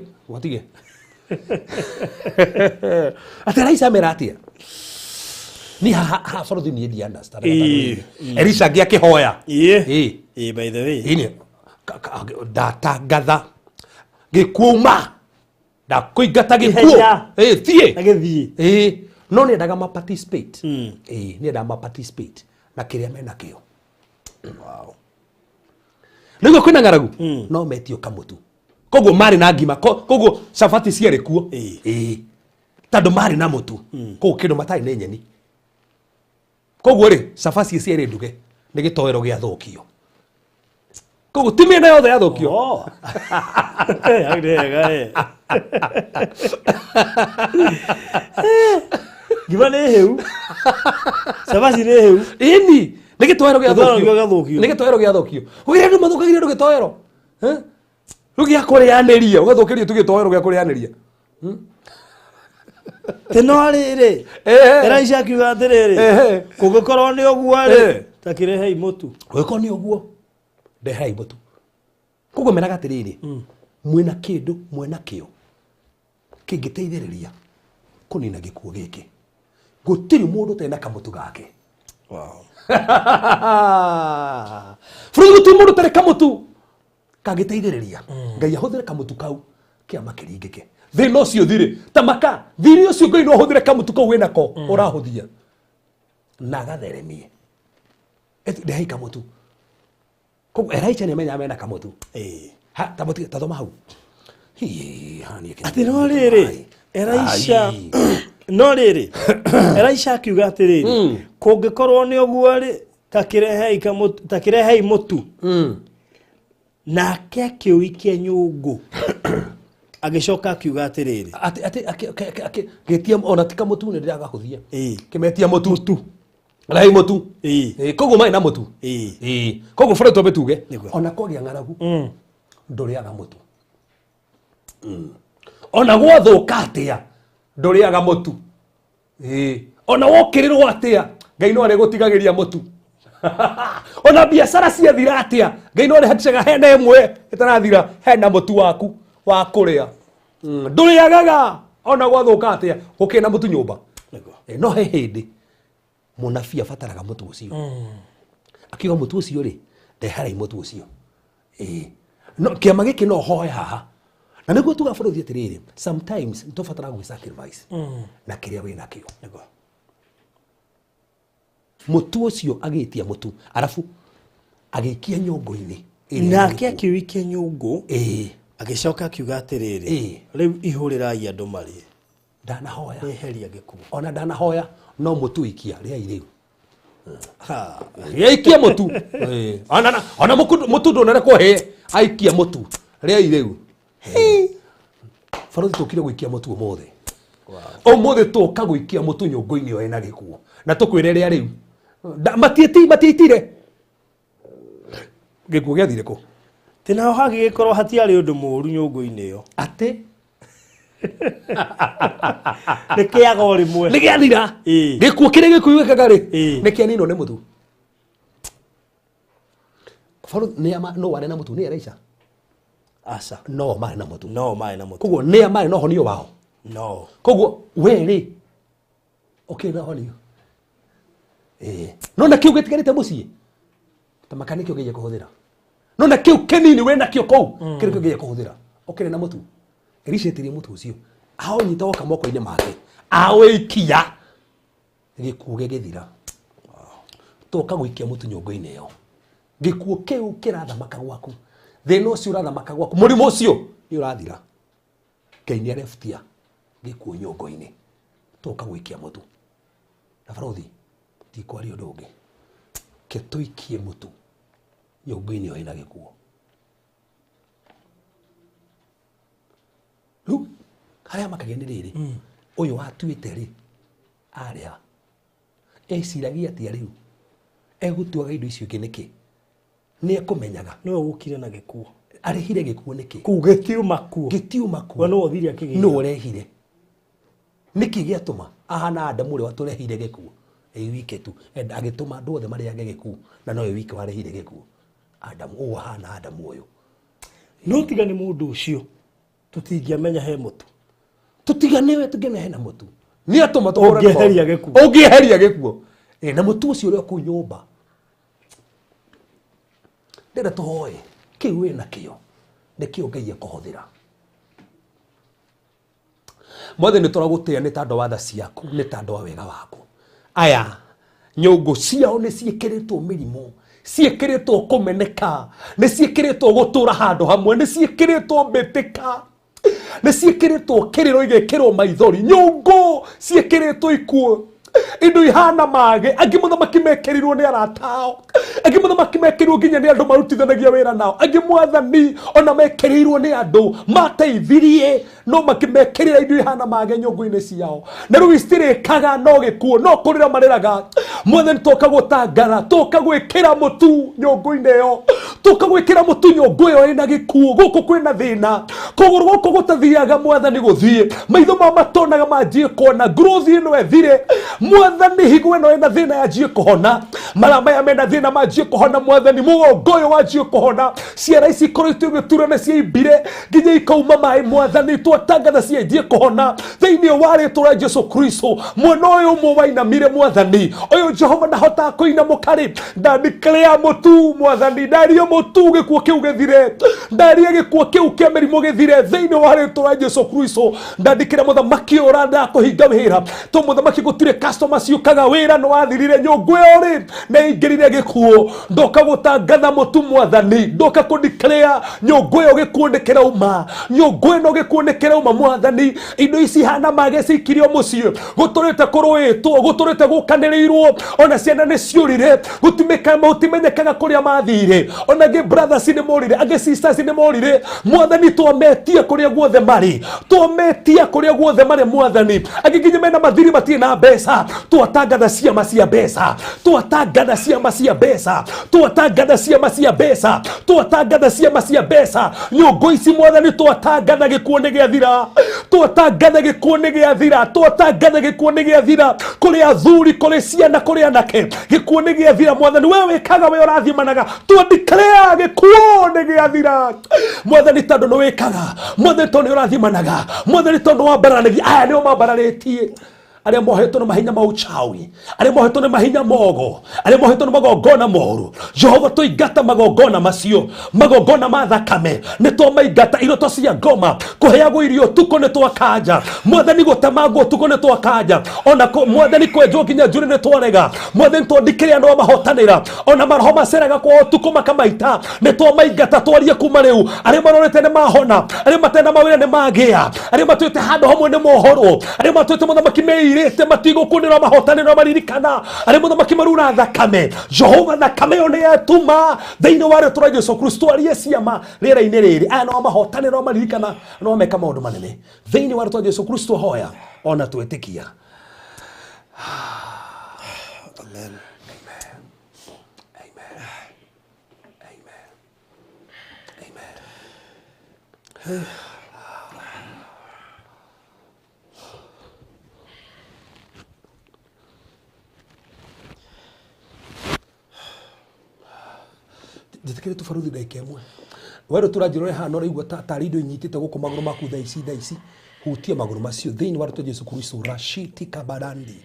ati Elisha meratia ni ha baruthi ni ndi understand Elisha ngiakihoya by the way ini ndatangatha gikuuma ndakuingata gikuo thie no ni ndaga ma participate ni ndaga ma participate na kiria mena kio wow nigo kwina ngaragu no metio kamutu koguo mari na ngima koguo safati ciere kuo tandu mari na mutu koguo kindu matai ni nyeni koguo ri cabaci ciere nduge ni gitoero gia thukio koguo ti miena yothe ya thukio ngima nĩ hĩu cabaci nĩ hĩu ini ni gitoero gia thukio ni gitoero gia thukio wira ndu mathukagire ndu gitoero ru gia kurianiria ugathukiria tu gitoero gia kurianiria teno riri Elisha akiuga atiriri kungikorwo ni uguo ri ta kirehei mutu gwiko ni uguo ndehei mutu koguo meraga atiriri mwina kindu mwina kio kingiteithiriria kunina gikuo giki gutiri mundu tena kamutu gake furu gutiri mundu tena kamutu kagiteithiriria ngai ahuthire kamutu kau kia makiringike thina ucio thiri tamaka thiri ucio ngai no ahuthire kamutu kau wina ko urahuthia na gatheremie ndehei kamutu koguo Elisha ni menya mena kamutu ha tamuti tathoma hau ati no riri Elisha no riri Elisha akiuga atiriri kungikorwo ni uguo ri takirehei mutu nake akiuikia nyungu agicoka akiuga atiriri ati getia ona tika mutu ni ndiraga kuthia kimetia mutu rai mutu koguo mai na mutu koguo fure tobe tuge ona kwagia ngaragu nduriaga mutu ona gwathuka atia nduriaga mutu ona wokirirwo atia ngai no ari gutigagiria mutu ona biashara cia thira atia ngai no ari hatishaga hena emwe itarathira hena mutu waku wa kuria nduriagaga ona gwathuka atia gukina mutu nyumba no he hindi munabii abataraga mutu ucio akiuga mutu ucio ri ndeherai mutu ucio no kiama giki no hoye haha na niguo tugaburuthi atiriri sometimes nitubatara gwi sacrifice na kiria wina kio mutu ucio agitia mutu arafu agikia nyungu-ini nake akiuikia nyungu agicoka akiuga atiriri riu ihurirai andu mari ndanahoya eheria gikuo ona ndanahoya no mutu ikia ria iriu aikia mutu ona mutu ndonere kuhe aikia mutu ria iriu farothi tukire gwikia mutu umothe umothe tuka gwikia mutu nyungu-ini o ena gikuo na tukwire ria riu matiitire gikuo giathire ku tina hagi gikorwo hatiari undu muru nyungu-ini yo ati nikiaga rimwe nigiathira gikuo kire gikuikaga ri nikianino ni mutu farothi ni ama no ware na mutu ni Elisha asa no mari na mutu koguo ni amari no honio wao no koguo weri okay na honio no na kiu getigarite mucii tamakani kio geje kuhuthira no na kiu kenini we na kio kou kire kio geje kuhuthira okay na mutu Elisha tiri mutu ucio ao nyita woka moko-ini make awikia gikuo gigithira toka gwikia mutu nyungu-ini yo gikuo kiu kirathamaka gwaku thina ucio urathamaka gwaku murimo ucio ni urathira Ngai ni arefutia gikuo nyungu-ini toka gwikia mutu na farothi ti kwari undu ungi ke tuikie mutu nyungu-ini yo ina gikuo ru haria makagia ni riri uyu watuite ri aria eciragia atia riu egutuaga indo icio ingi niki ni ekumenyaga no gukire na gikuo arehire gikuo niki gitiuma kuo no othiri akigia no urehire niki giatuma ahana Adamu ri waturehire gikuo wike tu agituma andu othe mari age gikuo na no wike warehire gikuo Adamu ahana Adamu uyu no tiga ni mundu ucio tutingiamenya he mutu tutiganiwe tugene hena mutu ni atuma ungieheria gikuo na mutu ucio uri ku nyumba ndenda tuhoe kiu wina kio nikio Ngai akuhuthira mothe ni turagutia ni tando wa tha ciaku ni tando wa wega waku aya nyungu ciao ni ciekiritwo mirimo ciekiritwo kumeneka ni ciekiritwo gutura handu hamwe ni ciekiritwo mbitika ni ciekiritwo kiriro igekirwo maithori nyungu ciekiritwo ikuo indo ihana mage, angi muthamaki mekerirwo ni aratao, angi muthamaki mekerirwo nginya ni andu marutithanagia wira nao, angi mwathani ona mekerirwo ni andu mateithirie no makimekirira indo ihana mage nyungu-ini ciao, na riu istirikaga no gikuo no kurira mariraga. Mwathani toka gutangara, toka gwikira mutu nyungu-ini yo, toka gwikira mutu nyungu yo ina gikuo, guku kwina thina, kuguru guku gutathiaga Mwathani guthie, maitho ma matonaga manjie kuona, growth ino ethire Mwathani, higo ino ina thina yanjie kuhona, mara maya mena thina manjie kuhona Mwathani, mugongo yo wanjie kuhona, ciara ici ikorwo itugitura na ciaimbire nginya ikauma mai Mwathani, twatangatha cianjie kuhona thiini wa ritwa ria Jesu Kristo. Mwana uyu muwainamire Mwathani, uyu Jehova ndahota kuinamuka ri, ndandikrea mutu Mwathani, ndaria mutu gikuo kiu githire, ndaria gikuo kiu kia mirimu githire thiini wa ritwa ria Jesu Kristo. Ndandikira muthamaki uranda kuhinga wira, to muthamaki gutire customers yukaga wira no wathirire nyungu yo ri na ingirire gikuo, ndoka gutangatha mutu Mwathani, ndoka kudeclare nyungu yo gikuo ndikirauma, nyungu ino gikuo ndikirauma Mwathani. Indo ici hana mage cikirio mucie, guturite kuruitwo, guturite gukanirirwo, ona ciana ni ciurire, gutimenyekaga kuria mathire, ona ge brothers ni morire, age sisters ni morire Mwathani, twametia kuria guothe mari, twametia kuria guothe mari Mwathani, age nginya mena mathiri matie na mbeca, twatangatha ciama cia mbeca, twatangatha ciama cia mbeca, twatangatha ciama cia mbeca, twatangatha ciama cia mbeca nyungu ici Mwathani, twatangatha gikuo ni giathira, twatangatha gikuo ni giathira, twatangatha gikuo ni giathira kuri athuri, kuri ciana, kuri anake, gikuo ni giathira Mwathani. We wikaga we urathimanaga, twandikrea gikuo ni giathira Mwathani, tondu ni wikaga Mwathani, tondu ni urathimanaga Mwathani, tondu wambaranagia aya ni mambararitie aria mohetwo na mahinya ma uchawi, aria mohetwo na mahinya mogo, aria mohetwo na magongona moru. Jehova tuigata magongona macio, magongona ma thakame ni twaingata, iroto cia ngoma kuheagwo irio tuko ni twakanja Mwathani, gutemangwo tuko ni twakanja, ona Mwathani kwenjwo nginya njuri ni twarega Mwathani, twandikire andu mahotanira, ona maroho maceraga kwa tuko makamaita ni twamaingata, twarie kuma riu aria marorete ni mahona, aria matena mawira ni magia, aria matwite handu hamwe ni mohoro, aria matwite muthamaki irete matigo kunira mahotanira maririkana, aria muthamaki marura thakame. Jehova thakame yo ni yatuma thiini wa ritwa ria Jesu Kristo aria ciama rira-ini riri, aya no mahotanira maririkana, no meka maundu manene thiini wa ritwa ria Jesu Kristo. Hoya ona twetikia. Amen. Amen. Jitikire tu faruthi ndagika imwe wero turanjirore hano raigua tari indo inyitite guku maguru maku thaa ici hutia maguru macio thiini wa ritwa Jesu Kristo. Rashiti kabarandi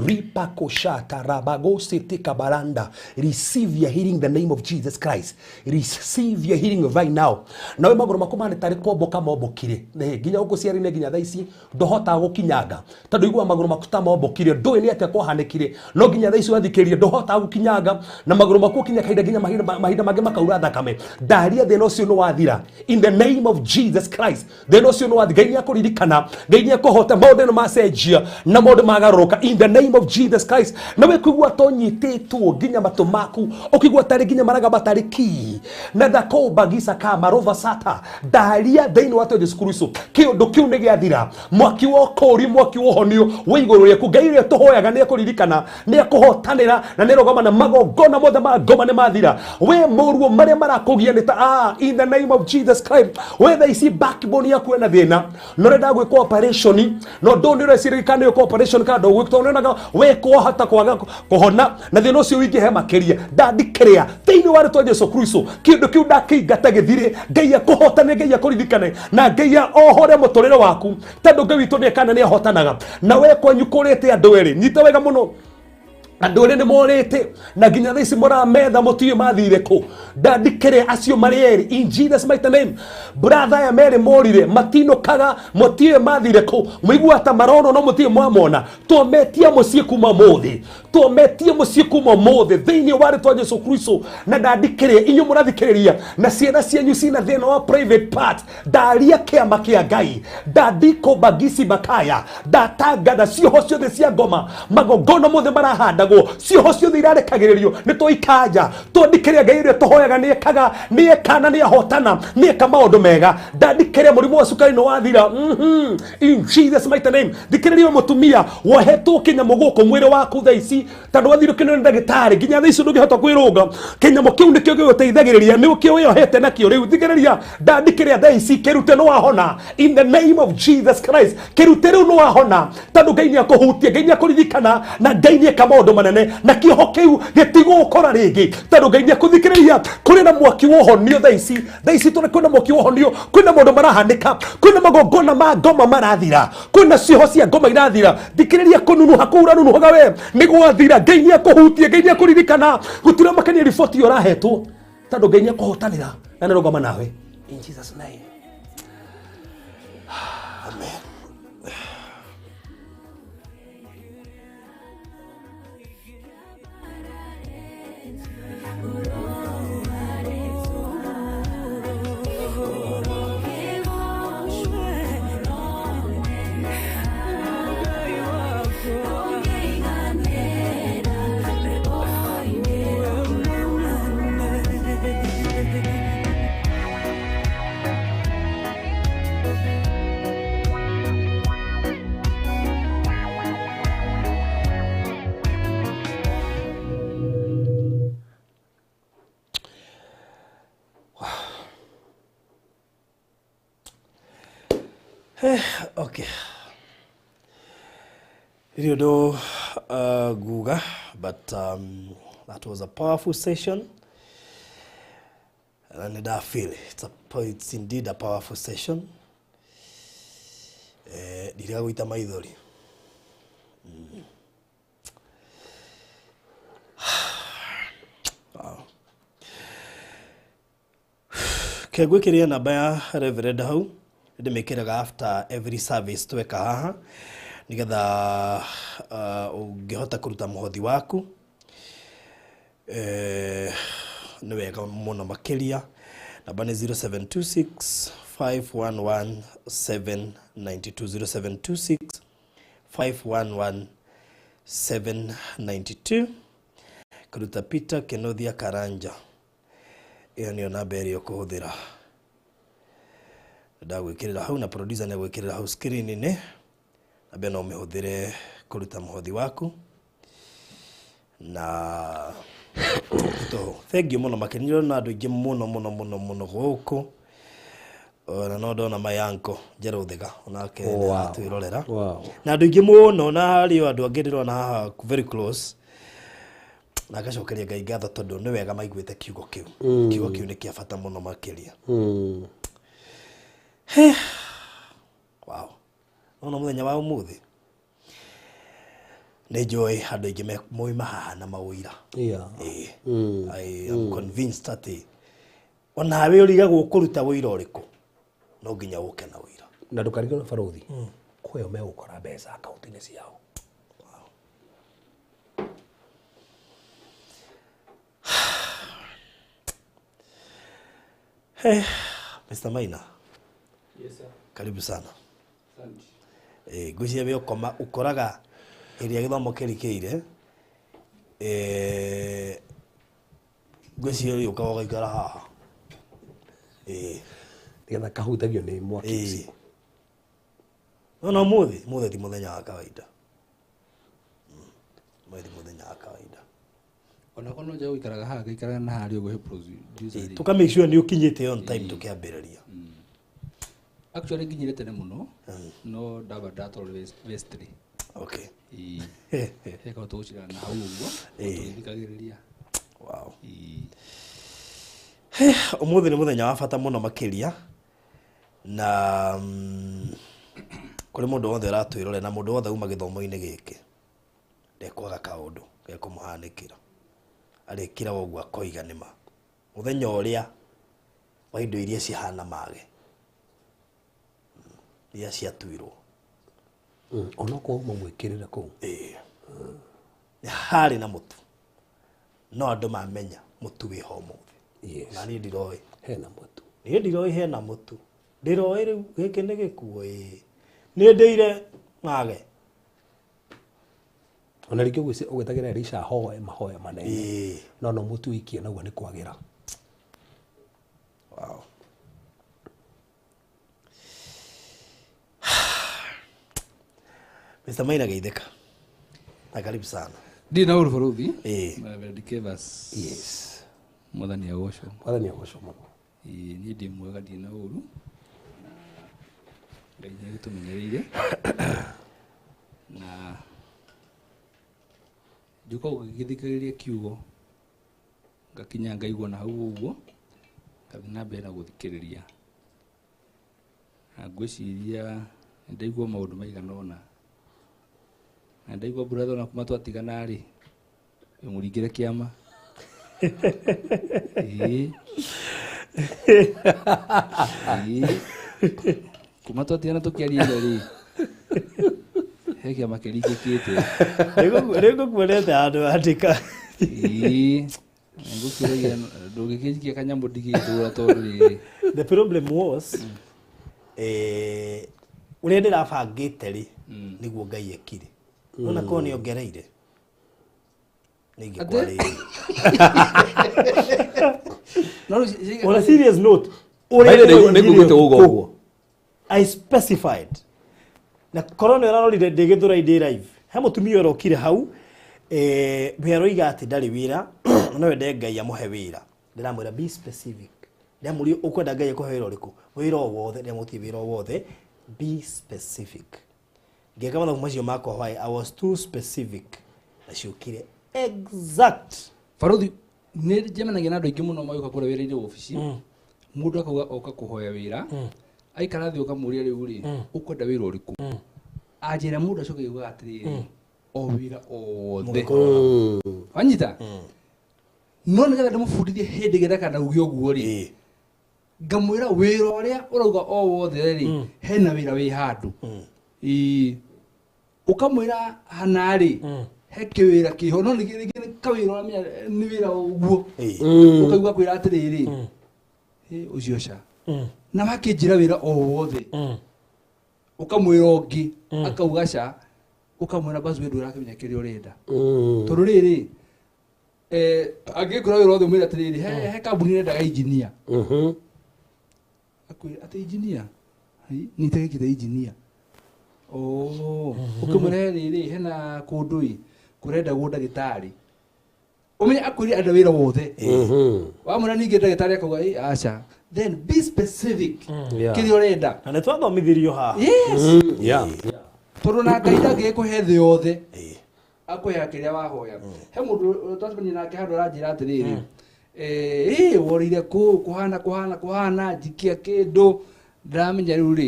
ripa koshata rabagosi tikabaranda. Receive your healing in the name of Jesus Christ. Receive your healing right now. Na we maguru maku mane tari komboka mobokire ne ginya uko ciari ne ginya thaa ici ndohota gukinyanga tondu igua maguru maku ta mobokire ndoe ni atia kwahanekire no ginya thaa ici wathikirie ndohota gukinyanga na maguru maku kinya kaida ginya mahinda mage makaura thakame. Daria thina ucio no wathira in the name of Jesus Christ. Thina ucio no wathira ginya kuririkana gainia kohota maundu ma cenjia na maundu magaruruka in the name of Jesus Christ. Na we kuigua tonyititwo ginya matu maku ukigua tari ginya maraga batariki na dako bagisa kama rova sata daria thiini wa Jesu Kristo kiundu kiu ni giathira mwaki wo kuri mwaki wo honio we iguru yaku Ngai ria tuhoyaga ni akuririkana ni akuhotanira na ni rogoma na magongona mothe ma ngoma ni mathira. We muruo maria marakugia ni ta in the name of Jesus Christ. We thaa ici backbone yaku ena thina no renda gwikwa operation no ndonire sirikane ko operation ka ndo gwiktonanaga we ko hata kwaga kuhona na thina ucio wingi he makiria ndandikrea thiini wa ritwa Jesu Kristo kindu kiu ndakingata githire Ngai akuhotane Ngai akuririkane na Ngai ohore muturire waku tondu Ngai witu ni kana ni ahotanaga na we kwanyu kurite andu eri nyita wega muno Andå nä morĩte na nginya thaa ici mũrametha mũtiũĩ mathire kũ. Ndandĩkĩre acio marĩ erĩ in Jesus mighty name. Brother aya merĩ morire matinũkaga mũtiũĩ mathire kũ. Mũigua ta maronwo no mũtiũĩ mwamona. Twometie mũciĩ kuma mũthĩ. Twometie mũciĩ kuma mũthĩ thĩinĩ wa rĩtwa Jesũ Kristo. Na ndandĩkĩre inyuĩ mũrathikĩrĩria na ciana cianyu cina thĩna wa private part. Ndaria kĩama kĩa Ngai. Ndandiko bagisi bakaya. Ndatangana cioho ciothe cia ngoma. Magongona mothe marahanda cioho ciothe irarekagĩrĩrio nĩ tũikanja twandĩkĩre Ngai ũrĩa tũhoyaga nĩ ekana nĩ ahotana nĩ eka maũndũ mega. Ndandĩkĩre mũrimũ wa cukari nĩ wathira in Jesus mighty name. Thikĩrĩria mũtumia wohetwo kĩnyamũ gũkũ mwĩrĩ waku thaa ici tondũ wathirũkĩnio nĩ ndagĩtarĩ nginya thaa ici ndũngĩhota kwĩrũnga. Kĩnyamũ kĩu nĩkĩo gĩgũteithagĩrĩria nĩkĩo wĩyohete nakĩo rĩu. Thikĩrĩria ndandĩkĩre thaa ici kĩrute nĩ wahona in the name of Jesus Christ. Kĩrute rĩu nĩ wahona tondũ Ngai nĩ akũhutia, Ngai nĩ akũririkana na Ngai nĩ eka maũndũ manene na kĩoho kĩu gĩtigũkora rĩngĩ tondũ Ngai nĩ akũthikĩrĩria. Kũrĩ na mwaki wa ũhonio thaa ici kwĩna mwaki wa ũhonio, kwĩna maũndũ marahanĩka, kwĩna magongona ma ngoma marathira, kwĩna cioho cia ngoma irathira. Thikĩrĩria kũnunuha kũu ũranunuhaga we nĩ gwathira. Ngai nĩ akũhutia, Ngai nĩ akũririkana. Gũtirĩ makania riboti ĩyo ũrahetwo tondũ Ngai nĩ akũhotanĩra na nĩ rũgama nawe in Jesus name. Amen. Okay. You know, Guga, but that was a powerful session, and I feel it's indeed a powerful session. Diraguita maithori. Wow. Kegwekeria namba ya Reverend hau. Ndimekiraga after every service tweka haha nigetha ungihota kuruta muhothi waku ni wega muno makiria. Namba ni 0726 511 792 511 792 kuruta Peter Kenothia Karanja. Iyo niyo namba ĩrĩa ũkũhũthĩra. Ndagwĩkĩrĩra hau na producer nĩ gwĩkĩrĩra hau screen-inĩ na beno ũmĩhũthĩre kũruta mũhothi waku na thank you mũno makĩria na andũ aingĩ mũno gũkũ na no ndona mayanko Njerũthĩga onake twĩrorera na andũ aingĩ mũno na harĩ andũ angĩ ndĩrona haha very close na gacokeria Ngai ngatho tondũ nĩ wega maiguĩte kiugo kĩu. Kiugo kĩu nĩ kĩa bata mũno makĩria. Wow. Ona mũthenya wa ũmũthĩ nĩ njũĩ andũ aingĩ moima haha na maũira. I am convinced that onawe ũrigagwo kũruta wĩira ũrĩkũ no nginya ũke na wĩira. Na ndũkarigwo na barothi kweo megũkora mbeca akaunti-inĩ ciao. Hey, Mr. Maina. Yes sir. Karibu sana. Asante. Gwĩciria we ũkoraga ĩrĩa gĩthomo kĩrikĩire gwĩciria ũkaga ũgaikara haha nĩgetha kahutagio nĩ mwaki ici. No mũthĩ ti mũthenya wa kawaida. Mũthenya wa kawaida. Ona kono nje ũikaraga haha gĩikaraga na harĩa ũgũhe producer. Tuka make sure nĩ ũkinyĩte on time tũkĩambĩrĩria. Actually nginyire tene muno no ndaba ndatwarwo vestry. Okay. Heka ũtũcira na hau ũguo tũthikagĩrĩria. Wow. Ũmũthĩ nĩ mũthenya wa bata mũno makĩria na kũrĩ mũndũ wothe ũratwĩrore na mũndũ wothe uma gĩthomo-inĩ gĩkĩ ndekwaga kaũndũ gekumuhanikira arikira wogwa koiga nima muthenya uria wa indo iria cihana mage iria ciatuirwo ona ko mumwikirira ko hari na mutu no andu mamenya mutu wi ho muthi na ni ndiroi hena mutu ni ndiroi hena mutu ndiroi riu giki ni gikuo ni ndeire mage ona rikyo gwise ugetagira risha hoe mahoya manene no mutu ikie naguo ni kwagira. Wow. Mr. Maina Geitheka. Na karibu sana. Dina uru faruthi. Na Verdikevas. Yes. Mwathani agocwo. Mwathani agocwo muno. Ni ndi mwega dina uru. Ngai ni gutumenyereire. Na juko githikiriria kiugo. Ngakinya ngaigua na hau uguo. Kathi na mbere na guthikiriria. Na ngwiciria ndaigua maundu maigana ona. Na ndaigua brother na kuma twatigana ri. Muringire kiama. Kuma twatigana tukiaria ri. He kiama kirikikite. Rego kuonete andu andika. The problem was uria ndirabangite ri niguo Ngai ekire ona ko ni ongereire ningikwari on a serious note I specified na corona ranori ndigithura indi live he mutumia urokire hau bero igati ndari wira no wende Ngai amuhe wira ndiramwira be specific ndamuri ukwenda Ngai kuhe wira uriku wira wothe ndamuti wira wothe be specific ngeka mathabu macio makwa why I was too specific na ciukire exact faruthi ni jemanagia na andu aingi muno magika kure wira-ini ofici mundu akauga oka kuhoya wira aikara thi ukamuria riu ri ukwenda wira uriku ajira mundu acoke yuga atiriri o wira othe wanyita no ngetha ndimubundithie hindi getha kana uge uguo ri ngamwira wira uria urauga o wothe ri hena wira wi handu ukamwira hana ri he kiwira kiho no ni kawira uramenya ni wira uguo ukaigua kwira atiriri ucio ca na makinjira wira o wothe ukamwira ungi akauga ca ukamwira basi we ndura kimenya kiri urenda tondu riri angikura wira wothe mwira atiriri he kambuni irenda engineer akwira ati engineer ni tegekire engineer ukamwira riri hena kundui kurenda gundagitari umenya akwira anda wira wothe wamwira ningi ndagitari akauga acha then be specific kiri urenda na twathomithirio ha tondu na Ngai ndangikuhe thi yothe akwiha kiria wahoya he mundu twacemania nake handu aranjira atiriri worire kuhana njikia kindu ndiramenya riu ri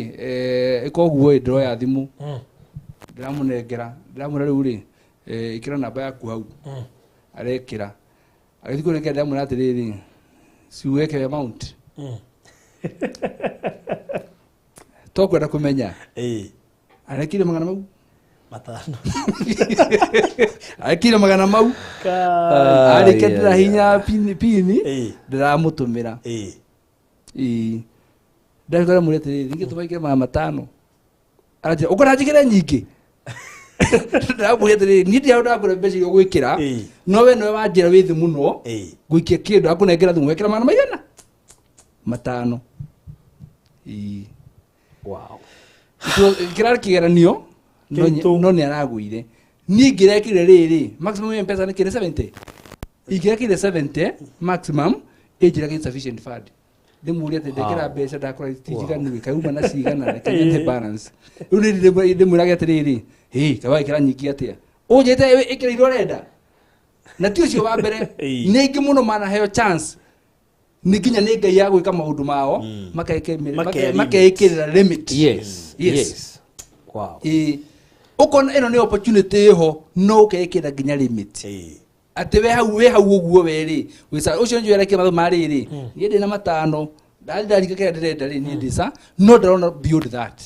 ikoguo ndiroya thimu ndiramunengera ndiramwira riu ri ikira namba yaku hau arekira agithii kurekera ndiramwira atiriri siweke amount tokwenda kumenya arekire magana mau matano arekire magana mau arike ndirahinya pini ndiramutumira ndakora muri atiriri ninge tumaikire magana matano arajira ukora njikire nyingi ndamwira atiriri ni ndia ndakora mbeca iria gwikira no we no wanjira withi muno gwikia kindu akunengera thumu wekira magana maigana matano wow kirari kigeranio no ni aragwire ni ngirekire riri maximum mpesa ni kire 70 igirekire 70 maximum ejira ki sufficient fund ndimuria te ndekera mbeca ndakora tijigani kauma na cigana rekete balance uri ndimurage atiriri kawa ikira nyiki atia ujete ikira irorenda na ti ucio wa mbere ni ingi muno mana heo chance ni kinya ni Ngai ya gwika maundu mao makeikirira limit yes wow ukona ino ni opportunity ho no kekira ginya limit ati we hau uguo weri wisa ucio njo yereke matho mariri ni ndi na matano ndari kekira ndirenda ri ni ndisa no ndona beyond that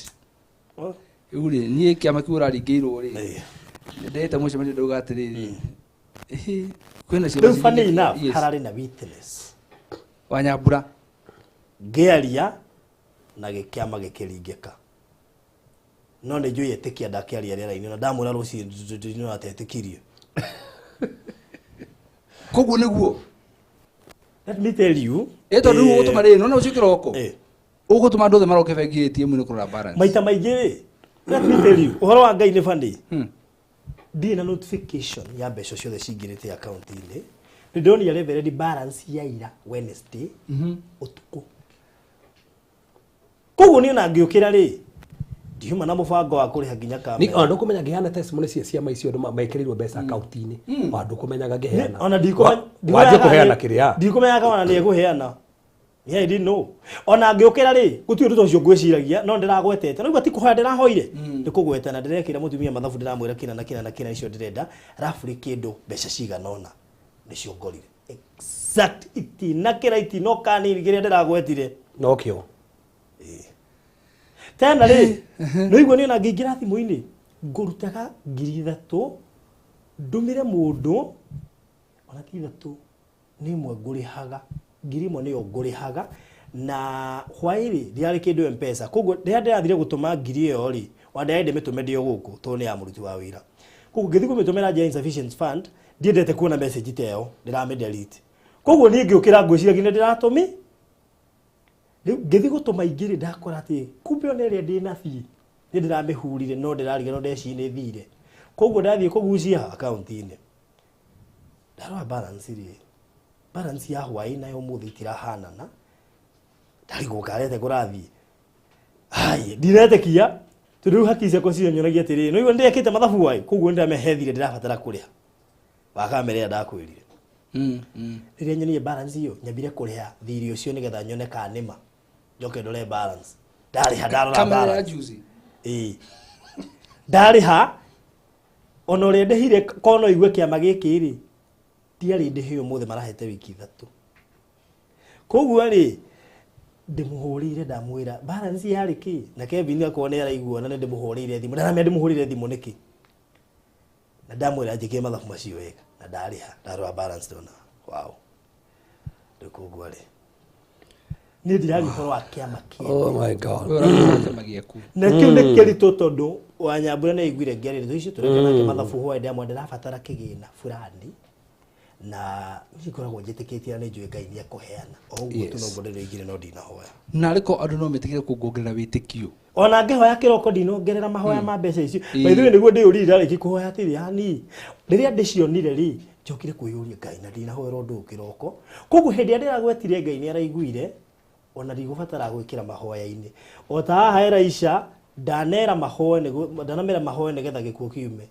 uri ni kiama kiura ringeirwo ri ndeta mucio mende ndoga atiriri kwena cio funny enough harari na witness Wanyabura ngearia na gikiama gikiringika no nä njå tä kia ndakäaria rä ra-inä na ndamwä ra rå ciä atetä kirio koguo nä guo tondå rä u gå tå ma rä no å cio kä roko å gå tå ma andå othe maroke bengi ATM nä kå rora balance maita maingä rä å horo wa ngai nä bandä ndirä na notification ya mbeca ciothe cingä rä te akaunti-inä nä ndonia reverend balance ya ira Wednesday å tukå koguo niä ona ngä å kä ra rä ndiuma na mubango wa kuriha nginya kamera ni ndo kumenya ngihana testimony cia ciama icio ndo maikerirwo mbeca akaunti-ini wandu kumenyaga ngiheana ona waje kuheana kiria ndikumenya kana ni ekuheana I didn't know ona ngiukira ri guti undu ucio ngwiciragia no ndiragwetete no igwa ti kuhoya ndirahoire ndi kugweta na ndirekira mutumia mathabu ndiramwira kina na kina na kina icio ndirenda rafuri kindu mbeca cigana ona nicio ngorire exact itina kira itino kanini kiria ndiragwetire no kio tena ri no igwa ni ona ngingira thimu-ini ngurutaga 3,000 ndumire mundu ona ti 3 ni mwe ngurihaga 1,000 niyo ngurihaga na hwairi ndiari kindu mpesa koguo ndirathire gutuma 1,000 iyo ri wandaende mitume ndio guku to ni ya muruti wa wira koguo ngithi kumitumira nja insufficient fund ndiendete kuona message teo ndirame delete koguo ni ngiukira ngwiciria ngine ndiratumi ngithi gutuma ingiri ndakora ati kumbe ona ria ndina fi ni ndiramihurire no ndirariga no ndeci-ini thire koguo ndathie kugucia account-ini ndarora balance ri balance ya hwai nayo muthi tirahanana ndari gukarete kurathi ai ndiretekia tondu haki ciakwa cionyonagia atiri no igua ndekite mathabu wai koguo ndiramehethire ndirabatara kuriha wakamere ndakwirire riria nyonie balance iyo nyambire kuriha thiri ucio nigetha nyone kanima njoke ndore balance ndariha ndarora balance ndariha ona uria ndihire kono igwe kiama giki ri ndiari ndihe umuthi marahete wiki 3 koguo ri ndimuhurire ndamwira balance yari ki na Kevin akone araigua na ndimuhurire thimu na ndimuhurire thimu niki na ndamwira njike mathabu macio wega na ndariha ndarora balance ndona wow ndikoguo ri ni ndirari horo akiama ki oh my god na kiu ni kirito tondu Wanyabura na igwire ngeri icio turekana ke mathabu hwa ndamwe ndirabatara kigina fulani na nikoragwo njitikitie ni njui Ngai ni akuheana oguo tu no ngorere igire no ndinahoya na riko andu no metikire kuongerera witikio ona ngihoya kiroko ndinongerera mahoya ma mbeca icio baithiwe niguo ndiurira riki kuhoya atiri yani riria ndicionire ri njokire kwiyuria Ngai na ndinahoera undu kiroko koguo hindi ndiragwetire Ngai ni araiguire ona ndigubatara gwikira mahoya-ini o ta haha Elisha ndanera mahoya niguo ndanamera mahoya nigetha gikuo kiume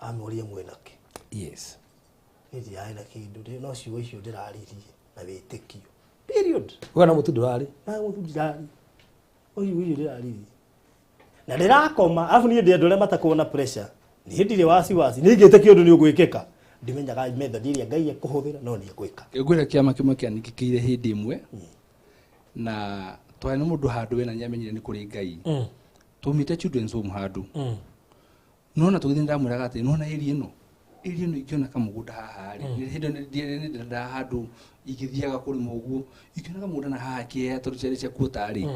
amurie mwenake yes ni aina kindu no ciugo icio ndiraririe na witikio period wana mutu ndurari na mutu ndirari oyu icio ndiraririe na ndirakoma afu ni ndi ndore matakuona pressure ni ndire wasiwasi ni ngite kiundu ni ugwikika ndimenyaga method iria Ngai ekuhuthira no ni egwika ngwira kiama kimwe kianikikiire hindi imwe na twari ni mundu handu wena nyamenyire ni kuri Ngai tumite children's home handu nona tugithi ndamwiraga ati nona area ino ikiona kamugunda haha ri hindo ni nda handu igithiaga kuri muguo ikiona kamugunda na haha kia turucere cia kuota ri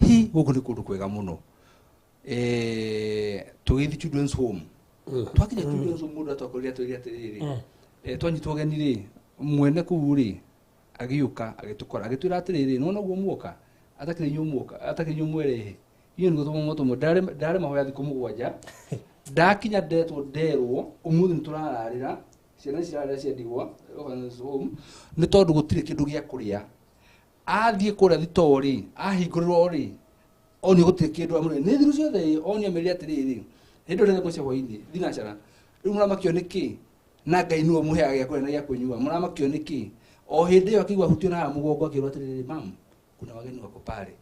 hi guku ni kundu kwega muno tugithi children's home twakinya children's home mundu atwakoria twiria atiriri twanyitwo geni ri mwene kuu ri agiuka agitukora agitwira atiriri nona guo muoka atakire nyumuoka atakire nyumwerehe iyo ni gutuma moto ndare mahoya thiku mugwanja ndakinya ndetwo nderwo umuthi niturararira ciana cirarira cia ndigwa ni tondu gutire kindu gia kuria athie kuria thitori ahinguriro ri oni gutire kindu amure ni thiru ciothe oni ameri atiriri hindo rene kucia hwaini thinacara riu muramakio niki na Ngai nuo muheaga gia kuria na gia kunyua muramakio niki o hindi yo akigwa hutio na mugongo akirwa atiriri mam kuna wageni wako pale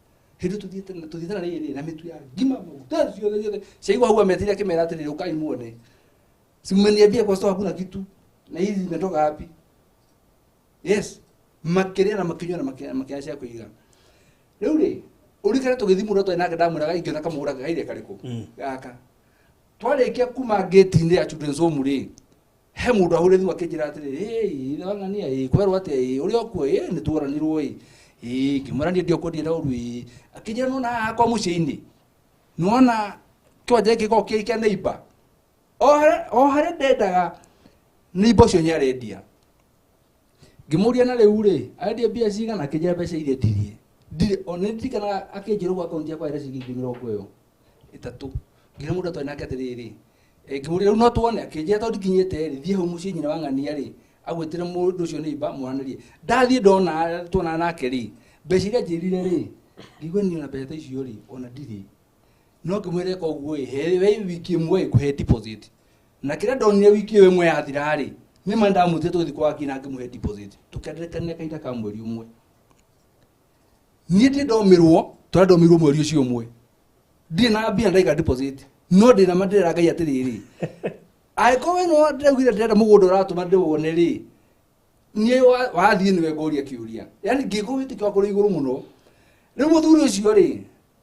hindi tuthiĩte na rĩrĩ na mĩtu ya ngima maguta ciothe ciaigua hau ametire akĩmera atĩrĩrĩ ũkai muone simeniambia kwa sababu hakuna kitu na hizi zimetoka wapi? Yes, makĩrĩa na makinywa na makiacia kũiga rĩu rĩ urikare tũgĩthimũra twa nake ndamwĩraga ingĩona kamũraga gaire karĩkũ gaka twarĩkia kuma gate-inĩ ya children's home rĩ he mũndũ ahũrĩ thimũ akĩnjĩra atĩrĩrĩ Wang'ania kwerwo atĩ ũrĩ okuo nĩ tũranirwo ngĩmwĩra niĩ ndiokwendie na ũru akĩnjĩra nona haha kwa mũciĩ-inĩ nĩwona kĩwanja gĩkĩ gĩkoragwo kĩa neighbor o harĩa ndendaga neighbor ũcio nĩarendia ngĩmũria na rĩu rĩ arendia mbia cigana akĩnjĩra mbeca iria ndirĩ ona ndirikanaga akĩnjĩra ũguo akaunti yakwa ĩrĩa ciringi 30 ngĩra mũndũ atwarĩ nake atĩrĩrĩ ngĩmũria rĩu no tuone akĩnjĩra tondũ ndikinyĩte rĩ thiĩ hau mũciĩ nyina wa Ng'ania rĩ agwĩtĩre mũndũ ũcio neighbor mwaranĩrie ndathiĩ ndona tuona nake rĩ mbeca iria njĩrire rĩ ngĩigua niĩ ona mbeca icio rĩ ona ndirĩ no ngĩmwĩra koguo he wiki ĩmwe kũhe deposit na kĩrĩa ndonire wiki ĩyo ĩmwe yathira rĩ nĩma ndamũtire tũgĩthiĩ kwa wakina ngĩmũhe deposit tũkĩandĩkania kahinda ka mweri ũmwe niĩ ndomirwo mweri ũcio ũmwe ndirĩ na mbia ndaiga deposit no ndĩna mandĩrĩra Ngai atĩrĩrĩ angĩkorwo we no ndĩraugire ndĩrenda mũgũnda ũratũma ndĩwone rĩ niĩ wathiĩ nĩwe ngoria kĩũria yani ngĩkwo wĩtĩkio wakwa igũrũ mũno rĩu mũthuri ũcio rĩ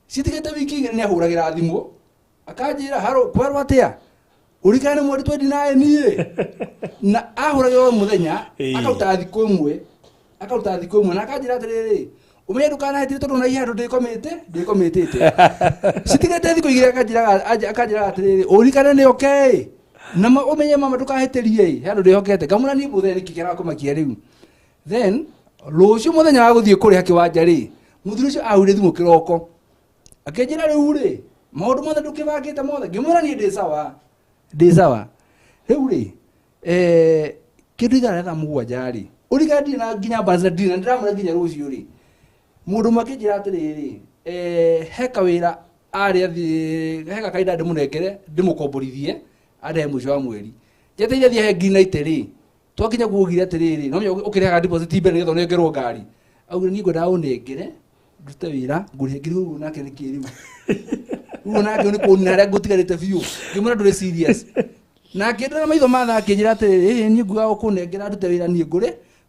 citigĩte wiki igĩrĩ nĩahũragĩra thimũ akanjĩra haro kwerwo atĩa urikane mweri 29 niĩ na ahũragĩra mũthenya akaruta thikũ ĩmwe na akanjĩra atĩrĩrĩ umenye ndũkanahĩtire tondũ na ihandũ ndĩkometĩte citigĩte thikũ igĩrĩ akanjĩra atĩrĩrĩ ũrikane nĩ okay na umenye mama ndũkahĩtĩrie handũ ndĩhokete ngamũra niĩ mũthenya nĩkĩ kĩrakũmakia rĩu then rũciũ mũthenya wa gũthiĩ kũrĩha kĩwanja rĩ mũthuri ũcio ahũrire thimũ kĩroko akĩnjĩra rĩu rĩ maũndũ mothe ndũkĩbangĩte mothe ngĩmwĩra niĩ ndĩ sawa rĩu rĩ kĩndũ ithaa rĩa mũgwanja rĩ ũrikane ndirĩ na nginya mbaci na ndĩramwĩra nginya rũciũ rĩ mũndũ ũmwe akĩnjĩra atĩrĩrĩ he kawĩra arĩa he gakainda ndĩmũnengere ndĩmũkomborithie arehe mũico wa mweri njeteire thiĩ he nginite rĩ twakinya kuugire atĩrĩrĩ no menya ũkĩrĩhaga deposit mbere nĩgetha ũnengerwo ngari augire niĩ ngwendaga ũnengere ndute wĩra ngũrĩhe ngiri ũguo nake nĩ kĩrĩu ũguo nake nĩ kũnina harĩa ngũtigarĩte biũ ngĩmwĩra ndũrĩ serious nake ndĩra maitho matha akĩnjĩra atĩrĩrĩ niĩ nguaga ũkũnengera ndute wĩra niĩ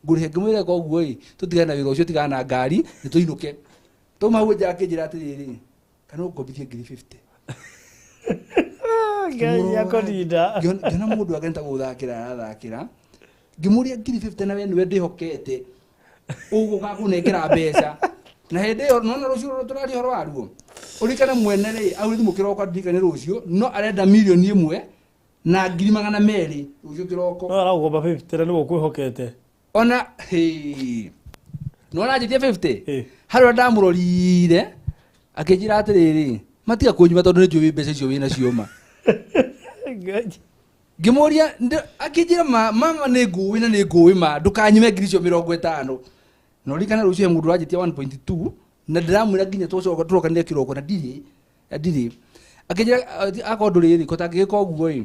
ngũrĩhe ngĩmwĩra koguo tũtigane na wĩra ũcio tigana na ngari nĩ tũinũke tũma hau nja akĩnjĩra atĩrĩrĩ kana ũngobithie ngiri 50 Ngai yakũrinda ngĩona mũndũ agenda gũthakĩra arathakĩra ngĩmũria ngiri 50 na we nĩwe ndĩhokete ũgũgakũnengera mbeca na hĩndĩ ĩyo nona rũciũ tũraria ũhoro waruo ũrikane mwene rĩ ahũrĩ thimũ kĩroko ndirikane rũciũ no arenda mirioni 1 na ngiri 200 rũciũ kĩroko no aragũkomba 50 na nĩguo kwĩhokete ona nona njĩtie 50 harĩa ndamũrorire akĩnjĩra atĩrĩrĩ matiga kũnyuma tondũ nĩnjũĩ mbeca icio wĩna cioma ngĩmũria akĩnjĩra mama nĩ ngũĩ na nĩ ngũĩ ma ndũkanyime ngiri icio 50 no rikana rũciũ he mũndũ ũranjĩtia 1.2 na ndĩramwĩra nginya tũrokanire kĩroko na ndirĩ akĩnjĩra akorwo ndũrĩ ko tangĩgĩka ũguo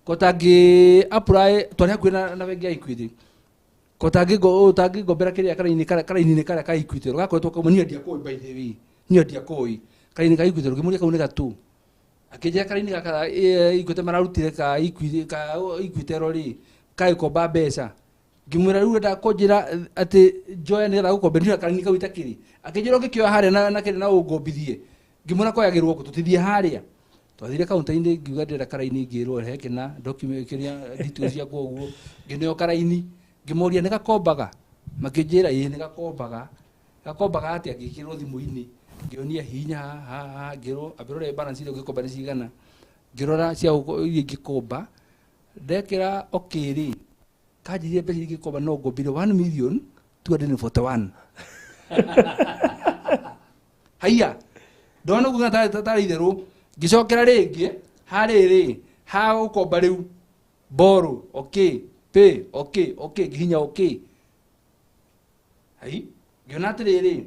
ko tangĩ apply twarĩ hakuhĩ na bengi ya Equity ko tangĩgombera kĩrĩa karaini-inĩ karĩa ka Equity rũgakoretwo kauma niĩ ndiakũĩ by the way niĩ ndiakũĩ karaini ka Equity rũkĩmũria kau nĩ gatũ akĩnjĩra karaini gaka Equity mararutire ka Equity rĩ kagĩkomba mbeca ngĩmwĩra rĩu enda kũnjĩra atĩ Joya nĩgetha gũkomberithia karaini kau itakĩrĩ akĩnjĩra ũngĩkĩoya harĩa na kĩrĩ na ũngombithie ngĩmwĩra koyagĩrwo kũ tũtithie harĩa twathire kaunta-inĩ ngiuga ndĩrenda karaini ngĩrwo he kĩna document kĩrĩa details ciakwa ũguo ngĩneo karaini ngĩmoria nĩ gakombaga makĩnjĩra nĩ gakombaga atĩ agĩkĩrwo thimũ-inĩ ngĩonia hinya haha ngĩrwo ambĩrore balance ile ũgĩkomba nĩ cigana ngĩrora cia iria ingĩkomba ndekĩra okay rĩ kanjĩrire mbeca ingĩkomba no ngombire 1,241,000 haiya ndona kuga tarĩ itherũ ngĩcokera rĩngĩ harĩ ha gũkomba rĩu borrow okay pay okay ngĩhinya okay hai ngĩona atĩrĩrĩ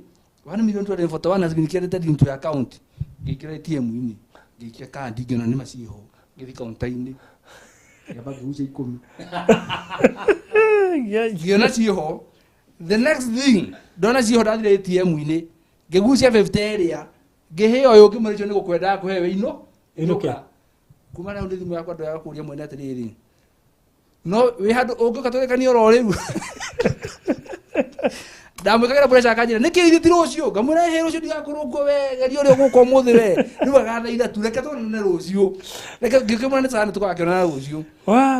1,241,000 ngĩkĩrĩte into account ngĩkĩra ATM-inĩ ngĩikia kandi ngĩona nĩ maciho ngĩthi kaunta-inĩ ngĩamba ngĩgucia 10 ngĩona ciho the next thing ndona ciho ndathire ATM-inĩ ngĩgucia 50 ĩrĩa ngiheo yo ngimuricio ni gukwenda kuhewe ino Inuke. kuma na ndithi yakwa ndo ya kuria mwene atiriri no we handu ungiuka turekania ro riu ndamwikagira pressure akanjira niki ithiti rucio ngamwira he rucio ndigakurungwo we gerio ri guko muthi we riu agana ira tu reke tonane rucio reke ngikimura ni sana tukakiona rucio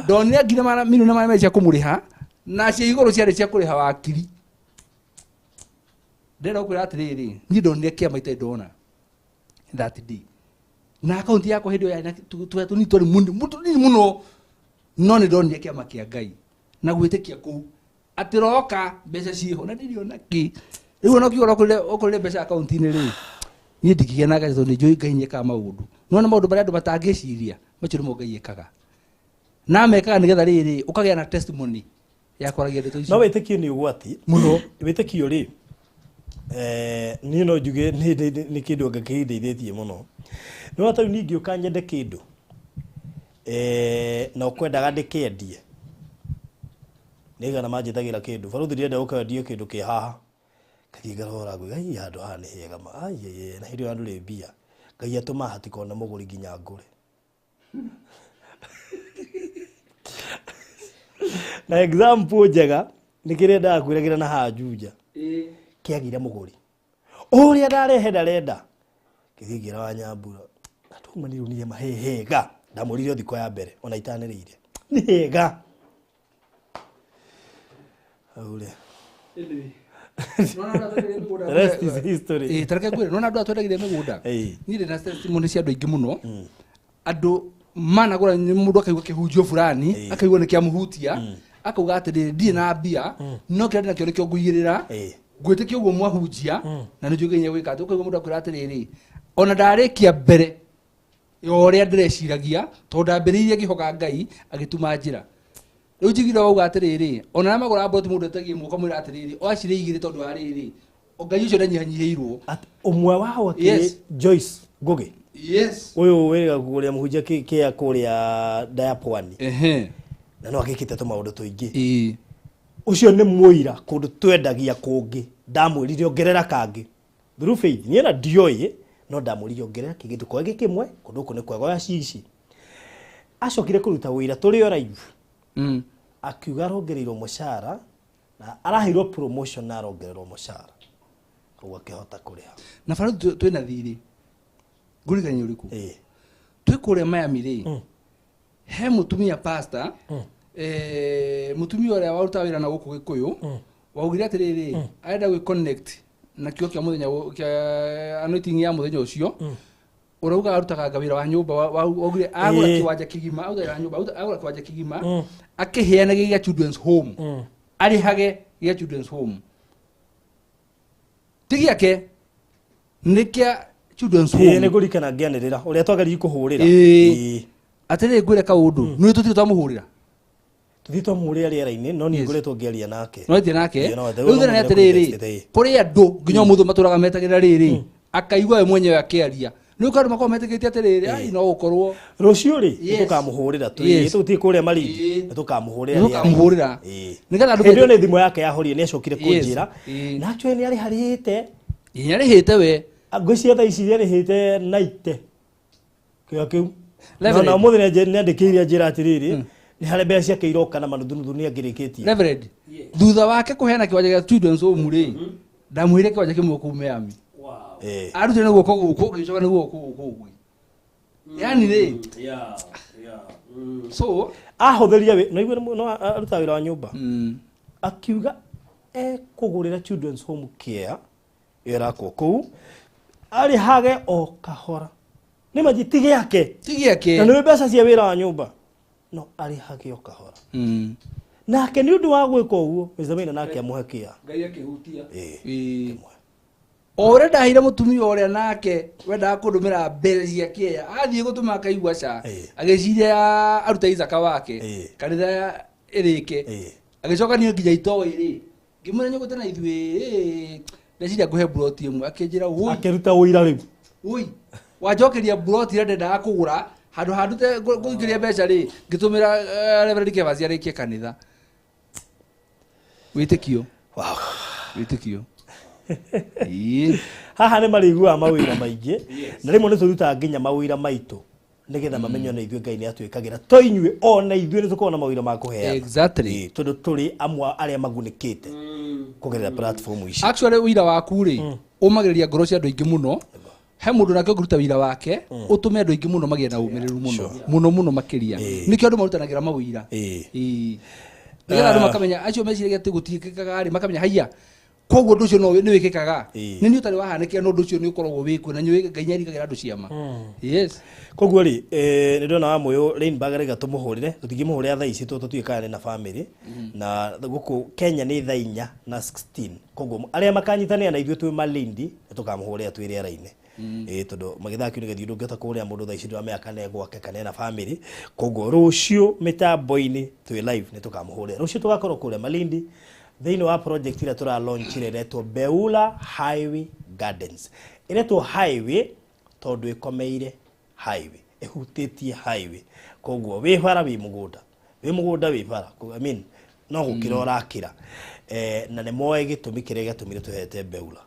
ndonire nginya mara minu na mara cia kumuriha na cia iguru ciari cia kuriha wakiri ndenda gukwira atiriri ni ndonire kia maita ndona that day na account yako hindi ya tu ni tori muno no ni ndonire kia makia ngai na gwitikia ku atiroka mbeca ciho na ndiriona ki riu no kioro okule mbeca account ni ri ni ndikigena ga tondu njui ngai nyeka maundu no na maundu baria andu batangiciria macio mo ngai yekaga na mekaga nigetha riri ukagia na testimony ya kwaragia ndeto icio no witikio ni ugwati muno witikio ri ni no njuge ni kindu ngakihindithie muno no hata ningi ukanyende kindu na ukwendaga ndikendie nigana manjitagira kindu baruthi ndirenda ukendia kindu ki haha kathie ngarora ngui ai handu haha ni hega ma ai na hindi handu ri mbia ngai atuma hatikona muguri nginya ngure na example njega nikirenda kwiragira na hajuja kiagire muguri uria ndarehe ndarenda kithingira wa Nyambura atuma nirunire mahehega ndamurire thiko ya mbere ona itanirire ni hega aure rest is history tareke kwire nona andu atwendagire migunda ni ndina testimony cia andu aingi muno andu managura ni mundu akaigua kihunjio fulani akaigua ni kiamuhutia akauga atiri ndie na mbia no kira ndina kio nikio nguigirira ngwitikia uguo mwahunjia na nijuginya gwika ati ukaigua mundu akwira atiriri ona ndarikia mbere yoria ndireciragia tondu ndambiriirie ngihoka ngai agituma njira riu njigira wauga atiriri ona na magura boti mundu etagie muko mwira atiriri o acire igire tondu ariri ngai ucio ndanyihanyiheirwo umwe wao ati Joyce Ngugi uyu wega kuria muhunjia kia kuria Diapwani na no agikite to maundu tuingi ucio ni muira kundu twendagia kungi ndamwirire ongerera kangi through faith ni na dioi no ndamwirire ongerera kingi ko gikimwe kundu ku ni kwego ya cici acokire kuruta wira turi o live akiuga rongereirwo mushara na arahirwo promotion na rongererwo mushara koguo akihota kuriha na faru twina thiri nguriganya uriku twikure Miami ri he mutumia pastor mutumia uria waruta wira na guku Gikuyu waugire atiriri arenda gwi connect na kio kia muthenya kia anointing ya muthenya ucio urauga arutaga ngawira wa nyumba waugire agura kiwanja kigima auga nyumba agura kiwanja kigima akiheana gia children's home arihage gia children's home tigiake nikia children's home ni gurikana ngianirira uria twagari kuhurira atiriri ngwire kaundu ni tuti twamuhurira tuthitwa muria riera-ini no ni nguretwo ngiaria nake no ti nake riu thina atiriri kuri andu nginya muthu maturaga metagira riri akaigua we mwenyewe akiaria ni ukandu makao metigitie atiriri ai no gukorwo rucio ri tukamuhurira tuti kuria marindi tukamuhurira nigetha andu ndio ni thimu yake yahorie ni acokire kunjira na actually ni ari harite we ngwiciria tha ici arihite 90 kio kiu na muthenya ni andikiria njira atiriri ni hale mbeca ciake iroka na manuthu ni angirikitie Reverend thutha wake kuheana kiwanja gia children's home ri ndamwire kiwanja kimwe ku Miami arute na guko guko gicoka ni guko guko yani ri so ahotheria we no igwe no aruta wira wa nyumba akiuga kugurira children's home care era kuu ari hage o kahora ni majitige yake na ni mbeca cia wira wa nyumba no ari hage o kahora nake ni undu wa gwika uguo mizamina nake amuhakia ngai akihutia ore ndahire mutumia uria nake wenda kundumira mbere cia kieya athie gutuma akaigua ca agiciria aruta izaka wake kanitha irike agicoka ni nginya itowe ri ngimura nyugo tena ithwe ndeciria nguhe broti imwe akinjira ui akiruta uira riu ui wajokeria broti ira ndenda kugura handu te nguikiria mbeca ri ngitumira Reverend Kevas arikie kanitha witikio wow witikio haha nĩ marĩiguaga mawĩra maingĩ na rĩmwe nĩ tũrutaga nginya mawĩra maitũ nĩgetha mamenywo na ithuĩ Ngai nĩ atwĩkagĩra to inyuĩ ona ithuĩ nĩ tũkoragwo na mawĩra ma kũheana exactly tondũ tũrĩ amwe arĩa magunĩkĩte kũgerera platform ici actually wĩra waku rĩ ũmagĩrĩria ngoro cia andũ aingĩ mũno he mũndũ nake ũkũruta wĩra wake ũtũme andũ aingĩ mũno magĩe na ũmĩrĩru mũno makĩria nĩkĩo andũ marutanagĩra mawĩra nĩgetha andũ makamenya acio meciragia atĩ gũtiĩkĩkaga rĩ makamenya haiya koguo ũndũ ũcio nĩ wĩkĩkaga nĩ nĩ ũtarĩ wahanĩkĩra no ũndũ ũcio nĩ ũkoragwo wĩkuo na Ngai nĩ arigagĩra andũ ciama yes koguo rĩ nĩ ndona wa mũyũ Rainbag rega tũmũhũrĩre tũtingĩmũhũrĩra thaa ici tũtuĩkaga na family na gũkũ Kenya nĩ thaa 4 na 16 koguo arĩa makanyitanĩra na ithuĩ twĩ Malindi tũkamũhũrĩra twĩ rĩera-inĩ tondũ magĩthakio nĩ gĩthiĩ ndũngĩhota kũrĩa mũndũ thaa ici ndũramenya nĩ gwake kana na family koguo rũciũ mĩtambo-inĩ twĩ live nĩ tũkamũhũrĩra rũciũ tũgakorwo kũrĩa Malindi thĩinĩ wa project ĩrĩa tũra-launch ĩretwo Beula Highway Gardens ĩretwo highway tondũ ĩkomeire highway ĩhutĩtie highway koguo wĩ bara wĩ mũgũnda wĩ bara I mean no gũkĩra ũrakĩra na nĩ moe gĩtũmi kĩrĩa gĩatũmire tũhete Beula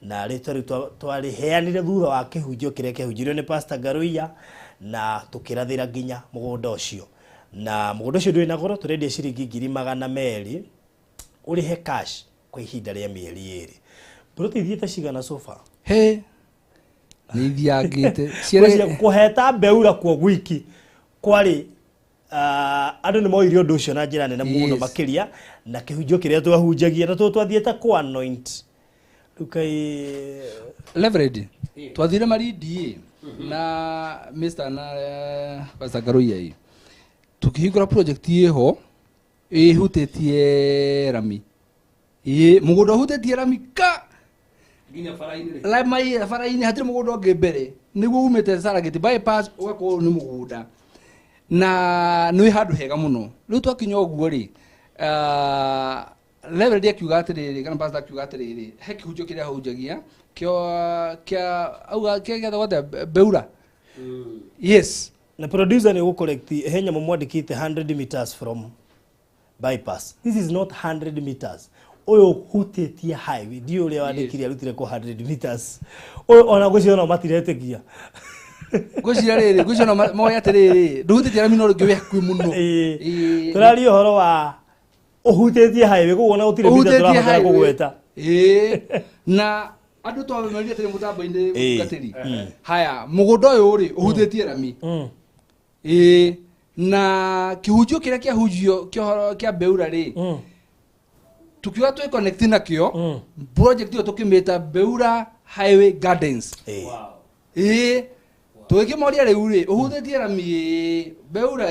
na rĩtwa rĩu twarĩheanire thutha wa kĩhunjio kĩrĩa kĩahunjirio nĩ Pastor Garuiya na tũkĩrathĩra nginya mũgũnda ũcio na mũgũnda ũcio ndũrĩ na goro tũrendia ciringi 200,000 ũrĩhe cash kwa ihinda rĩa mĩeri 2 ploti ithiĩte cigana sofa nĩ ithiangĩte kũheta Beula kwa wiki kwarĩ andũ nĩ moirio ũndũ ũcio na njĩra nene mũno makĩria na kĩhunjio kĩrĩa twahunjagia na twathiĩte kwa anoint Leverage twathire Malindi na Mr. na Pastor Garuiya tukihingũra project ĩho ĩhutĩtie rami mũgũnda ũhutĩtie rami nginya bara-inĩ hatirĩ mũgũnda ũngĩ mbere nĩguo umĩte Saragĩti bypass ũgakorwo nĩ mũgũnda na nĩ handũ hega mũno rĩu twakinya ũguo rĩ Leverage akiuga atĩrĩrĩ kana Pastor akiuga atĩrĩrĩ he kĩhunjio kĩrĩa ahunjagia kĩa Beula yes na producer nĩ gũcorrect he nyamũ mwandĩkĩte 100 meters from bypass this is not 100 meters ũyũ hutĩtie highway ndio ũrĩa wandĩkire arutire kwa 100 meters ũyũ ona gwĩciona matiretĩkia gwĩciona moya atĩrĩrĩ ndũhutĩtie rami no rĩngĩ wĩ hakuhĩ mũno tũraria ũhoro wa ũhutĩtie highway koguo ona gũtirĩ mita tũrabatara kũgweta na andũ twamerire atĩrĩ mũtambo-inĩ gatĩri haya mũgũnda ũyũ rĩ ũhutĩtie rami na kĩhunjio kĩrĩa kĩahunjio kĩa Beula rĩ tukiwa twĩ connect nakĩo project ĩyo tũkĩmĩta Beula Highway Gardens tũgĩkĩmoria rĩu rĩ ũhutĩtie rami Beula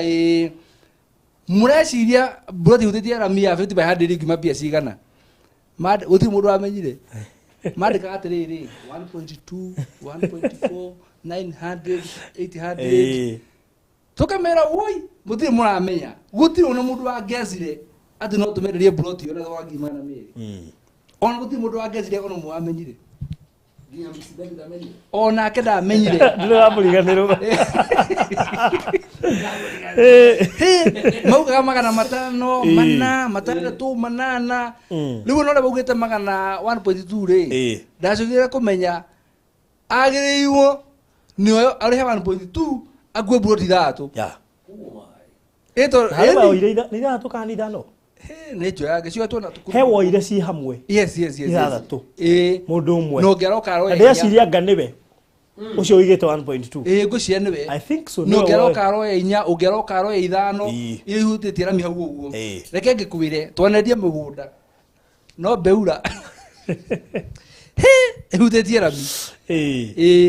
mũreciria broti hutĩtie rami ya 50 by 100 ngima mbia cigana gũtirĩ mũndũ wamenyire mandĩkaga atĩrĩrĩ 1.2 1.4 900 800 tũkamera woi mũtirĩ mũramenya gũtirĩ ona mũndũ wangecire atĩ no tũmenderie broti ona wa ngima na mĩrĩ ona gũtirĩ mũndũ wangecire ona mũamenyire ona kenda amenyire ndĩramũriganĩrwo maugaga 500 600 8 rĩu no baugĩte 1.2 rĩ ndacugire kũmenya agĩrĩirwo nĩoyo arĩhe 1.2 akue broti 3 nĩ ithatũ kana nĩ ithano nĩ njoya gĩcio tuona he woire ci hamwe yes ithathatũ mũndũ ũmwe no ngeroka roya ndĩreciria anga nĩwe ũcio ũigĩte 1.2 ngũcia nĩwe I think so no ngeroka roya 4 ũngeroka roya 5 iria ihutĩtie rami hau ũguo reke ngĩkwĩre twanendie mũgũnda no Beula ihutĩtie rami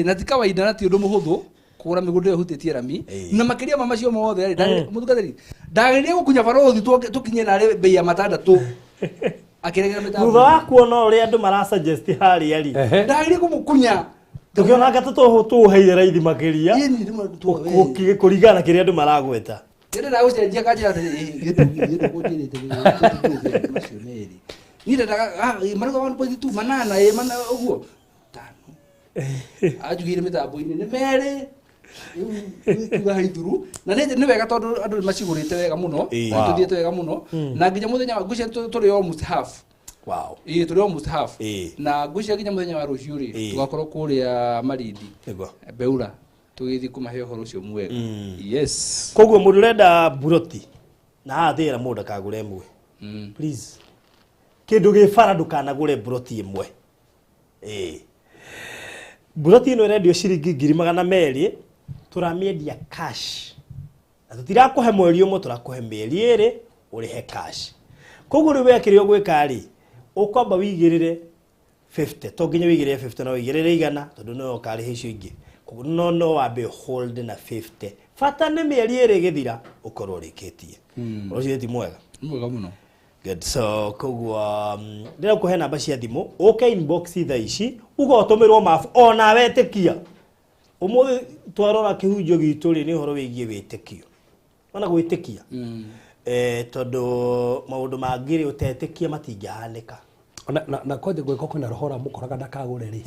na ti kawaida na ti ũndũ mũhũthũ kũgũra mĩgũnda ĩyo ĩhutĩtie rami na makĩria ma macio mothe mũtungatĩri ndagĩrĩire gũkunya barothi tũkinye narĩ bei ya 6 akĩregera mĩtambo thutha wa kuona ũrĩa andũ marasuggest harĩa rĩ ndagĩrĩire kũmũkunya tũkĩona tũheire raithi makĩria kũringana kĩrĩa andũ maragweta Kile na usianjia kaja yetu kujirite macio meri. Ni ndaka mariko 1.2 manana mana uguo. Tano. Ajugire mitambo-ini ni meri. Kuga haithuru na ni wega tondu andu macigurite wega muno tuthiete wega muno na nginya muthenya gucia turi almost half Wow. Tuli almost half. Na gucia kinya muthenya wa ruciu ri tugakorwo kuria Malindi. Beura. Tugithi kumahe horo ucio mwega. Yes. Koguo mundu renda buroti. Na athira mundu kagure mwe. Please. Kindu gifara ndukanagure buroti imwe. Buroti ino rendio ciringi 200 turamiendia cash. Na tutirakuhe mweri umwe turakuhe mieri iri urihe cash. Koguo ri wekirio gwika ri ukwamba wigirire 50 to nginya wigirire 50 no wigirire igana tondu no karihe icio ingi. Koguo no wambe hold na 50 fata ni mieri iri githira ukorwo rikitie. Ucio ti mwega. Mwega muno. Good. So koguo ndira kuhe namba cia thimu okay inbox itha ici ugotumirwo mafu ona wetikia umuthi twarora kihunjo gitu ri ni horo wigie witikio ona gwitikia tondu maundu mangiri utetikia matingihanika na kwaje gwiko kuna rohora mukoraga ndakagure ri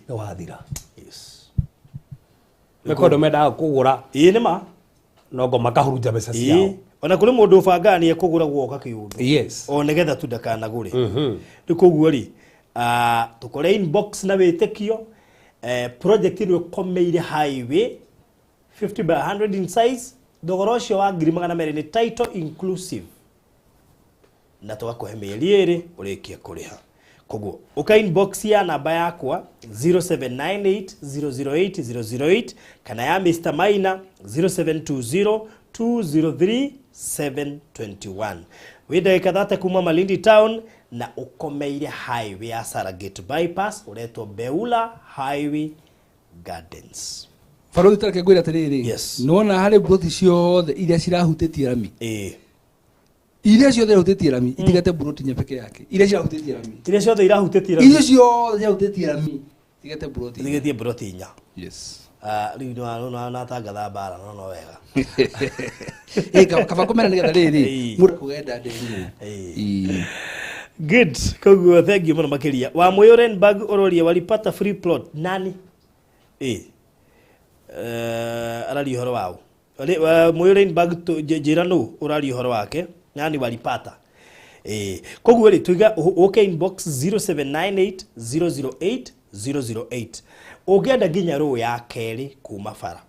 ni wathira. Yes. Mekondo menda kugura ni ma no ngo makahurunja mbeca ciao. Ona kuri mundu ubangania kugura guoka kiundu. Yes. O negetha tu ndakanagure. Ni koguo ri tukore inbox na witikio project ni komeire highway 50 by 100 in size thogora ucio wa 200 ni title inclusive na tugakuhe mieri iri urikie kuriha. Koguo uka inbox ya namba yakwa 0798008008 kana ya Mr. Maina 0720203721 wida ikadhata kuma Malindi town na ukomeire highway ya Saragate bypass uretwo Beula Highway Gardens. Farothi tareke gwira atiriri. Yes. Nona hari buroti ciothe iria cirahutĩtie rami. Iria ciothe irahutĩtie rami itigate buroti nya peke yake. Iria cirahutĩtie rami. Iria ciothe irahutĩtie rami. Iria ciothe irahutĩtie rami itigate buroti. Itigate buroti nya. Yes. Riu no tangatha bara no wega. Kaba komera nigetha riri mundu kugenda ndĩru. Good. Koguo thank you muno makiria. Wa Moyorenburg uroria walipata free plot nani? Arali horo wao. Moyorenburg jira no urali horo wake nani walipata. Koguo ri tuiga okay inbox 0798008008. Ugenda ginya ro ya keri kuma fara.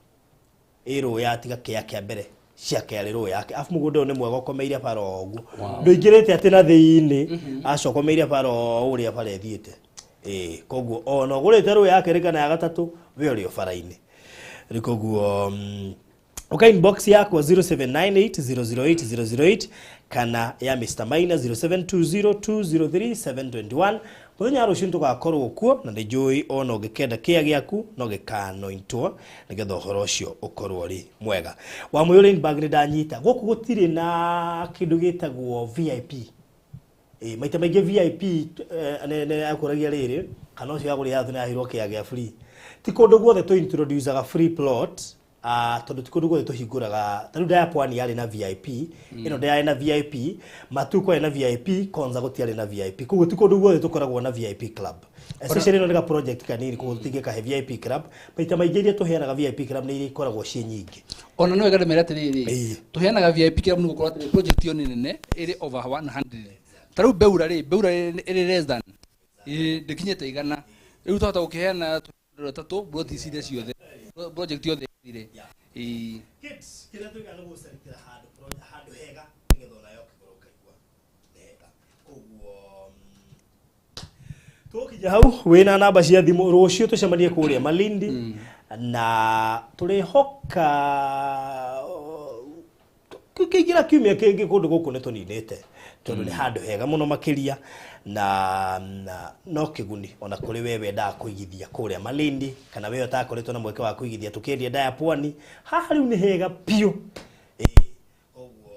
Ero ya tiga kia mbere cia keri ro yake afu mugundo ni mwega komeire fara ogu. Ndoigirete ati na thiini acokomeire fara uria fara ethiite. Koguo ono gurite ro yake rikana ya gatatu we uri fara-ini. Rikoguo okay inbox yako 0798008008 kana ya Mr. Maina 0720203721 muthenya rucio tugakorwo kuo na ndi njui ono ngikenda kia giaku no gikano intwo nigetha horo ucio ukorwo ri mwega. Wa Moyorenburg ni ndanyita guku gutire na kindu gitagwo VIP. Maita maingi VIP ne akuragia riri kana ucio aguri yathu ni ahirwo kia gia free. Ti kundu guothe tu introduce aga free plot tondu ti kundu guothe tuhinguraga tanu ndaya pwani yari na VIP ino ndaya na VIP matuko na VIP konza gutiari na VIP kugo ti kundu guothe tukoragwo na VIP club especially no nega project kanini kugo tigeka he VIP club maita maingi iria tuheanaga VIP club ni iria ikoragwo cie nyingi ona no wega mera tiriri tuheanaga VIP club nugo korwo project yo nene iri over 100 taru Beura iri less than ndikinyete igana riu tuhota gukiheana tatu buroti ciria ciothe project yothe ire kids kila tu kana gusarikira hadu hega nigetha nayo kigoroka igwa hega koguo tukija hau wina namba cia thimu rucio tucemanie kuria Malindi na turihoka kigira kiumia kingi kundu guku ni tuninite tondu ni handu hega muno makiria na no kiguni ona kuri wewe nda kuigithia kuria Malindi kana wewe utakoretwo na mweke wa kuigithia tukendia nda ya pwani haha riu ni hega pio oguo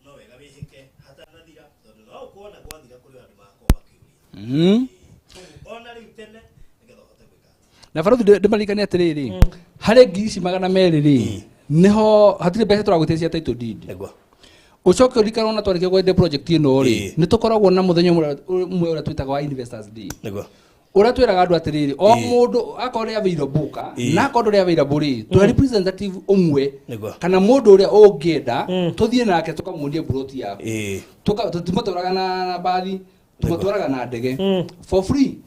no wega wihike hata nathira tondu no kuona gwathira kuri andu mako bakiuria ona riu tene nigetha hote gwika na Farothi ndimalikania atiriri hari ngiri magana meri ri niho hatire mbeca turagutecia title deed negwa ucoke urikana twarike gwende project ino ri nitukoragwo na muthenya umwe ura twitaga wa investors day negwa ura twiraga andu atiriri o mundu akore available na akondo ri available ri tu representative umwe kana mundu uria ungienda tuthie nake tukamuonie broti yako tutimatoraga na bathi tumutwaraga na ndege for free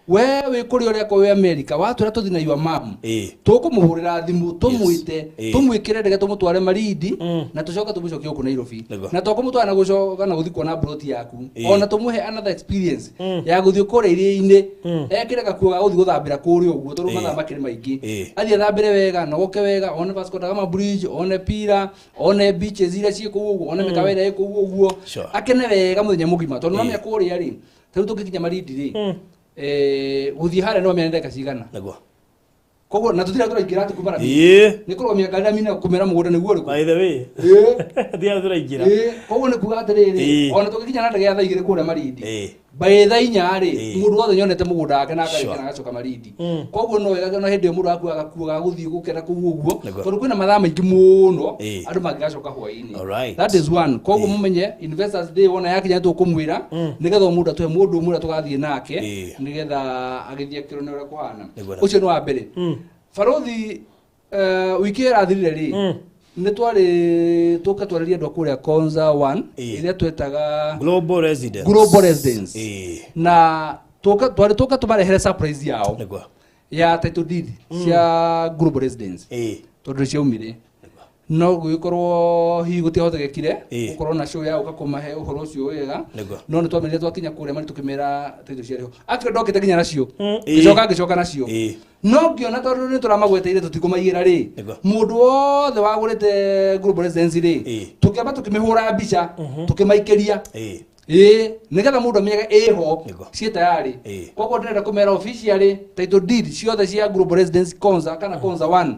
we kuri uri ko we America watura tuthi na your mom tukumuhurira thimu tumwite tumwikire ndege tumutware Malindi na tucoka tumucoke ku Nairobi na tukumutwara na gucoka na guthi kuona broti yaku ona tumuhe another experience ya guthi kuri iria-ini ekire gakuo ga guthi guthambira kuri uguo tondu mathamba kiri maingi athie thambire wega no goke wega one Vasco da Gama bridge one pira one beaches iria cie ku uguo one mikawa iria ku uguo akene wega muthenya mugima tondu mamia kuri ari tari tukikinya Malindi ri guthi hare no mene ndeka cigana naguo koguo na tutira turaingira tukumara ni kuromia ngari mina kumera mugunda niguo riku by the way thia turaingira koguo ni kuga atiriri ona tukikinya na ndege ya thaigire kuria Malindi by the inya ri mundu wothe nyonete mugunda wake na akarikana agacoka Malindi koguo no wega no hindi mundu akuaga kuoga guthi gukena ku uguo tondu kwina mathaa maingi muno andu magigacoka hwaini that is one koguo mumenye investors day wona yakinya tukumwira nigetha mundu atwe mundu umwe tugathie nake nigetha agithie kirone ura kuhana ucio no wa mbere Farothi wiki irathirire ri ni twari tukatwariria andu akuria Konza 1 iria twetaga global residence na twari tumarehere surprise yao ya title deed cia global residence tondu ciaumire no gukorwo hi gutihothekire gukorwo na show ya ukakumahe uhoro ucio wega no ni twamerire twakinya kuria mari tukimera title ciario akire ndokite kinya nacio gicoka nacio no ngiona tondu ni turamagweteire tutikumaiyira ri mundu wothe wagurite global residence ri tukiamba tukimihura mbica tukimaikiria nigetha mundu amenyaga ho cie tayari koguo ndirenda kumera officially title deed ciothe cia global residence Konza kana Konza 1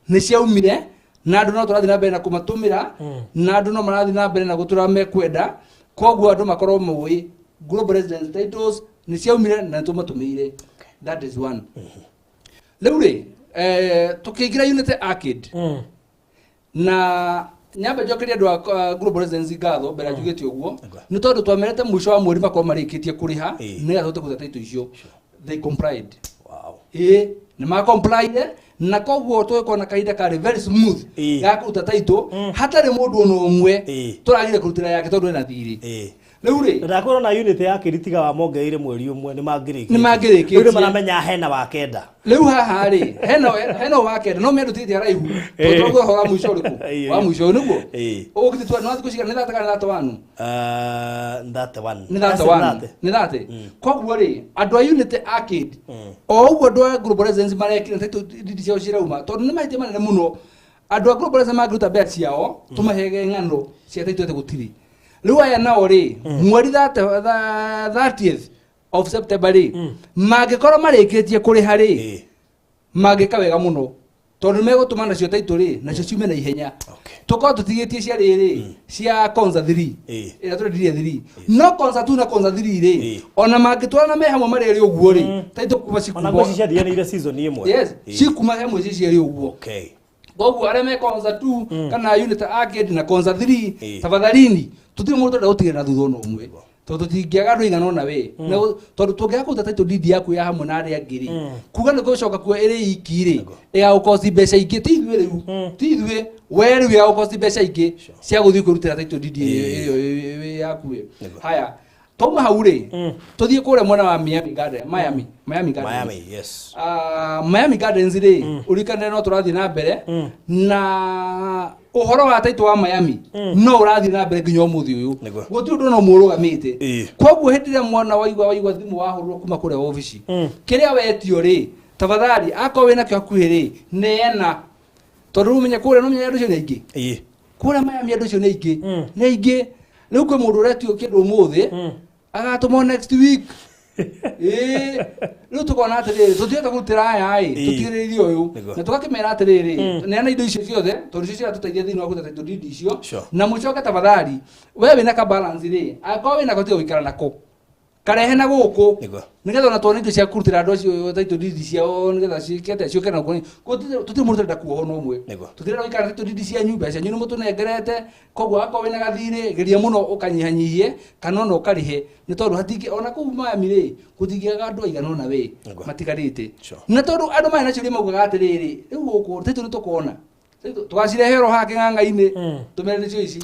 ni ciaumire na andu no turathi na mbere na kumatumira na andu no marathi na mbere na gutura mekwenda koguo andu makorwo mui global residence titles ni ciaumire na tumatumire that is one riu ri tukigira Unity Arcade na nyamba jokeria andu global residence ngatho mbere njugite uguo ni tondu twamerete mwisho wa mweri makorwo marikitie kuriha nigetha tukuza title icio they complied ni ma complied na koguo twekona kaida kari very smooth ya kuruta title hatari mundu ono umwe turagire kurutira yake tondu ena thiri riu ri ndakorwo na Unity yake ritiga wa mongeire mweri umwe ni mangirikie riu maramenya hena wa kenda riu haha ri hena wa kenda no mendu titi araihu tondu hora mwisho riku wa mwisho niguo ugiti twa no thikushika ni thataka na twanu ni thate koguo ri andu a Unity Arcade o uguo andu a global residence marekire title didi cio cirauma tondu ni mahite manene muno andu a global residence magruta bet ciao tumahege ng'ano cia title gutiri riu aya nao ri mweri 30th of September ri magikorwo marikitie kuriha ri magika wega muno tondu megutuma nacio title ri nacio ciume na ihenya tukorwo tutigitie cia riri cia Konza 3 ira turendirie 3 no Konza 2 na Konza 3 ri ona magitwarana me hamwe mari ri uguo ri title kuma cikuma ona cia thianire season imwe yes cikuma hamwe cia uguo koguo aria me Konza 2 kana Unity Arcade na Konza 3 tafadhalini tutire mundu ndautigire na thutha ono umwe tondu tingiaga andu igana ona we tondu tungiaga kuruta title deed yaku ya hamwe na aria angiri kuga ni gucoka kuo iri ikiri ya ukosti mbeca ingi ti ithue riu ti ithue we riu ya ukosti mbeca ingi cia guthii kurutira title deed iyo yaku haya toma hau ri tuthie kuria mwena wa Miami yes Miami Gardens ri urikanire no turathi na mbere na uhoro wa title wa Miami no urathi na mbere nginya umuthi uyu guti undu no murugamite koguo hendira mwana waigwa thimu wahurwo kuma kuria office kiria wetio ri tafadhali ako wina kyo akuhi ri neena tondu umenya kuria no menya andu cio ni aingi kuria Miami andu cio ni aingi riu kwi mundu uretio kindu umuthi agatumwo next week riu tukona atiriri tutiota kurutira aya tutigiririe uyu na tukakimera atiriri neana indo icio ciothe tondu icio ciratutaithia thiini wa kuruta title deed icio na mucoke tafadhali we wina ka balance ri akorwo wina gotiga guikara nako karehe na guku nigetha ona tuone indo cia kurutira andu acio title deed ciao nigetha cikete ciuke na guku tutire mundu ndenda kuoho no umwe tutire guikara title deed cia nyumba cia nyunu mutunengerete koguo akorwo wina gathiri geria muno ukanyihanyihie kana ona ukarihe ni tondu hatingi ona kuu Miami ri gutingiaga andu aigana ona we matigarite na tondu andu mai nacio rimaugaga atiriri riu guku title ni tukona tugacirehero ha king'ang'a-ini tumere nicio ici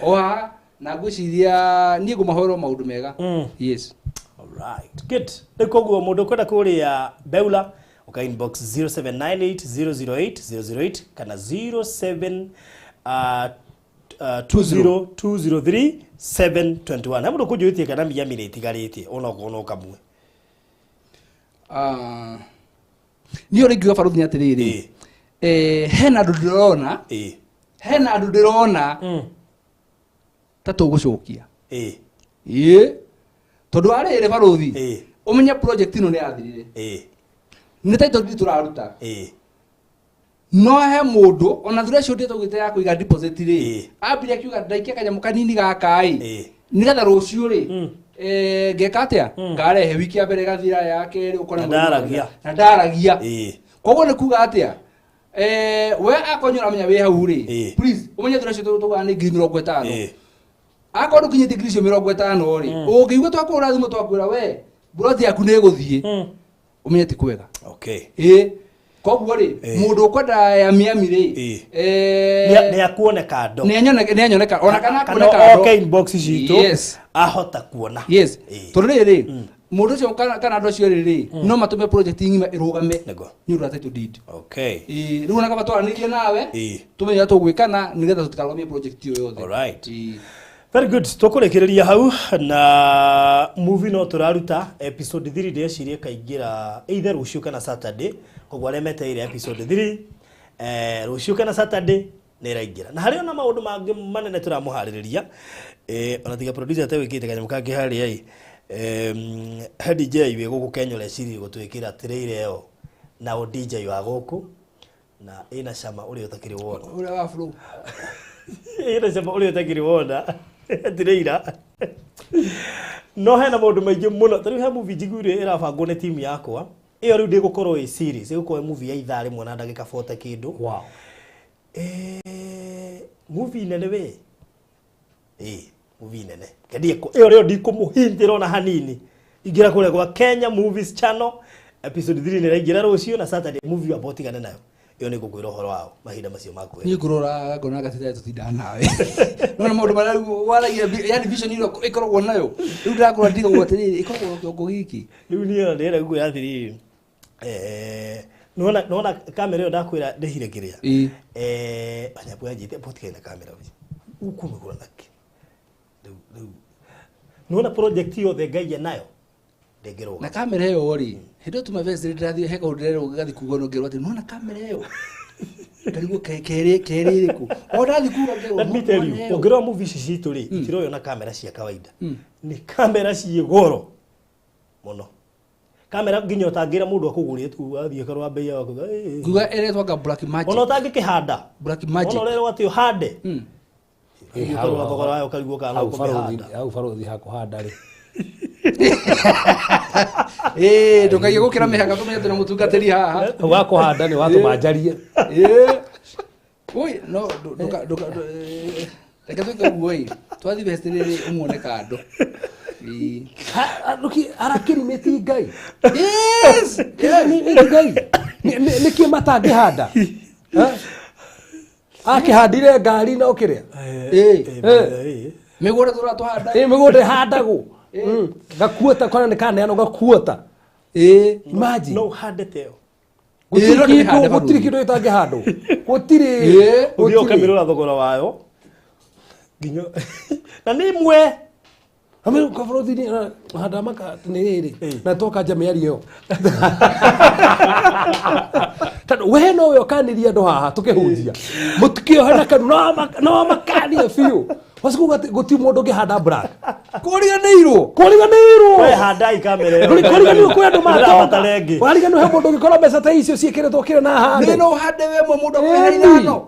oha na ngwiciria niĩ ngũmahũrwo maũndũ mega. Yes. Alright, good. Nĩkoguo mũndũ kwenda kũrĩa Beula uka inbox 0798008008 kana 0720203721 na mũndũ kũnjũĩtie kana Miami nĩ ĩtigarĩtie ona ũkona kamwe. Niĩ ũrĩ ngiuga Baruthi atĩrĩrĩ, hena andũ ndĩrona ta tũgũcokia. Tondũ arĩrĩ Baruthi ũmenye project ĩno nĩ yathirire. Nĩ title deed tũraruta. No he mũndũ ona thura cio ndĩ tũgĩte ya kũiga deposit rĩ, ambire akiuga ndaikia kanyamũ kanini gaka ĩ, nĩgetha rũciũ rĩ ngeka atĩa ngarehe wiki ya mbere gathira ya kerĩ ũkona na ndaragia. Koguo nĩ kuga atĩa we akonyora menya wĩ hau rĩ, please ũmenye thura cio tũgana nĩ 50,000 akorwo kinyĩte 50,000 rĩ, ũngĩigua twakũra thimũ twakwĩra we broti yaku nĩ gũthiĩ umenye ti kwega. Okay. Koguo rĩ mũndũ ũkwenda ya Miami rĩ nĩ akuoneka ndo. Nĩ anyoneka ona kana akuoneka ndo. Okay, inbox citũ ahota kuona. Yes. Tondũ rĩrĩ mũndũ ũcio kana andũ acio rĩrĩ no matũme project ng'ima ĩrũgame nĩ ũndũ wa title deed. Okay. Rĩu ona kaba twaranĩrie nawe tũmenye tũgwĩkana nĩgetha tũtikarũgamie project ĩyo yothe. Alright. Very good. Tũkũrĩkĩrĩria hau na movie no tũraruta episode 3 ndĩreciria kaingĩra either rũciũ kana Saturday. Koguo arĩa meteire episode 3 rũciũ kana Saturday nĩ ĩraingĩra. Na harĩ ona maũndũ mangĩ manene tũramũharĩrĩria ona tiga producer atewĩkĩte kanyamũ kangĩ harĩa head DJ wĩ gũkũ Kenya ũreciria gũtwĩkĩra trailer ĩyo na DJ wa gũkũ na ĩna cama ũrĩa ũtakĩrĩ wona. Ũrĩa wa flow. Ĩna cama ũrĩa ũtakĩrĩ wona. Trailer. No hena maũndũ maingĩ mũno. Tarĩu he movie njiguire ĩrabangwo nĩ team yakwa. Iyo rĩu ndĩgũkorwo ĩ series, ĩgũkorwo movie ya ithaa rĩmwe na ndagĩka 40 kĩndũ. Wow. Movie nene we. Movie nene. Kadieko iyo rĩo ndikũmũhintĩra ona hanini. Ingĩra kũrĩa kwa Kenya Movies Channel episode 3 nĩ ĩraingĩra rũciũ na Saturday movie wa botigane nayo. Iyo nĩ ngũkwĩra ũhoro wao mahinda macio maku. Niĩ ngũrora ngona gatĩra tũtinda nawe. No maũndũ marĩa waragia yani vision ĩyo ĩkoragwo nayo. Rĩu ndakũra ndiga gwatirĩ ĩkoragwo kĩongo gĩkĩ. Rĩu niĩ ndĩrenda kuga atĩrĩ nona kamera ĩyo ndakwĩra ndĩhire kĩrĩa anyabu yanjĩte botikane na kamera ukumĩgũra nake rĩu nona project yothe ngaia nayo ndĩngĩrũga na kamera ĩyo rĩ hĩndĩ tuma vest ndĩrathiĩ heka ũndĩrerwo gũgathiĩ kuga no ngĩrwo atĩ nona kamera ĩyo ndarigwo kerĩ ĩrĩkũ o ndathi kuga ngĩrwo let me tell you ũngĩrora movie ici citũ rĩ itirũyo na kamera cia kawaida nĩ kamera ciĩ goro mũno. Kamera nginya ũtangĩra mũndũ akũgũrĩte tu athiĩ karwa bei yako kuga ĩretwaga Black Magic ona ũtangĩkĩhanda Black Magic ona ũrerwo atĩ ũhande ũkarwa thogora wayo ũkarigwo kana ũkũmĩhanda hau Baruthi hakũhanda rĩ ndũkaige gũkĩra mĩhaka tũmenye twĩna mũtungatĩri haha wakũhanda nĩ watũma njarie oi no reke twĩke ũguo twathi vest rĩrĩ ũmuone kando Look, arakirimĩti Ngai. Yes! Nĩ Ngai. Nĩkĩ matangĩhanda? Akĩhandire ngari na ũkĩrĩa? Mĩgũnda tũratũhanda. Mĩgũnda ĩhandagwo. Gakuota kwana nĩ kaneanwo gakuota. Imagine. No handete yo. Gũtirĩ kĩndũ gĩtangĩhandwo. Gũtirĩ. Ũthiĩ ũkamĩrora thogora wayo. Nginya na nĩ imwe Ame kwa Baruthi ni handa maka nĩrĩ na toka jamĩari ĩyo. Tondũ we no we ũkanĩria andũ haha tũkĩhunjia. Mũtikĩohe na kanũ no makania biũ. Wasiku gũti mũndũ ũngĩhanda black. Kũriganĩirwo. We handai kamera ĩyo. Kũriganĩirwo kwĩ andũ matoka. Wariganĩirwo he mũndũ ũngĩkorwo mbeca ta icio ciĩkĩrĩtwo kĩrĩ na hande. Nĩ no hande we mũndũ kũrĩha ithano.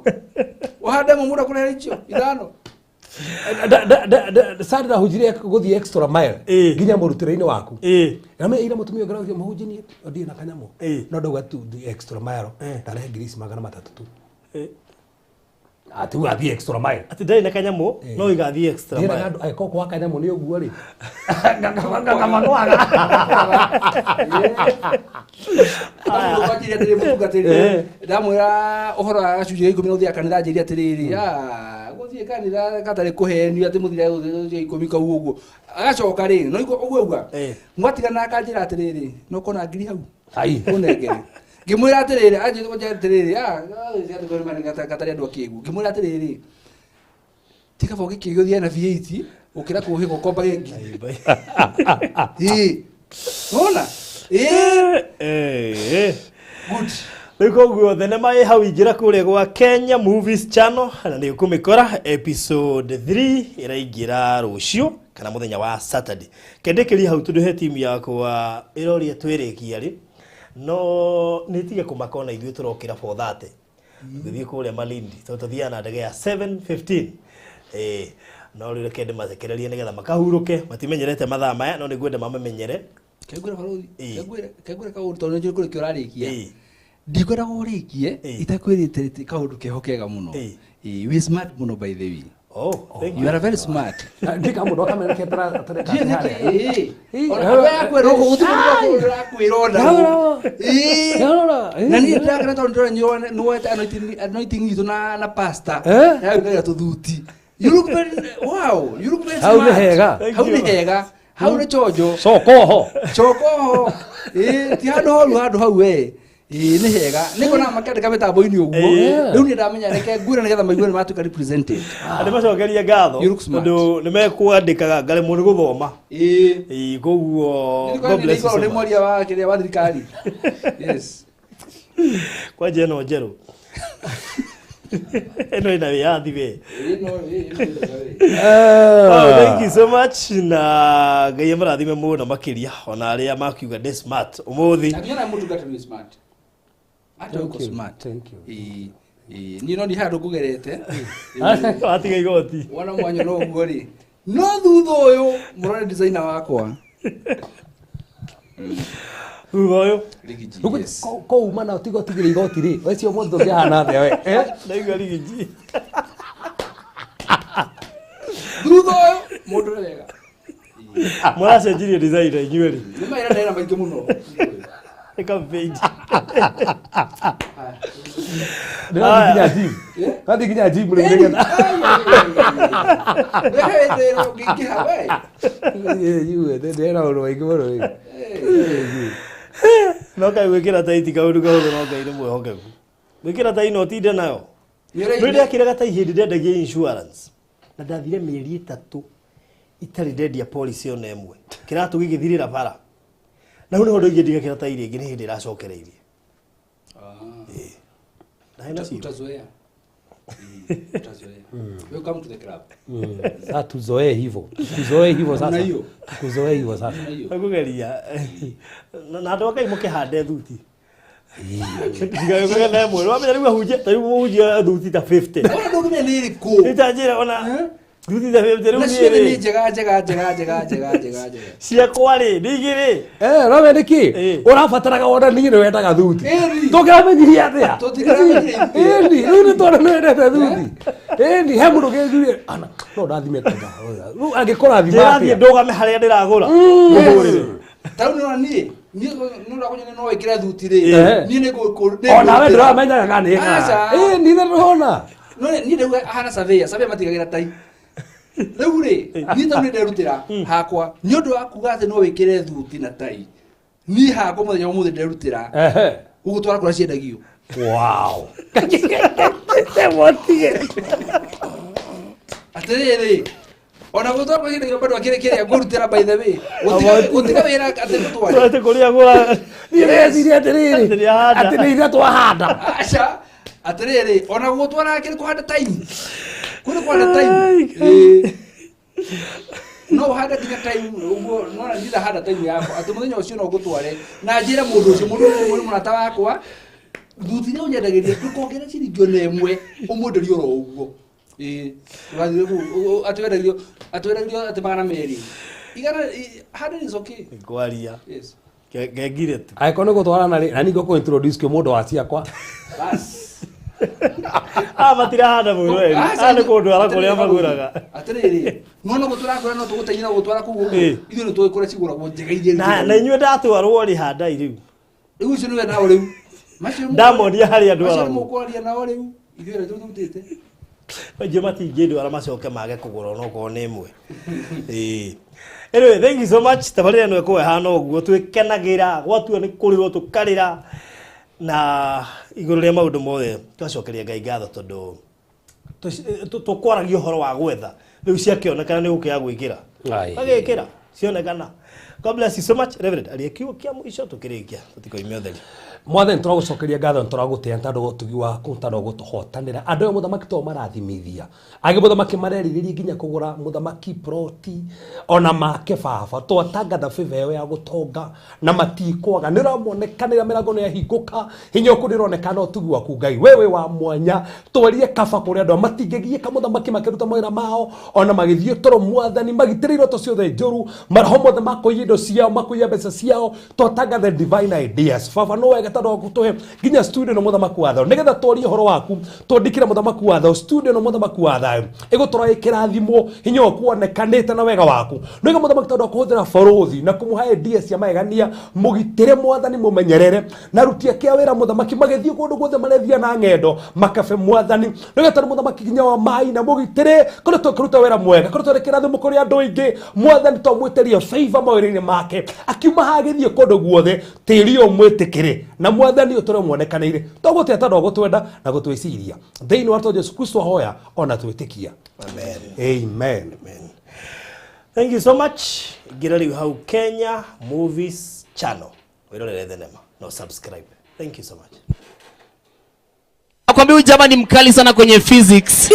Ũhande mũndũ kũrĩha icio ithano. Sandra hujire gũthiĩ extra mile nginya mũrutĩre-inĩ waku na me ira mũtumia ũngĩrathio mahunjinie ndĩ na kanyamũ no ndauga tu extra mile tarehe ngiri 300 tu ati ugathie extra mile ati ndari na kanyamu no igathie extra mile andu ai koko akanyamu ni uguo ri ngamanwaga Bajiria tiri mutugatiri ndamwira uhoro agacunjia 10 uthia kanitha njiria atiriri guthie kanitha gatari kuhenio ati muthira uthia 10 kau uguo agacoka ri no iko uguo uga mwatigana akanjira atiriri no kona ngiri hau ai unengere ngimwira atiriri anjira kunjira atiriri ati kori mani gatari andu akigu ngimwira atiriri tika bogi kigio na V8 ukira kuhigo komba gengi Ona good Riko guo thenema ĩ hau ingira kuria gwa Kenya Movies Channel na nĩ ũkũmĩkora episode 3 ĩraingĩra rũciũ kana mũthenya wa Saturday. Kendĩkĩria hau tondũ he team yakwa ĩroria twĩrĩkia rĩ no nĩtige kũmakona ithuĩ tũrokĩra 4:30 gũthiĩ kũrĩa Malindi tondũ tũthiaga na ndege ya 7:15 no rĩu reke ndĩmathekererie nĩgetha makahurũke matimenyerete mathaa maya no nĩngwenda mamenyere kegwira barothi kegwira kaundu tondu njuri kuri kiorarikia ndikwenda gurikie itakwirite kaundu kehokega muno we smart muno by the way thank you are very smart ndika mundu akameneke tara ona kwero guturuka kwirona na ni ndakana tondu nyone nuweta anointing itu na pasta ya ngira tuthuti you look very wow you look very smart how ni hega how ni chojo cokoho ti handu hau ni hega niko na makende mitambo ini uguo riu ni ndamenya reke ngwira nigetha maigwe ni matuka represented ande macokeria ngatho tondu ni mekuandikaga ngare mu ni guthoma koguo God bless you ni mwaria wa kiria wa thirikari yes kwa jeno njeru eno ina yathi we thank you so much na ngai marathime muno makiria ona aria makiuga de smart umuthi na mundu gatari smart atoko smart thank you ni no ni handu kugerete atiga igoti wana mwanya no ngori no thutha uyu murone designer wakwa uyo ko uma na tigo tigiri igoti ri wecio mundu ngihana the we ndaiga rigiji thutha uyu mundu wega mwacenjirie designer inyuĩ ri ni maira ndera maingĩ muno eka page Kadi kinya jimu ni ngena. Ndero giki hawe. Ndero ro igoro. No kai wekira taiti kaundu kaundu no kai ni mwehokeku. Wekira tai no tinde nayo. Ndio akiraga tai hindi ndendagia insurance. Na ndathire mieri 3 itari ndendia policy ona emwe. Kiratu gigithirira bara. Na hune hondo ingidiga kira tai ringi ni hindi iracokereirie. Utazoea. Welcome to the club. Sasa tuzoee hivyo. Tuzoee hivyo sasa. Tuzoee hivyo sasa. Akugeria. Na ndo kai muke hande thuti. Ndiga na mwe. Wamenya riu ahuje, tari muhuje thuti ta 50. Ona ndo kumenya niri ku. Itajira ona thuti ta 50 riu ni njega. Cia kwari ndigiri. Robe niki. Urabataraga wona ni wendaga thuti. Tukamenyiria atia. Ni ni tona no wendete thuti. Ni he mundu ngethire ana no ndathimete nga. Ru angikora thima atia. Ndogame haria ndiragura. Muhurire. Tau no ni no rakunya no wekira thuti ri. Ni ni ona we ndiramenyaga ngani nga. Ni ndirona. No ni ndio ahana survey matigagira tai. Riu ri ni tau ni nderutira hakwa ni undu wa kuga ati no wikire thuti na tai ni hakwa muthenya wa muthi nderutira ugutwara kura ciendagio wow atiriri ona gutwara kura ciendagio bado akire ngurutira by the way utiga wira ati gutwara ati kuria gura ni reciria atiriri ati ni ira twahanda acha atiriri ona gutwara akire kuhanda tai kuna kwa time no hada kinya time ugo no ndira hada time yako ati muthenya ucio no gutware na njira mundu ucio mundu munata wakwa thuthire unyendagiria tukongera ciringio nemwe umunderio ro ugo wathire atwendagirio ati magana meri igana hada is okay kwaria yes gegire tu aiko no gutwara na ningo ko introduce kyo mundu wa ciakwa bas matirahanda mũno eri ane kũndũ ara kũrĩa magũraga atĩrĩrĩ no gũtũrakũra no tũgũtenyera gũtwara kũu ithuĩ nĩ tũĩ kũrĩa cigũragwo njega iria na inyuĩ ndatwarwo rĩ handa rĩu rĩu icio nĩwe nao rĩu ndamonia harĩa andũ arĩa mũkwaria nao rĩu ithuĩ nĩ tũtutĩte maingĩ matingĩndwara macoke mage kũgũra onokorwo nĩ ĩmwe anyway thank you so much tabarĩra nĩ kwehana ũguo twĩkenagĩra gwatua nĩ kũrĩrwo tũkarĩra na igũrũ rĩa maũndũ mothe twacokeria Ngai ngatho tondũ tũkwaragia ũhoro wa gwetha rĩu ciakĩonekana nĩ gũkĩya gwĩkĩra agĩkĩra cionekana. God bless you so much Reverend aliyekiwa kia mwisho tukirikia tutikoimia ũtheri mwathani tũragucokeria ngatho tũragũtĩa tondũ ũtugi waku tondũ gũtũhotanĩra andũ aya mũthamaki to marathimithia angĩ mũthamaki marerirĩria nginya kũgũra mũthamaki proti ona make baba twatangatha favor ĩyo ya gũtonga na matikwaga nĩramonekanĩra mĩrango nĩ yahingũka hinya ũkũnĩronekana ũtugi waku Ngai wewe wa mwanya twarie kaba kũrĩa andũ matingĩgiĩka mũthamaki makĩruta mawĩra mao ona magĩthiĩ toro mwathani magitĩre iroto ciothe njũru maraho mothe makũiya indo ciao makũiya mbeca ciao twatangathe divine ideas baba no wega tondũ gũtũhe nginya studio no mũthamaki wa thayũ nĩgetha twarie ũhoro waku twandĩkĩre mũthamaki wa thayũ studio no mũthamaki wa thayũ ĩgũtũra ĩkĩrathimwo hinya ũkuonekanĩte na wega waku nĩgetha mũthamaki tondũ kũhũthĩra borothi na kũmũhe ideas cia magegania mũgitĩre mwathani mũmenyerere na ruti ake wĩra mũthamaki magĩthiĩ kũndũ guothe marethia na ng'endo makabe mwathani nĩgetha tondũ mũthamaki nginya wa mai na mũgitĩre kũrĩ tũkĩruta wĩra mwega kũrĩ tũrĩ kĩrathimo kũrĩ andũ aingĩ mwathani twamwĩtĩria favor mawĩra-inĩ make akiuma hagĩthiĩ kũndũ guothe tĩri ũmwĩtĩkĩre na mwathani ũtũre muonekanĩire tũgũtĩa tondũ gũtwenda na gũtwĩciria thĩinĩ wa tondũ Yesu Kristo hoya ona twĩtĩkia amen. Thank you so much gira rĩu hau Kenya Movies Channel wirorere thenema no subscribe. Thank you so much. Nakwambia huyu jamaa ni mkali sana kwenye physics.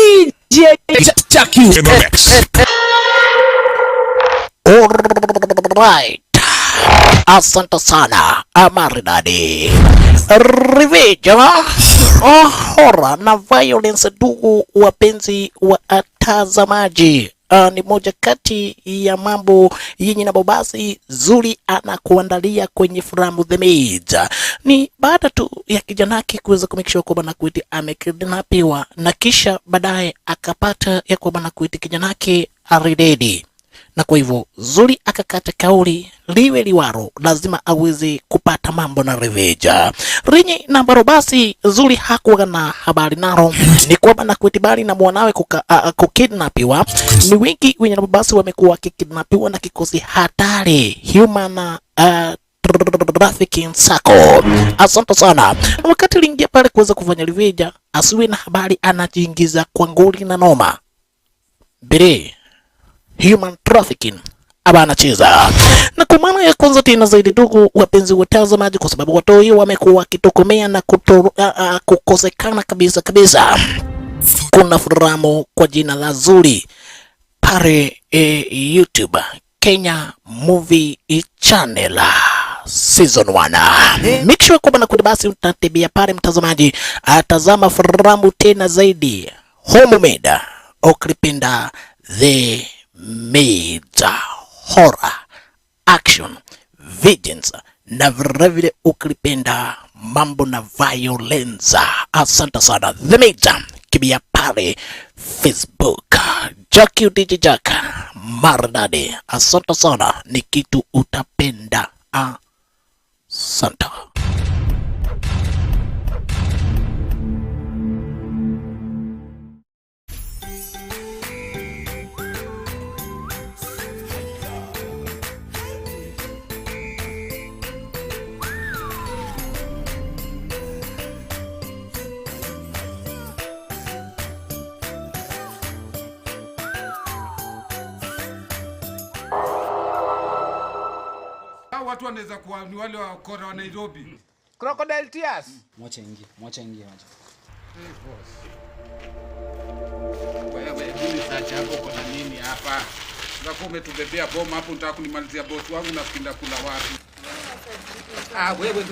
DJ Chuck you. Alright. Asante sana amaridadi revenge horror na violence. Ndugu wapenzi wa atazamaji, ni moja kati ya mambo yenye nabo basi Zuri anakuandalia kwenye filamu The Maid. Ni baada tu ya kijanake kuweza kumekisha kwamba Nakweti amekidnapiwa na kisha baadaye akapata ya kwamba Nakweti kijanake aridedi. Na kwa hivyo Zuri akakata kauli liwe liwaro lazima aweze kupata mambo na revenge. Rinyi na ambaro basi Zuri hakuwa na habari naro ni kwamba Nakweti bali na mwanawe kukidnapiwa. Ni wengi wenye basi wamekuwa kikidnapiwa na kikosi hatari human trafficking circle. Asante sana. Wakati lingia pale kuweza kufanya revenge, asiwe na habari anajiingiza kwa ngoli na noma. Bire human trafficking anacheza. Na kwa maana ya kwanza tena zaidi ndugu wapenzi watazamaji, kwa sababu watu hiyo wamekuwa wakitokomea na kukosekana kabisa. Kuna filamu kwa jina la Zuri pale YouTube Kenya Movie Channel Season 1. Make sure kwamba Nakweti basi utatembea pale mtazamaji, atazama filamu tena zaidi homemade ukipenda The Maid, horror, action, vengeance na vile ukipenda mambo na violence. Asante sana The Maid, kibia pale Facebook Jackie DJ Jack maridadi. Asante sana, ni kitu utapenda. Asante. Watu wanaweza kuwa ni wale wa kora wa Nairobi. Crocodile Tears. Mwache ingie. Hey boss. Wewe hili sacha hapo kuna nini hapa? Unataka umetubebea bomu hapo, unataka kunimalizia boss wangu na kupinda kula wapi? Wewe